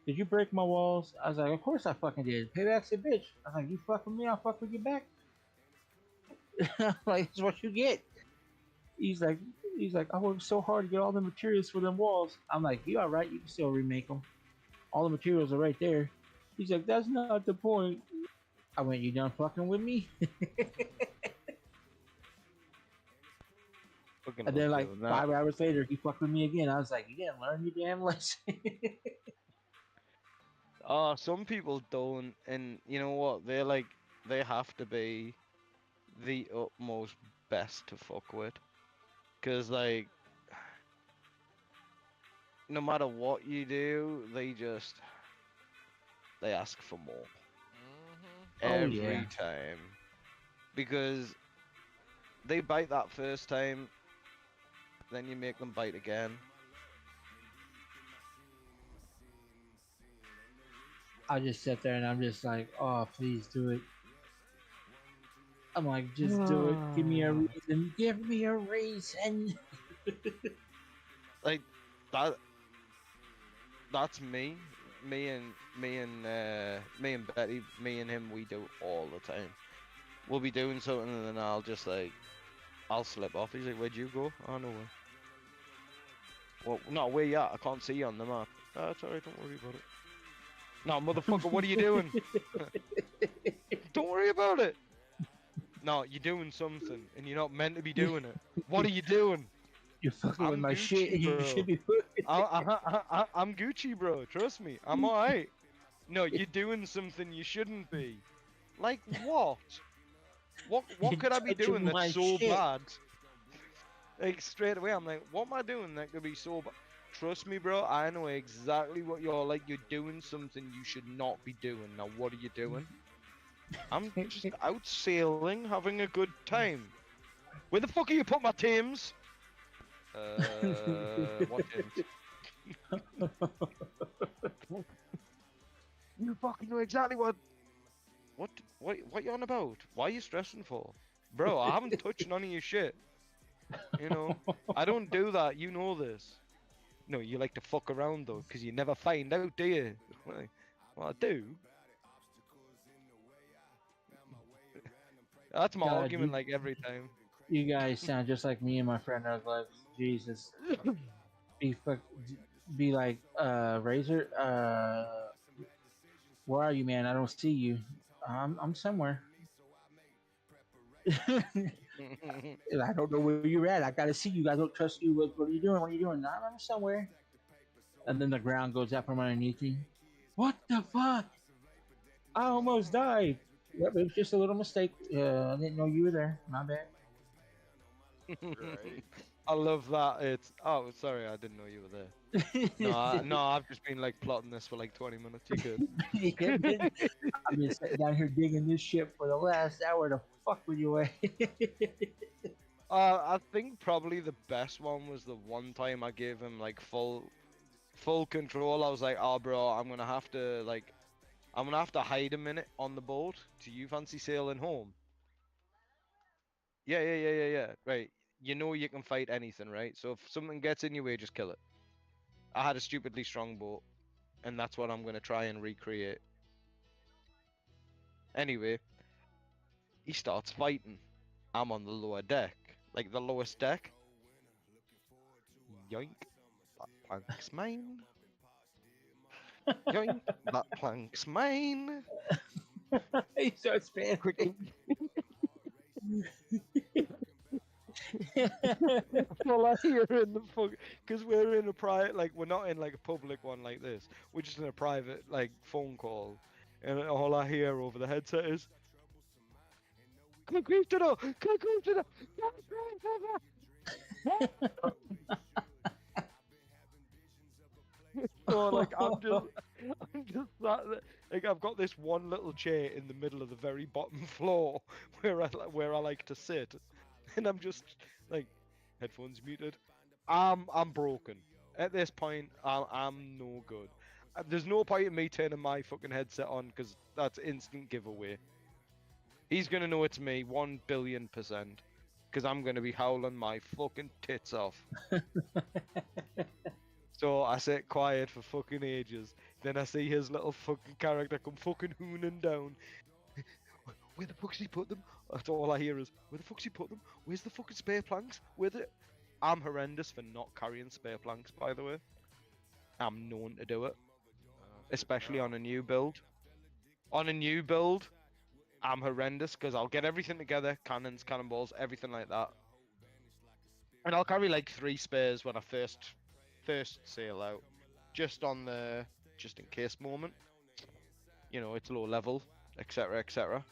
"Did you break my walls?" I was like, "Of course I fucking did. Payback's a bitch." I was like, "You fuck with me, I'll fuck with you back." Like, it's what you get. He's like, "I worked so hard to get all the materials for them walls." I'm like, "You all right? You can still remake them. All the materials are right there." He's like, "That's not the point." I went, "You done fucking with me?" Fucking And love then like doing that. 5 hours later, he fucked with me again. I was like, "You didn't learn your damn lesson." Some people don't, and you know what? They have to be the utmost best to fuck with, cause like no matter what you do, they ask for more Mm-hmm. Oh, every yeah. time because they bite that first time, then you make them bite again. I just sit there and I'm just like, oh, please do it. I'm like, just do it. Give me a reason. Give me a reason. Like that. That's me. Me and Betty, me and him, we do all the time. We'll be doing something and then I'll slip off. He's like, "Where'd you go?" "Oh, no way." "Well, no, where you at? I can't see you on the map." "Oh, it's alright, don't worry about it." "No, motherfucker, what are you doing?" "Don't worry about it." "No, you're doing something and you're not meant to be doing it. What are you doing?" You're fucking with "I'm my shit Gucci, and you bro. should be. I'm Gucci, bro. Trust me, I'm alright." "No, you're doing something you shouldn't be." "Like what? What You're could I be touching doing that's my so shit. bad?" Like straight away, I'm like, "What am I doing that could be so bad?" "Trust me, bro. I know exactly what you're like. You're doing something you should not be doing. Now, what are you doing?" "I'm just out sailing, having a good time." "Where the fuck are you put my Thames?" What Thames?" "You fucking know exactly what you on about? Why are you stressing for?" "Bro, I haven't touched none of your shit. You know, I don't do that. You know this." "No, you like to fuck around though, because you never find out, do you?" Like, "Well, I do." That's my God, argument like every time. you guys sound just like me and my friend. I was like, Jesus, be fuck, be like, Razor, where are you, man? I don't see you. I'm somewhere. I don't know where you're at. I gotta see you. I don't trust you. What are you doing? What are you doing? I'm somewhere. And then the ground goes out from underneath me. What the fuck? I almost died. Yep, it was just a little mistake. I didn't know you were there. My bad. Right. I love that. It's oh, sorry, I didn't know you were there. No, I've just been like plotting this for like 20 minutes. You good? Yeah, man. I've been sitting down here digging this shit for the last hour to fuck with you. I think probably the best one was the one time I gave him like full control. I was like, "Oh, bro, I'm gonna have to hide a minute on the boat. Do you fancy sailing home?" Yeah. Right. You know you can fight anything, right? So if something gets in your way, just kill it. I had a stupidly strong boat, and that's what I'm gonna try and recreate. Anyway, he starts fighting. I'm on the lower deck, like the lowest deck. Yoink! That plank's mine. Yoink! That plank's mine. He starts Quick. panicking. Well, I hear in the fuck because we're in a private, like we're not in like a public one like this. We're just in a private like phone call, and all I hear over the headset is, "Conquistador, Conquistador, Conquistador." So like I'm just sat there, like I've got this one little chair in the middle of the very bottom floor where I like to sit, and I'm just like headphones muted. I'm broken at this point. I'm no good. There's no point in me turning my fucking headset on because that's instant giveaway. He's gonna know it's me 1,000,000,000% because I'm gonna be howling my fucking tits off. So I sit quiet for fucking ages. Then I see his little fucking character come fucking hooning down. "Where the fuck's he put them?" That's all I hear is, "Where the fuck's he put them? Where's the fucking spare planks? Where the..." I'm horrendous for not carrying spare planks, by the way. I'm known to do it, especially No. on a new build. On a new build, I'm horrendous because I'll get everything together, cannons, cannonballs, everything like that. And I'll carry like 3 spares when I first sail out, just on the just in case moment. You know, it's low level, etc., etc.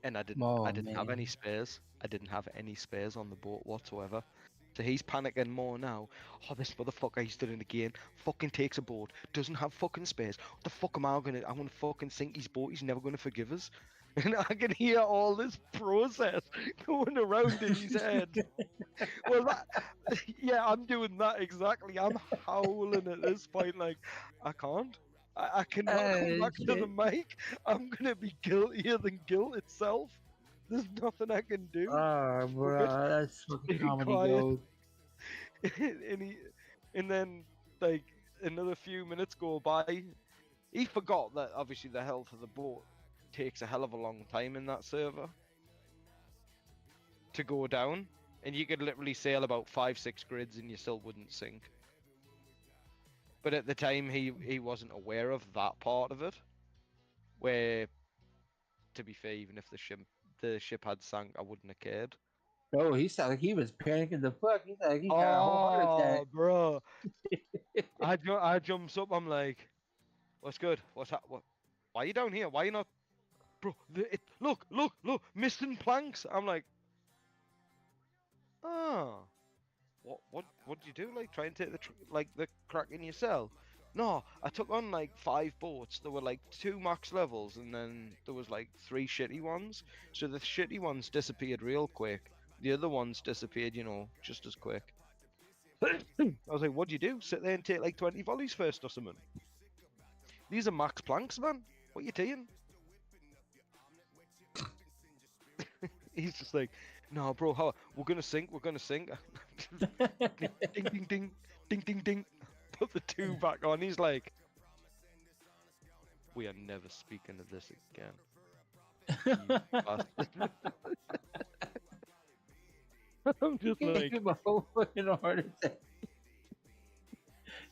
And I didn't Oh have any man. spares. I didn't have any spares on the boat whatsoever. So he's panicking more now. Oh, this motherfucker, he's done it again. Fucking takes a boat, doesn't have fucking space. What the fuck am I gonna? I'm gonna fucking sink his boat. He's never gonna forgive us. And I can hear all this process going around in his head. Well, yeah, I'm doing that exactly. I'm howling at this point, like, I can't. I cannot come back to the Shit. mic. I'm gonna be guiltier than guilt itself. There's nothing I can do. Oh, bro, that's fucking Stay comedy quiet. gold. And then like another few minutes go by. He forgot that obviously the health of the boat takes a hell of a long time in that server to go down, and you could literally sail about 5-6 grids and you still wouldn't sink. But at the time, he wasn't aware of that part of it. Where, to be fair, even if the ship had sank, I wouldn't have cared. Oh, he sounded like he was panicking the fuck. He sounded like he had a whole heart attack. Oh, bro! I jumps up. I'm like, "What's good? What's that? What? Why are you down here? Why are you not, bro? Look! Missing planks." I'm like, "Ah, what did you do? Like try and take the crack in yourself?" No, I took on like 5 boats. There were like 2 max levels, and then there was like 3 shitty ones. So the shitty ones disappeared real quick. The other ones disappeared, just as quick. I was like, "What do you do? Sit there and take like 20 volleys first or something?" These are max planks, man. What you doing? He's just like, "No, bro, we're gonna sink. We're gonna sink." Ding, ding, ding, ding, ding. Put the 2 back on. He's like, "We are never speaking of this again." You bastard. I'm just He like, gave him a whole fucking heart attack.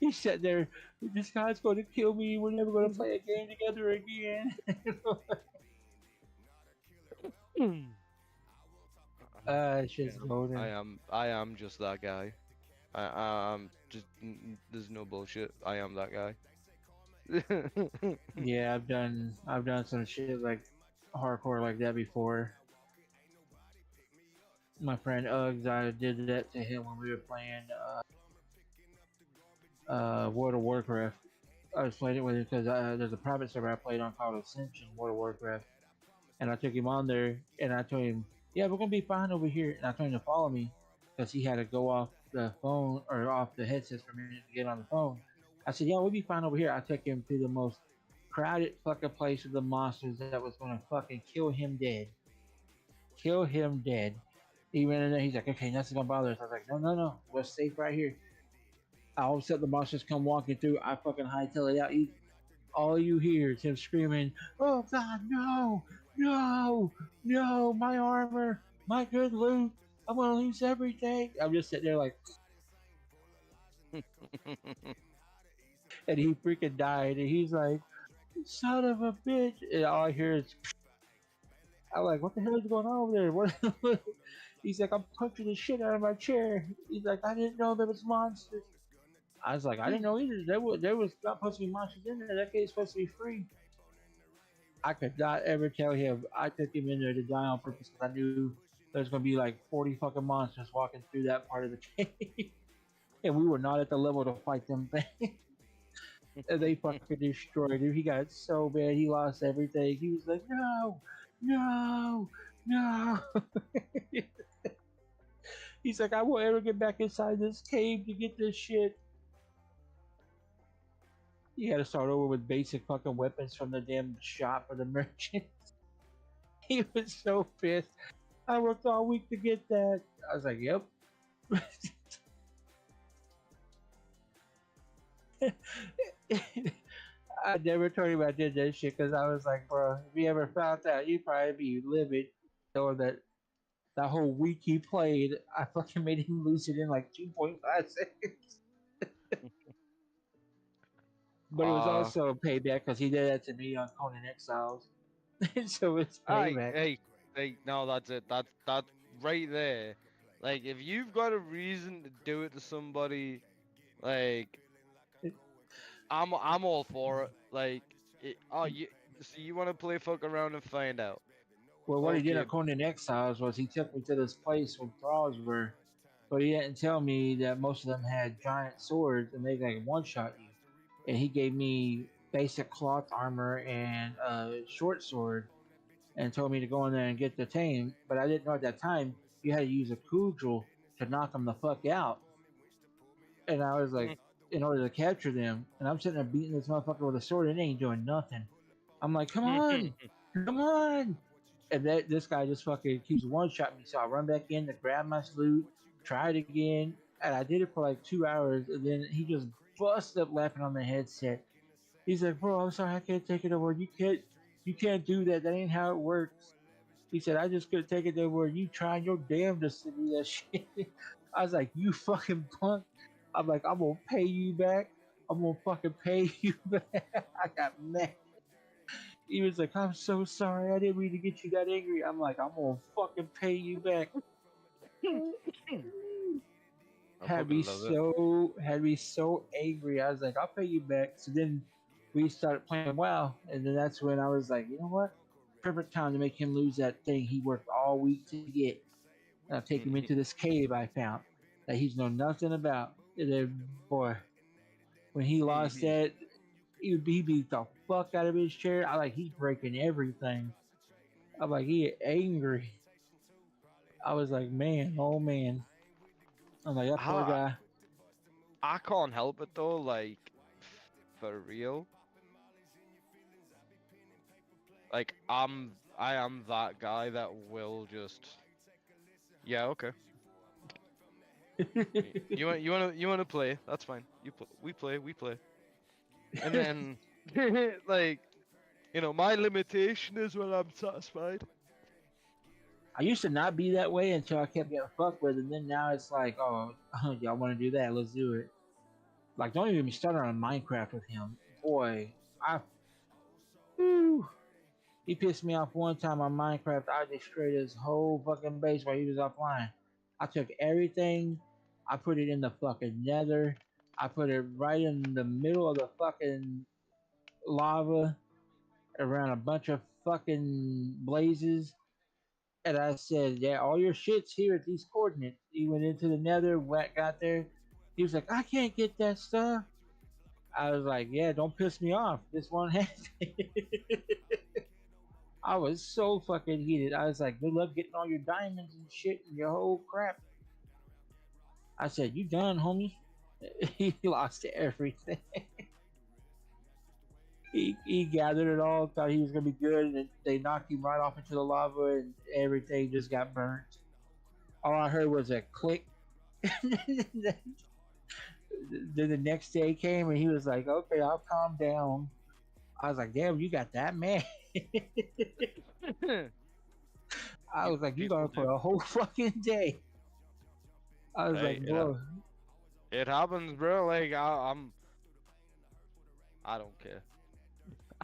He sat there. This guy's going to kill me. We're never going to play a game together again. It's just golden. I am just that guy. I'm just, there's no bullshit. I am that guy. Yeah, I've done some shit like hardcore like that before. My friend Uggs, I did that to him when we were playing World of Warcraft. I was playing it with him because there's a private server I played on called Ascension World of Warcraft, and I took him on there and I told him, "Yeah, we're gonna be fine over here." And I told him to follow me because he had to go off the phone or off the headsets for a minute to get on the phone. I said, "Yeah, we'll be fine over here." I took him to the most crowded fucking place with the monsters that was gonna fucking kill him dead. Kill him dead. Even in there, he's like, "Okay, nothing's gonna bother us." I was like, No, we're safe right here." All of a sudden, the monsters come walking through. I fucking hightail it out. All you hear is him screaming, "Oh God, no, my armor, my good loot. I'm gonna lose everything." I'm just sitting there like, and he freaking died. And he's like, "Son of a bitch!" And all I hear is, I'm like, "What the hell is going on over there?" What? He's like, "I'm punching the shit out of my chair." He's like, "I didn't know there was monsters." I was like, "I didn't know either. There was not supposed to be monsters in there. That game's supposed to be free." I could not ever tell him. I took him in there to die on purpose because I knew there's gonna be like 40 fucking monsters walking through that part of the game, and we were not at the level to fight them things. And they fucking destroyed him. He got so bad, he lost everything. He was like, no. He's like, "I won't ever get back inside this cave to get this shit." You had to start over with basic fucking weapons from the damn shop or the merchant. He was so pissed. "I worked all week to get that." I was like, "Yep." I never told him I did that shit because I was like, "Bro, if you ever found out, you'd probably be livid." Knowing that whole week he played, I fucking made him lose it in like 2.5 seconds. But it was also a payback because he did that to me on Conan Exiles. So it's payback. Hey, no, that's it. That's right there. Like, if you've got a reason to do it to somebody, like, I'm all for it. Like, so you want to play fuck around and find out? Well, what he did Okay. on Conan Exiles was he took me to this place where thralls were, but he didn't tell me that most of them had giant swords and they like one shot you. And he gave me basic cloth armor and a short sword and told me to go in there and get the tame. But I didn't know at that time you had to use a cudgel to knock them the fuck out. And I was like, in order to capture them, and I'm sitting there beating this motherfucker with a sword and it ain't doing nothing. I'm like, come on. And that this guy just fucking keeps one shot me. So I run back in to grab my loot, try it again, and I did it for like 2 hours, and then he just busted up laughing on the headset. He's like, "Bro, I'm sorry, I can't take it over. You can't do that. That ain't how it works." He said, "I just couldn't take it there where you trying your damnedest to do that shit." I was like, "You fucking punk." I'm like, "I'm gonna pay you back. I'm gonna fucking pay you back." I got mad. He was like, "I'm so sorry. I didn't mean to get you that angry." I'm like, "I'm gonna fucking pay you back." I fucking love it. Had me so angry. I was like, "I'll pay you back." So then we started playing WoW, and then that's when I was like, "You know what? Perfect time to make him lose that thing he worked all week to get." And I'll take him into this cave I found that he's know nothing about. And then, boy, when he lost that, he beat the fuck out of his chair. I like he's breaking everything. I'm like he angry. I was like, man, oh man. I'm like that poor How- guy. I can't help it though, like for real. Like I am that guy that will just yeah, okay. You want to play? That's fine. We play. And then like you know, my limitation is when I'm satisfied. I used to not be that way until I kept getting fucked with, and then now it's like, oh, y'all want to do that? Let's do it. Like, don't even start on Minecraft with him, boy. Whew, he pissed me off one time on Minecraft. I destroyed his whole fucking base while he was offline. I took everything, I put it in the fucking nether, I put it right in the middle of the fucking lava around a bunch of fucking blazes. And I said, "Yeah, all your shit's here at these coordinates." He went into the nether, got there. He was like, "I can't get that stuff." I was like, "Yeah, don't piss me off. This one has I was so fucking heated. I was like, "Good luck getting all your diamonds and shit and your whole crap." I said, "You done, homie?" He lost everything. He gathered it all, thought he was gonna be good, and they knocked him right off into the lava, and everything just got burnt. All I heard was a click. Then the next day came, and he was like, "Okay, I'll calm down." I was like, "Damn, you got that mad?" I was like, "You People gone for do. a whole fucking day." I was Hey, like, "Bro, it happens, bro. Like I don't care.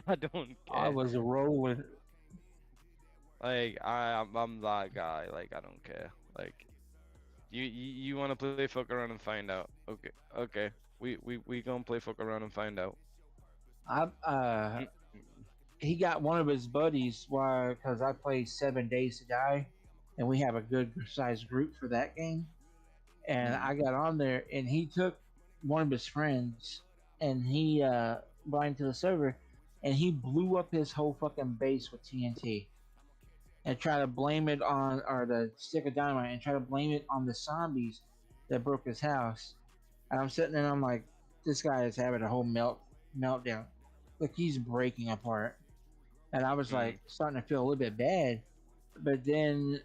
I don't I care. was rolling." Like I'm that guy. Like I don't care. Like you want to play fuck around and find out. Okay. We gonna play fuck around and find out. I Mm, he got one of his buddies why because I play 7 Days to Die, and we have a good sized group for that game. And mm, I got on there, and he took one of his friends, and he brought him to the server, and he blew up his whole fucking base with TNT, and try to blame it on or the stick of dynamite, and try to blame it on the zombies that broke his house. And I'm sitting there, and I'm like, this guy is having a whole meltdown. Like he's breaking apart. And I was mm, like starting to feel a little bit bad. But then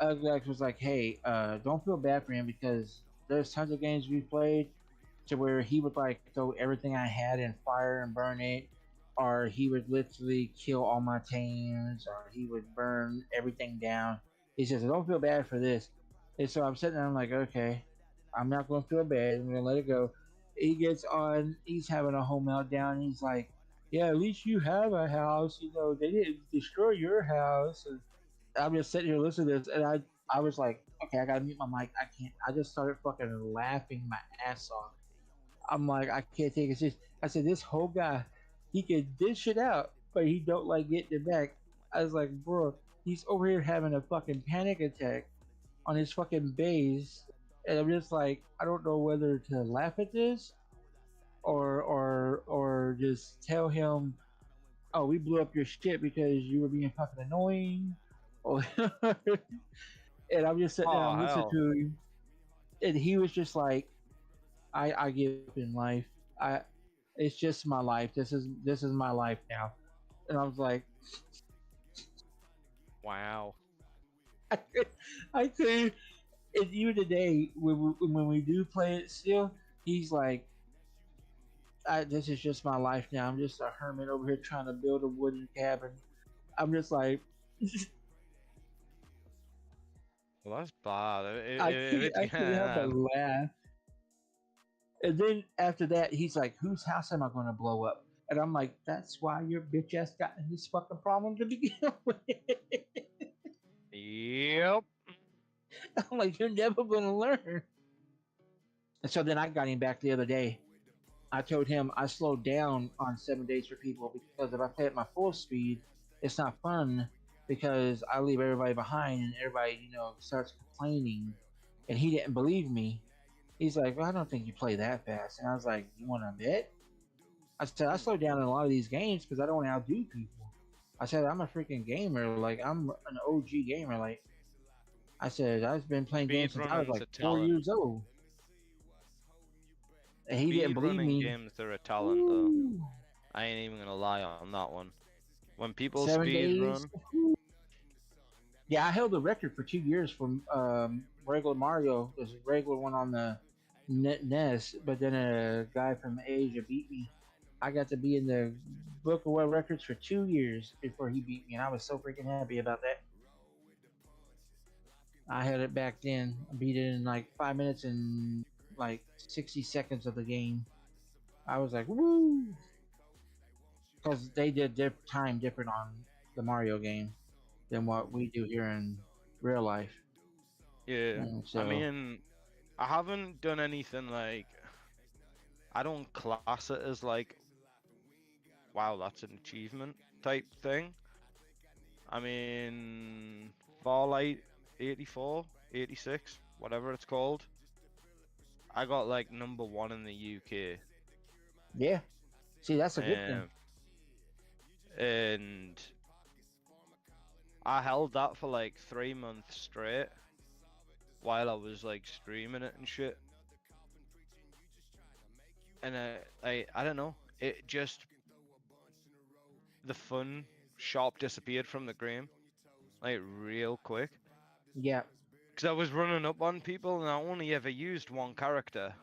Uglex was like, "Hey, don't feel bad for him because there's tons of games we played to where he would like throw everything I had in fire and burn it, or he would literally kill all my tames, or he would burn everything down." He says, "Don't feel bad for this." And so I'm sitting there, I'm like, "Okay, I'm not gonna feel bad. I'm gonna let it go." He gets on, he's having a whole meltdown. He's like, "Yeah, at least you have a house. You know, they didn't destroy your house." And I'm just sitting here listening to this, and I was like, "Okay, I gotta mute my mic. I can't." I just started fucking laughing my ass off. I'm like, I can't take it serious. I said, "This whole guy, he can dish it out, but he don't like getting it back." I was like, "Bro, he's over here having a fucking panic attack on his fucking base, and I'm just like, I don't know whether to laugh at this or just tell him, oh, we blew up your shit because you were being fucking annoying, or and I'm just sitting there, Oh I'm listening hell. to him, and he was just like, I give up in life. I It's just my life. This is my life now. And I was like, Wow. I could, I could. And even today, when we do play it still, he's like, this is just my life now. I'm just a hermit over here trying to build a wooden cabin. I'm just like, Well, that's bad. If I it's can't help but laugh. And then after that, he's like, whose house am I going to blow up? And I'm like, that's why your bitch ass got in this fucking problem to begin with. Yep. I'm like, you're never going to learn. And so then I got him back the other day. I told him I slowed down on 7 days for people because if I play at my full speed, it's not fun because I leave everybody behind and everybody, starts complaining. And he didn't believe me. He's like, well, I don't think you play that fast. And I was like, you want to bet? I said, I slow down in a lot of these games because I don't want to outdo people. I said, I'm a freaking gamer. Like, I'm an OG gamer. Like, I said, I've been playing games Speed since I was running's like a 4 years talent. old. And he didn't Speed believe running me. games are a talent though. Woo. I ain't even gonna lie on that one. When people Seven speed days. run, Yeah, I held the record for 2 years from regular Mario. There's a regular one on the NES, but then a guy from Asia beat me. I got to be in the Book of World Records for 2 years before he beat me, and I was so freaking happy about that. I had it back then. I beat it in like 5 minutes and like 60 seconds of the game. I was like, woo! Because they did time different on the Mario game than what we do here in real life. yeah. And I so, mean, I haven't done anything like. I don't class it as like, wow, that's an achievement type thing. I mean, Farlight 84, 86, whatever it's called. I got like #1 in the UK. yeah. See, that's a good thing. Um, and I held that for like 3 months straight while I was like streaming it and shit. And I don't know, it just the fun sharp disappeared from the game like real quick. Yeah. Because I was running up on people and I only ever used one character.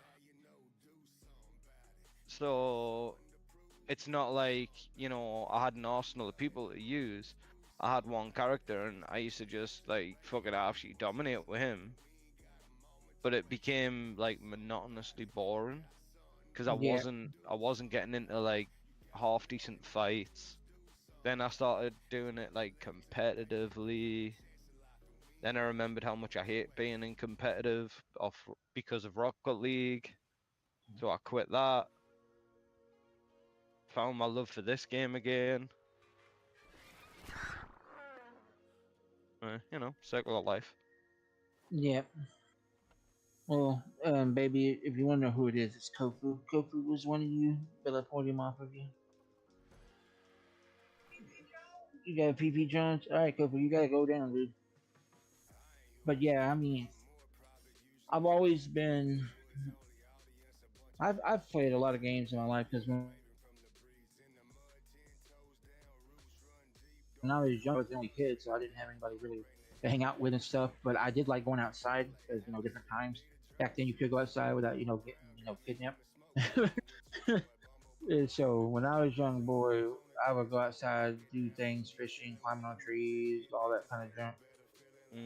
So it's not like, I had an arsenal of people to use. I had one character and I used to just like fucking actually dominate with him. But it became like monotonously boring because Yeah. I wasn't getting into like half decent fights. Then I started doing it like competitively. Then I remembered how much I hate being in competitive because of Rocket League. So I quit that. Found my love for this game again. Circle of life. Yeah. Well, baby, if you want to know who it is, it's Kofu. Kofu was one of you, but I pulled him off of you. You got a PP Jones? Alright, Kofu, you gotta go down, dude. But yeah, I mean, I've always been. I've played a lot of games in my life because when I was young, I was the only kid, so I didn't have anybody really to hang out with and stuff. But I did like going outside because different times back then you could go outside without getting kidnapped. And so when I was young boy, I would go outside, do things, fishing, climbing on trees, all that kind of junk.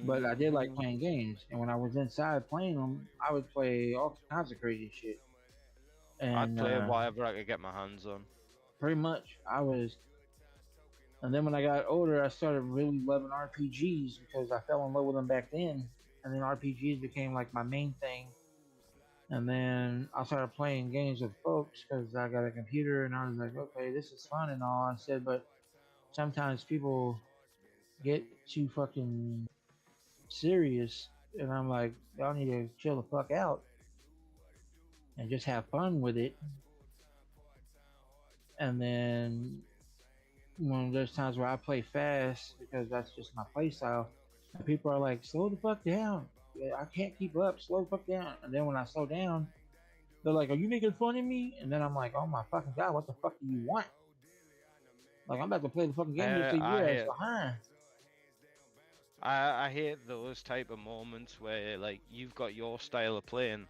But I did like playing games, and when I was inside playing them, I would play all kinds of crazy shit. I'd And play whatever I could get my hands on. pretty much, I was. And then when I got older, I started really loving RPGs because I fell in love with them back then. And then RPGs became like my main thing. And then I started playing games with folks because I got a computer and I was like, okay, this is fun and all. I said, but sometimes people get too fucking serious and I'm like, y'all need to chill the fuck out and just have fun with it. And then when there's times where I play fast because that's just my play style, and people are like, slow the fuck down. Yeah, I can't keep up. Slow the fuck down. And then when I slow down, they're like, are you making fun of me? And then I'm like, oh my fucking god, what the fuck do you want? Like I'm about to play the fucking game just I so I your ass hate behind. I hate those type of moments where like you've got your style of playing,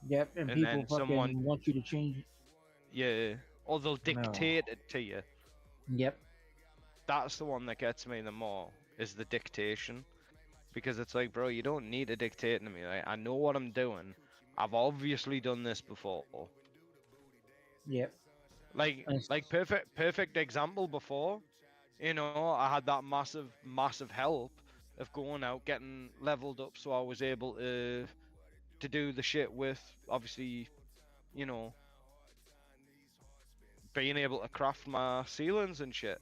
Yep, and and people then someone, fucking want you to change it. yeah, or they'll No. dictate it to you. Yep. That's the one that gets me the more, is the dictation. Because it's like, bro, you don't need to dictate to me. Like, I know what I'm doing. I've obviously done this before. Yep. Like, And perfect example before. You know, I had that massive help of going out, getting leveled up, so I was able to do the shit with, obviously, you know, being able to craft my ceilings and shit.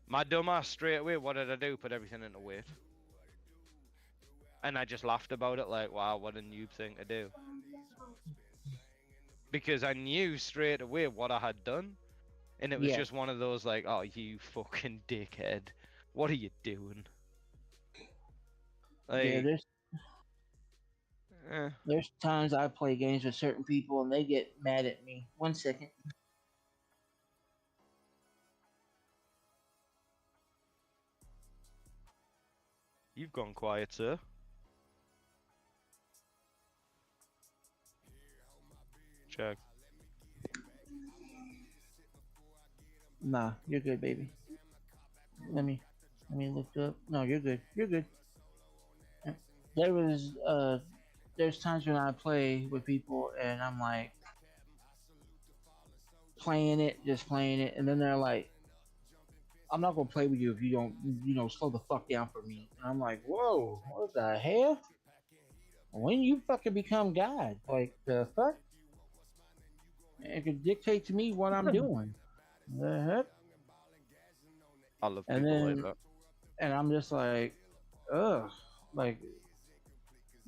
My dumbass straight away, what did I do? Put everything into weight. And I just laughed about it, like, wow, what a noob thing to do. Because I knew straight away what I had done. And it was yeah, just one of those, like, oh, you fucking dickhead. What are you doing? yeah. Like, eh. There's times I play games with certain people and they get mad at me. 1 second. You've gone quiet, sir. Check. Nah, you're good, baby. Let me let me look up. No, you're good. You're good. There was there's times when I play with people and I'm like just playing it, and then they're like, I'm not gonna play with you if you don't, slow the fuck down for me. And I'm like, whoa, what the hell? When you fucking become God, like the fuck? It could dictate to me what I'm doing. The heck? I love And people like then, that. and I'm just like, ugh, like,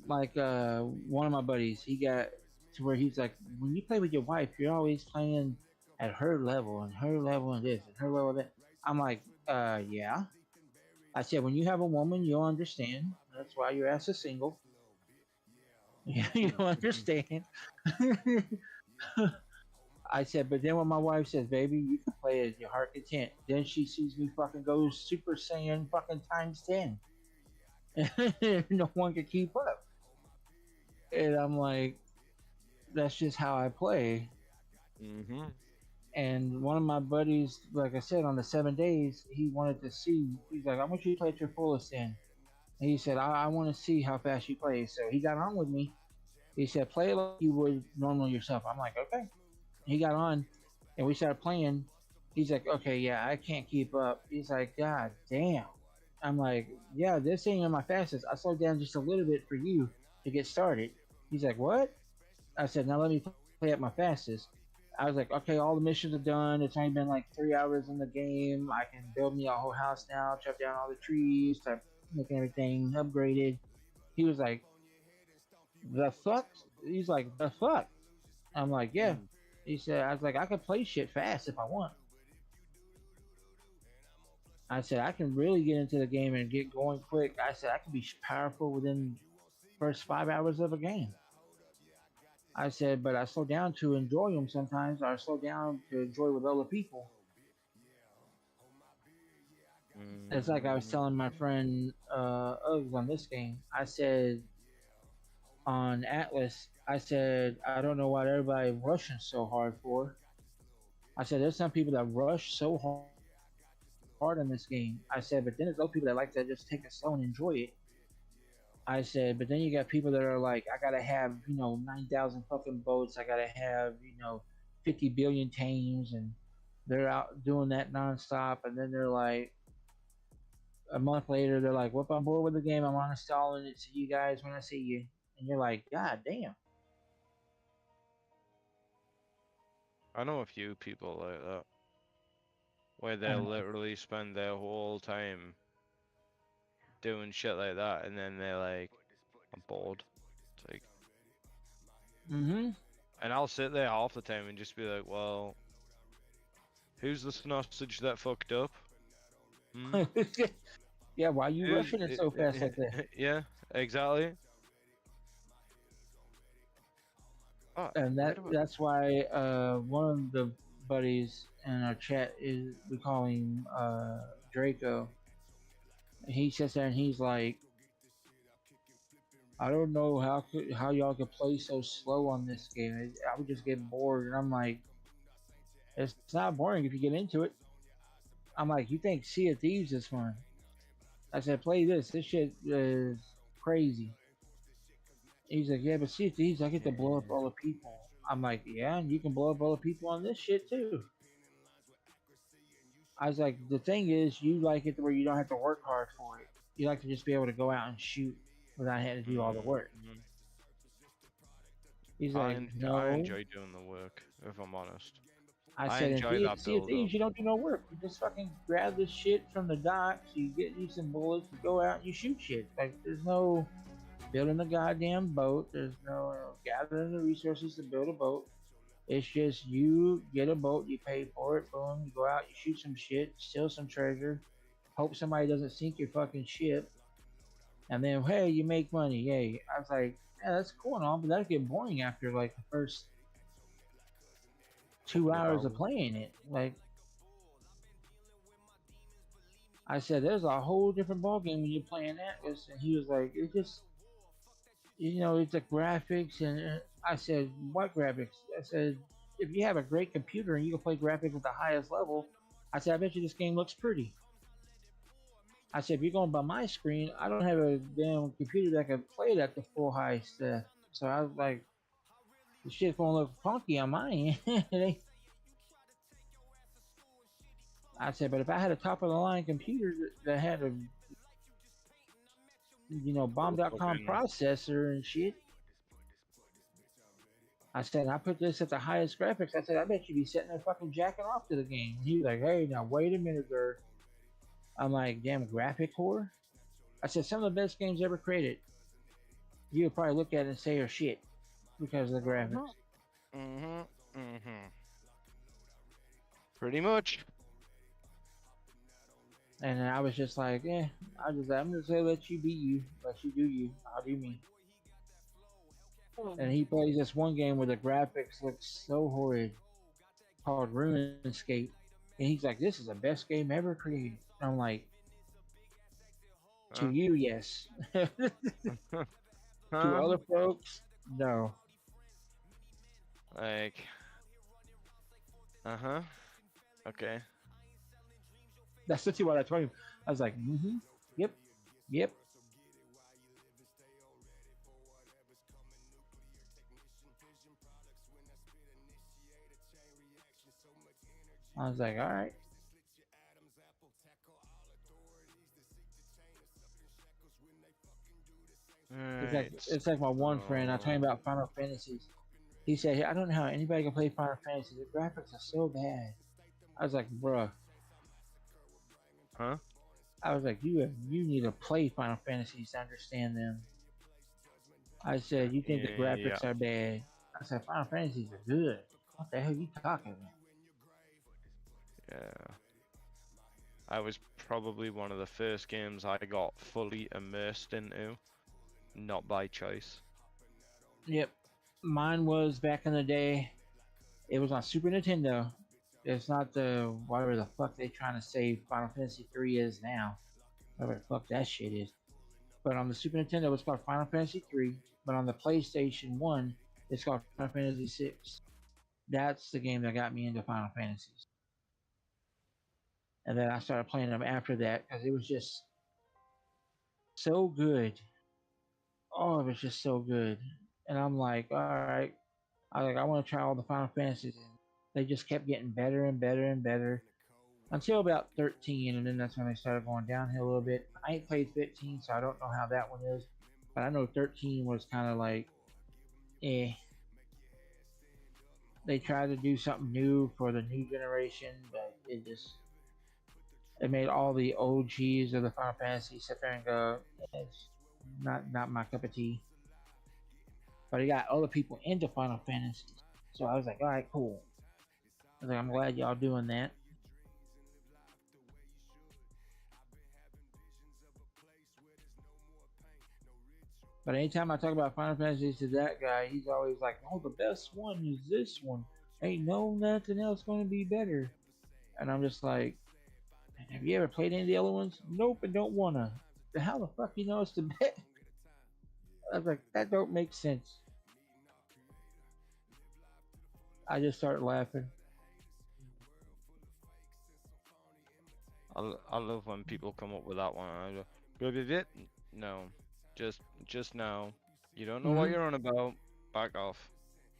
one of my buddies, he got to where he's like, when you play with your wife, you're always playing at her level and her level and this and her level that. I'm like, yeah. I said, when you have a woman, you'll understand. That's why your ass is single. You'll understand. I said, but then when my wife says, baby, you can play as your heart content, then she sees me fucking go Super Saiyan fucking times 10. No one can keep up. And I'm like, that's just how I play. Mm-hmm. And one of my buddies, like I said, on the 7 days, he wanted to see. He's like, I want you to play at your fullest in. And he said, I want to see how fast you play. So he got on with me. He said, play it like you would normally yourself. I'm like, okay. He got on, and we started playing. He's like, okay, yeah, I can't keep up. He's like, God damn. I'm like, yeah, this ain't my fastest. I slowed down just a little bit for you to get started. He's like, what? I said, now let me play at my fastest. I was like, okay, all the missions are done. It's only been like 3 hours in the game. I can build me a whole house now, chop down all the trees, start making everything upgraded. He was like, the fuck? He's like, the fuck? I'm like, yeah. He said, I was like, I can play shit fast if I want. I said, I can really get into the game and get going quick. I said, I can be powerful within first 5 hours of a game. I said, but I slow down to enjoy them sometimes, or I slow down to enjoy with other people. It's like I was telling my friend Uggs on this game. I said on Atlas, I said I don't know what everybody rushing so hard for. I said there's some people that rush so hard in this game. I said, but then there's those people that like to just take it slow and enjoy it. I said, but then you got people that are like, I gotta have 9,000 fucking boats. I gotta have 50 billion tames, and they're out doing that nonstop. And then they're like, a month later, they're like, "Well, I'm bored with the game. I'm uninstalling it. See you guys when I see you." And you're like, "God damn." I know a few people like that, where I they'll know. literally spend their whole time doing shit like that, and then they're like, I'm bored. It's like, Mm-hmm. and I'll sit there half the time and just be like, well, who's the sausage that fucked up? Hmm? Yeah, why you Who's rushing it so fast like that? yeah, exactly. Oh, And where do I- that's why one of the buddies in our chat is we call him Draco. He sits there and he's like, I don't know how y'all could play so slow on this game. I would just get bored, and I'm like, it's not boring if you get into it. I'm like, you think Sea of Thieves is fun? I said, play this. This shit is crazy. He's like, yeah, but Sea of Thieves, I get to blow up all the people. I'm like, yeah, and you can blow up all the people on this shit too. I was like, the thing is, you like it where you don't have to work hard for it. You like to just be able to go out and shoot without having to do all the work. Mhm. He's I, like, I no. enjoy doing the work, if I'm honest. I I said, in enjoy that Sea of build Thieves, up. you don't do no work. You just fucking grab this shit from the docks, you get you some bullets, you go out and you shoot shit. Like, there's no building a goddamn boat. There's no gathering the resources to build a boat. It's just you get a boat, you pay for it, boom, you go out, you shoot some shit, steal some treasure, hope somebody doesn't sink your fucking ship, and then hey, you make money, yay. I was like, yeah, that's cool and all, but that'd get boring after like the first 2 hours of playing it. Like I said, there's a whole different ballgame when you're playing Atlas, and he was like, it's just, it's the graphics, and I said, what graphics? I said, if you have a great computer and you can play graphics at the highest level, I said, I bet you this game looks pretty. I said, if you're going by my screen, I don't have a damn computer that can play it at the full high stuff. So I was like, the shit's gonna look funky on my end. I said, but if I had a top of the line computer that had a bomb.com processor and shit, I said, I put this at the highest graphics. I said, I bet you'd be sitting there fucking jacking off to the game. He was like, hey, now wait a minute, there. I'm like, damn, graphic whore? I said, some of the best games ever created. You would probably look at it and say, oh shit, because of the graphics. Pretty much. And I was just like, I'm just gonna let you be you, let you do you, I'll do me. And he plays this one game where the graphics look so horrid, called RuneScape, and he's like, "This is the best game ever created." And I'm like, "To you, yes. To other folks, no." Like, okay. That's literally what I told him. I was like, "Mm-hmm, yep." I was like, all right. It's like my one friend. I told him about Final Fantasies. He said, I don't know how anybody can play Final Fantasy. The graphics are so bad. I was like, bruh. Huh? I was like, you need to play Final Fantasies to understand them. I said, you think the graphics are bad. I said, Final Fantasies are good. What the hell are you talking about? Yeah. I was probably one of the first games I got fully immersed into, not by choice. Yep. Mine was back in the day. It was on Super Nintendo. It's not the whatever the fuck they trying to say Final Fantasy 3 is now. Whatever the fuck that shit is. But on the Super Nintendo, it's called Final Fantasy 3. But on the PlayStation 1, it's called Final Fantasy 6. That's the game that got me into Final Fantasies. And then I started playing them after that because it was just so good. Oh, it was just so good. And I'm like, all right. I want to try all the Final Fantasies. And they just kept getting better and better and better until about 13, and then that's when they started going downhill a little bit. I ain't played 15, so I don't know how that one is. But I know 13 was kind of like, They tried to do something new for the new generation, but It made all the OGs of the Final Fantasy sit there and go, it's not my cup of tea. But it got other people into Final Fantasy. So I was like, all right, cool. I was like, I'm glad y'all doing that. But anytime I talk about Final Fantasy to that guy, he's always like, "Oh, the best one is this one. Ain't no nothing else going to be better." And I'm just like, "Have you ever played any of the other ones?" Nope, and don't wanna. Then how the fuck you know it's the best? I was like, that don't make sense. I just started laughing. I love when people come up with that one. I go, "Blah, blah, blah." No, just no. You don't know what Hmm. you're on about. Back off.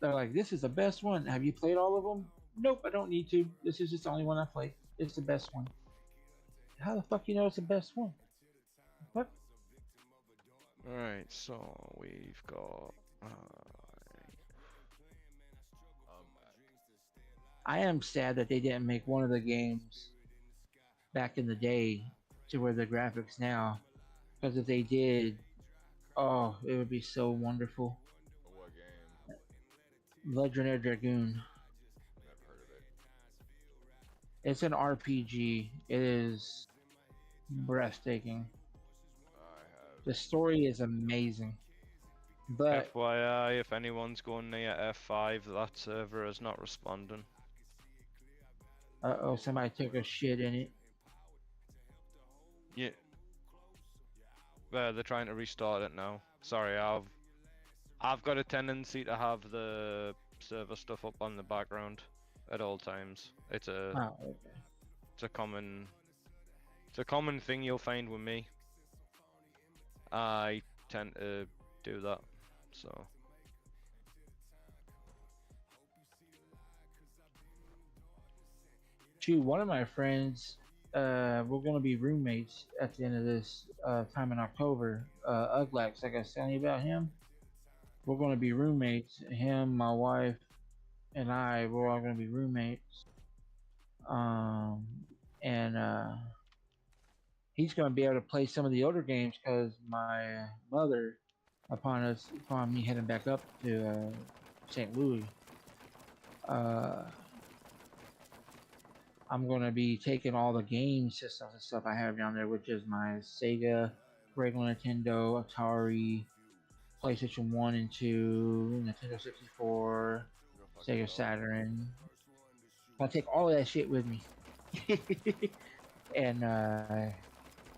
They're like, "This is the best one. Have you played all of them?" Nope, I don't need to. This is just the only one I played. It's the best one. How the fuck you know it's the best one? What? All right, so we've got. I am sad that they didn't make one of the games back in the day to where the graphics now. Because if they did, oh, it would be so wonderful. What game? Legendary Dragoon. Never heard of it. It's an RPG. It is breathtaking. I have. The story is amazing. But FYI, if anyone's going near F5, that server is not responding. oh, somebody took a shit in it. Yeah. They're trying to restart it now. Sorry, I've got a tendency to have the server stuff up on the background at all times. It's a Oh, okay. it's a common thing you'll find with me. I tend to do that. So Shoot, one of my friends, we're gonna be roommates at the end of this time in October. Uglax, like I was telling you about him. We're gonna be roommates. Him, my wife, and I. We're all gonna be roommates. Um, and he's gonna be able to play some of the older games because my mother, upon me heading back up to St. Louis, uh, I'm gonna be taking all the game systems and stuff I have down there, which is my Sega, regular Nintendo, Atari, PlayStation 1 and 2, Nintendo 64, Go fuck Sega yourself. Saturn. I'll take all of that shit with me. And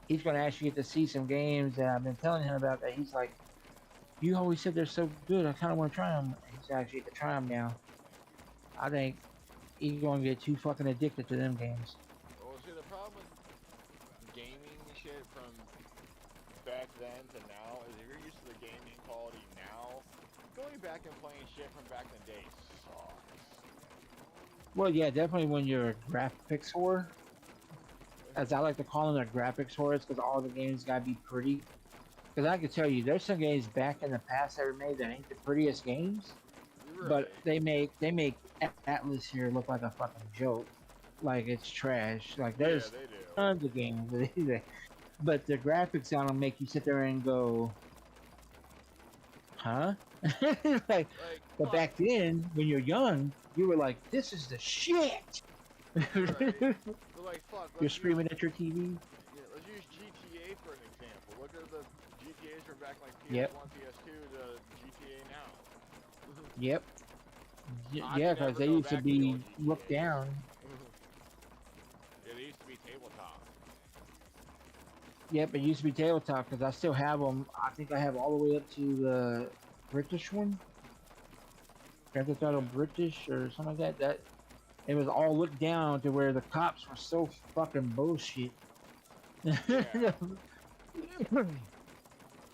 he's gonna actually get to see some games that I've been telling him about that he's like, you always said they're so good, I kinda wanna try them. He's actually get to try them now. I think he's gonna get too fucking addicted to them games. Well, see, the problem with gaming shit from back then to now is if you're used to the gaming quality now, going back and playing shit from back in the day sucks. Well, yeah, definitely when you're a graphics whore, as I like to call them, a graphics whores, because all the games gotta be pretty. Because I can tell you, there's some games back in the past that were made that ain't the prettiest games, Right. but they make Atlas here look like a fucking joke, like it's trash. Like Yeah, there's they do. tons of games, that do that. But the graphics on them make you sit there and go, huh? Like, Like, but fuck. back then, when you're young, you were like, this is the shit. Right. But like, fuck. You're screaming at your TV. Yeah, let's use GTA for an example. Look at the GTAs from back like PS1, Yep. PS2 to GTA now. Yep. I Yeah, could because never they go used to back to the be old looked GTAs. down. Yeah, they used to be tabletop. Yep, it used to be tabletop because I still have them. I think I have all the way up to the British one. Grand Theft Auto British or something like that. That it was all looked down to where the cops were so fucking bullshit. Yeah.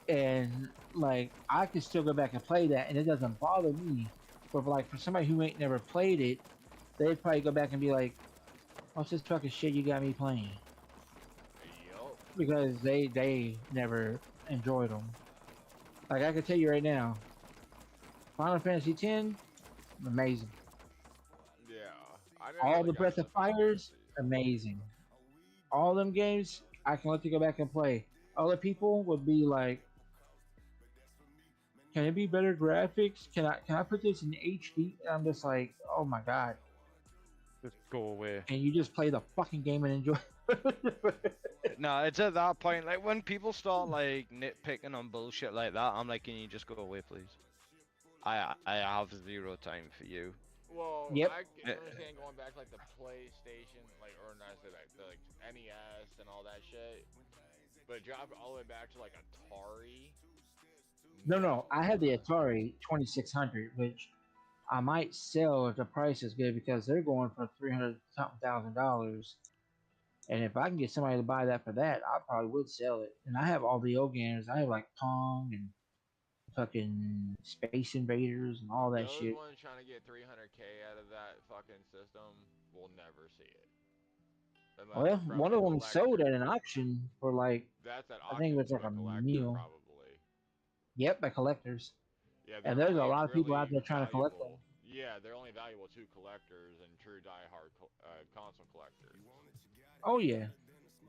And like I can still go back and play that, and it doesn't bother me. But like for somebody who ain't never played it, they'd probably go back and be like, "What's this fucking shit you got me playing?" Yup. Because they never enjoyed them. Like I can tell you right now, Final Fantasy X, amazing. Yeah. I never All really the got Breath into of Fires, Fantasy. amazing. all them games, I can let you go back and play. Other people would be like, "Can it be better graphics? Can I put this in HD?" And I'm just like, "Oh my god! Just go away. Can you just play the fucking game and enjoy?" No, it's at that point, like when people start like nitpicking on bullshit like that, I'm like, can you just go away, please? I have zero time for you. Well, Yep. I can understand going back to like the PlayStation, like or not say that, the like NES and all that shit. But drop it all the way back to like Atari. No, I had the Atari 2600, which I might sell if the price is good because they're going for 300 something $1,000. And if I can get somebody to buy that for that, I probably would sell it. And I have all the old games. I have like Pong and fucking Space Invaders and all that Those shit. ones trying to get 300K out of that fucking system will never see it. Unless Well, they're from one a of them sold collector. at an auction for like, That's an I think it auction was to like a a collector, meal. probably. Yep, by collectors. Yeah, And they're there's a only lot of people out really there trying to collect them. valuable. Yeah, they're only valuable to collectors and true die-hard console collectors. Oh yeah.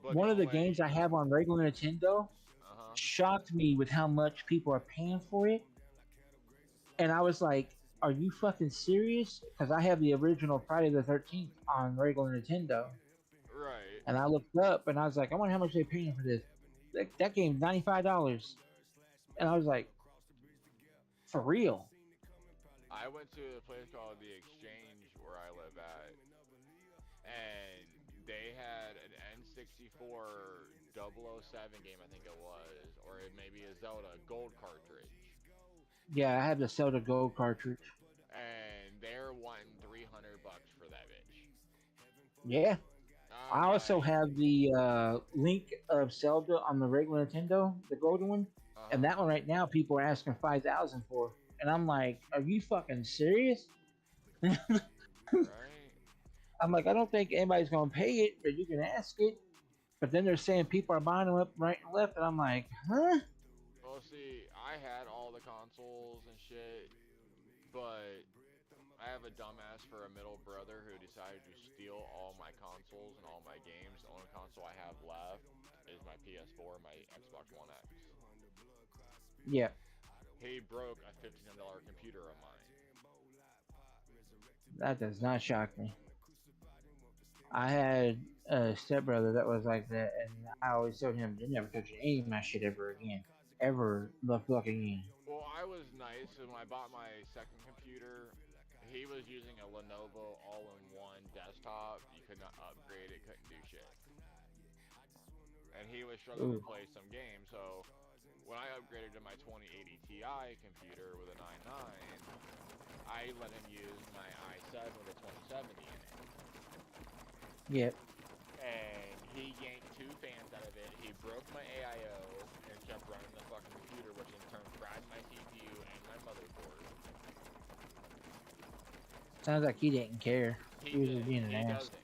But the One of only the way, games I have on regular Nintendo uh-huh. shocked me with how much people are paying for it. And I was like, are you fucking serious? Because I have the original Friday the 13th on regular Nintendo. Right. And I looked up and I was like, I wonder how much they paying for this. That game's $95. And I was like, for real? I went to a place called The Exchange where I live at, and they had an N64 007 game, I think it was, or it may be a Zelda gold cartridge. Yeah, I have the Zelda Gold cartridge. And they're wanting $300 for that bitch. Yeah. I I'm also like, have the Link of Zelda on the regular Nintendo, the golden one. And that one right now, people are asking 5,000 for. And I'm like, are you fucking serious? right? I'm like, I don't think anybody's gonna pay it, but you can ask it. But then they're saying people are buying them up right and left, and I'm like, huh? Well, see, I had all the consoles and shit, but I have a dumbass for a middle brother who decided to steal all my consoles and all my games. The only console I have left is my PS4 and my Xbox One X. Yeah, He broke a $1,500 computer of mine. that does not shock me. I had a stepbrother that was like that, and I always told him, "You never touch any of my shit ever again, ever the fucking again." Well, I was nice, and when I bought my second computer, he was using a Lenovo all-in-one desktop. You could not upgrade it, couldn't do shit. And he was struggling to Ooh. play some games, so when I upgraded to my 2080 Ti computer with a 9.9, I let him use my i7 with a 2070 in it. Yep. And he yanked 2 fans out of it. He broke my AIO and kept running the fucking computer, which in turn fried my CPU and my motherboard. Sounds like he didn't care. He was just being an ass. doesn't.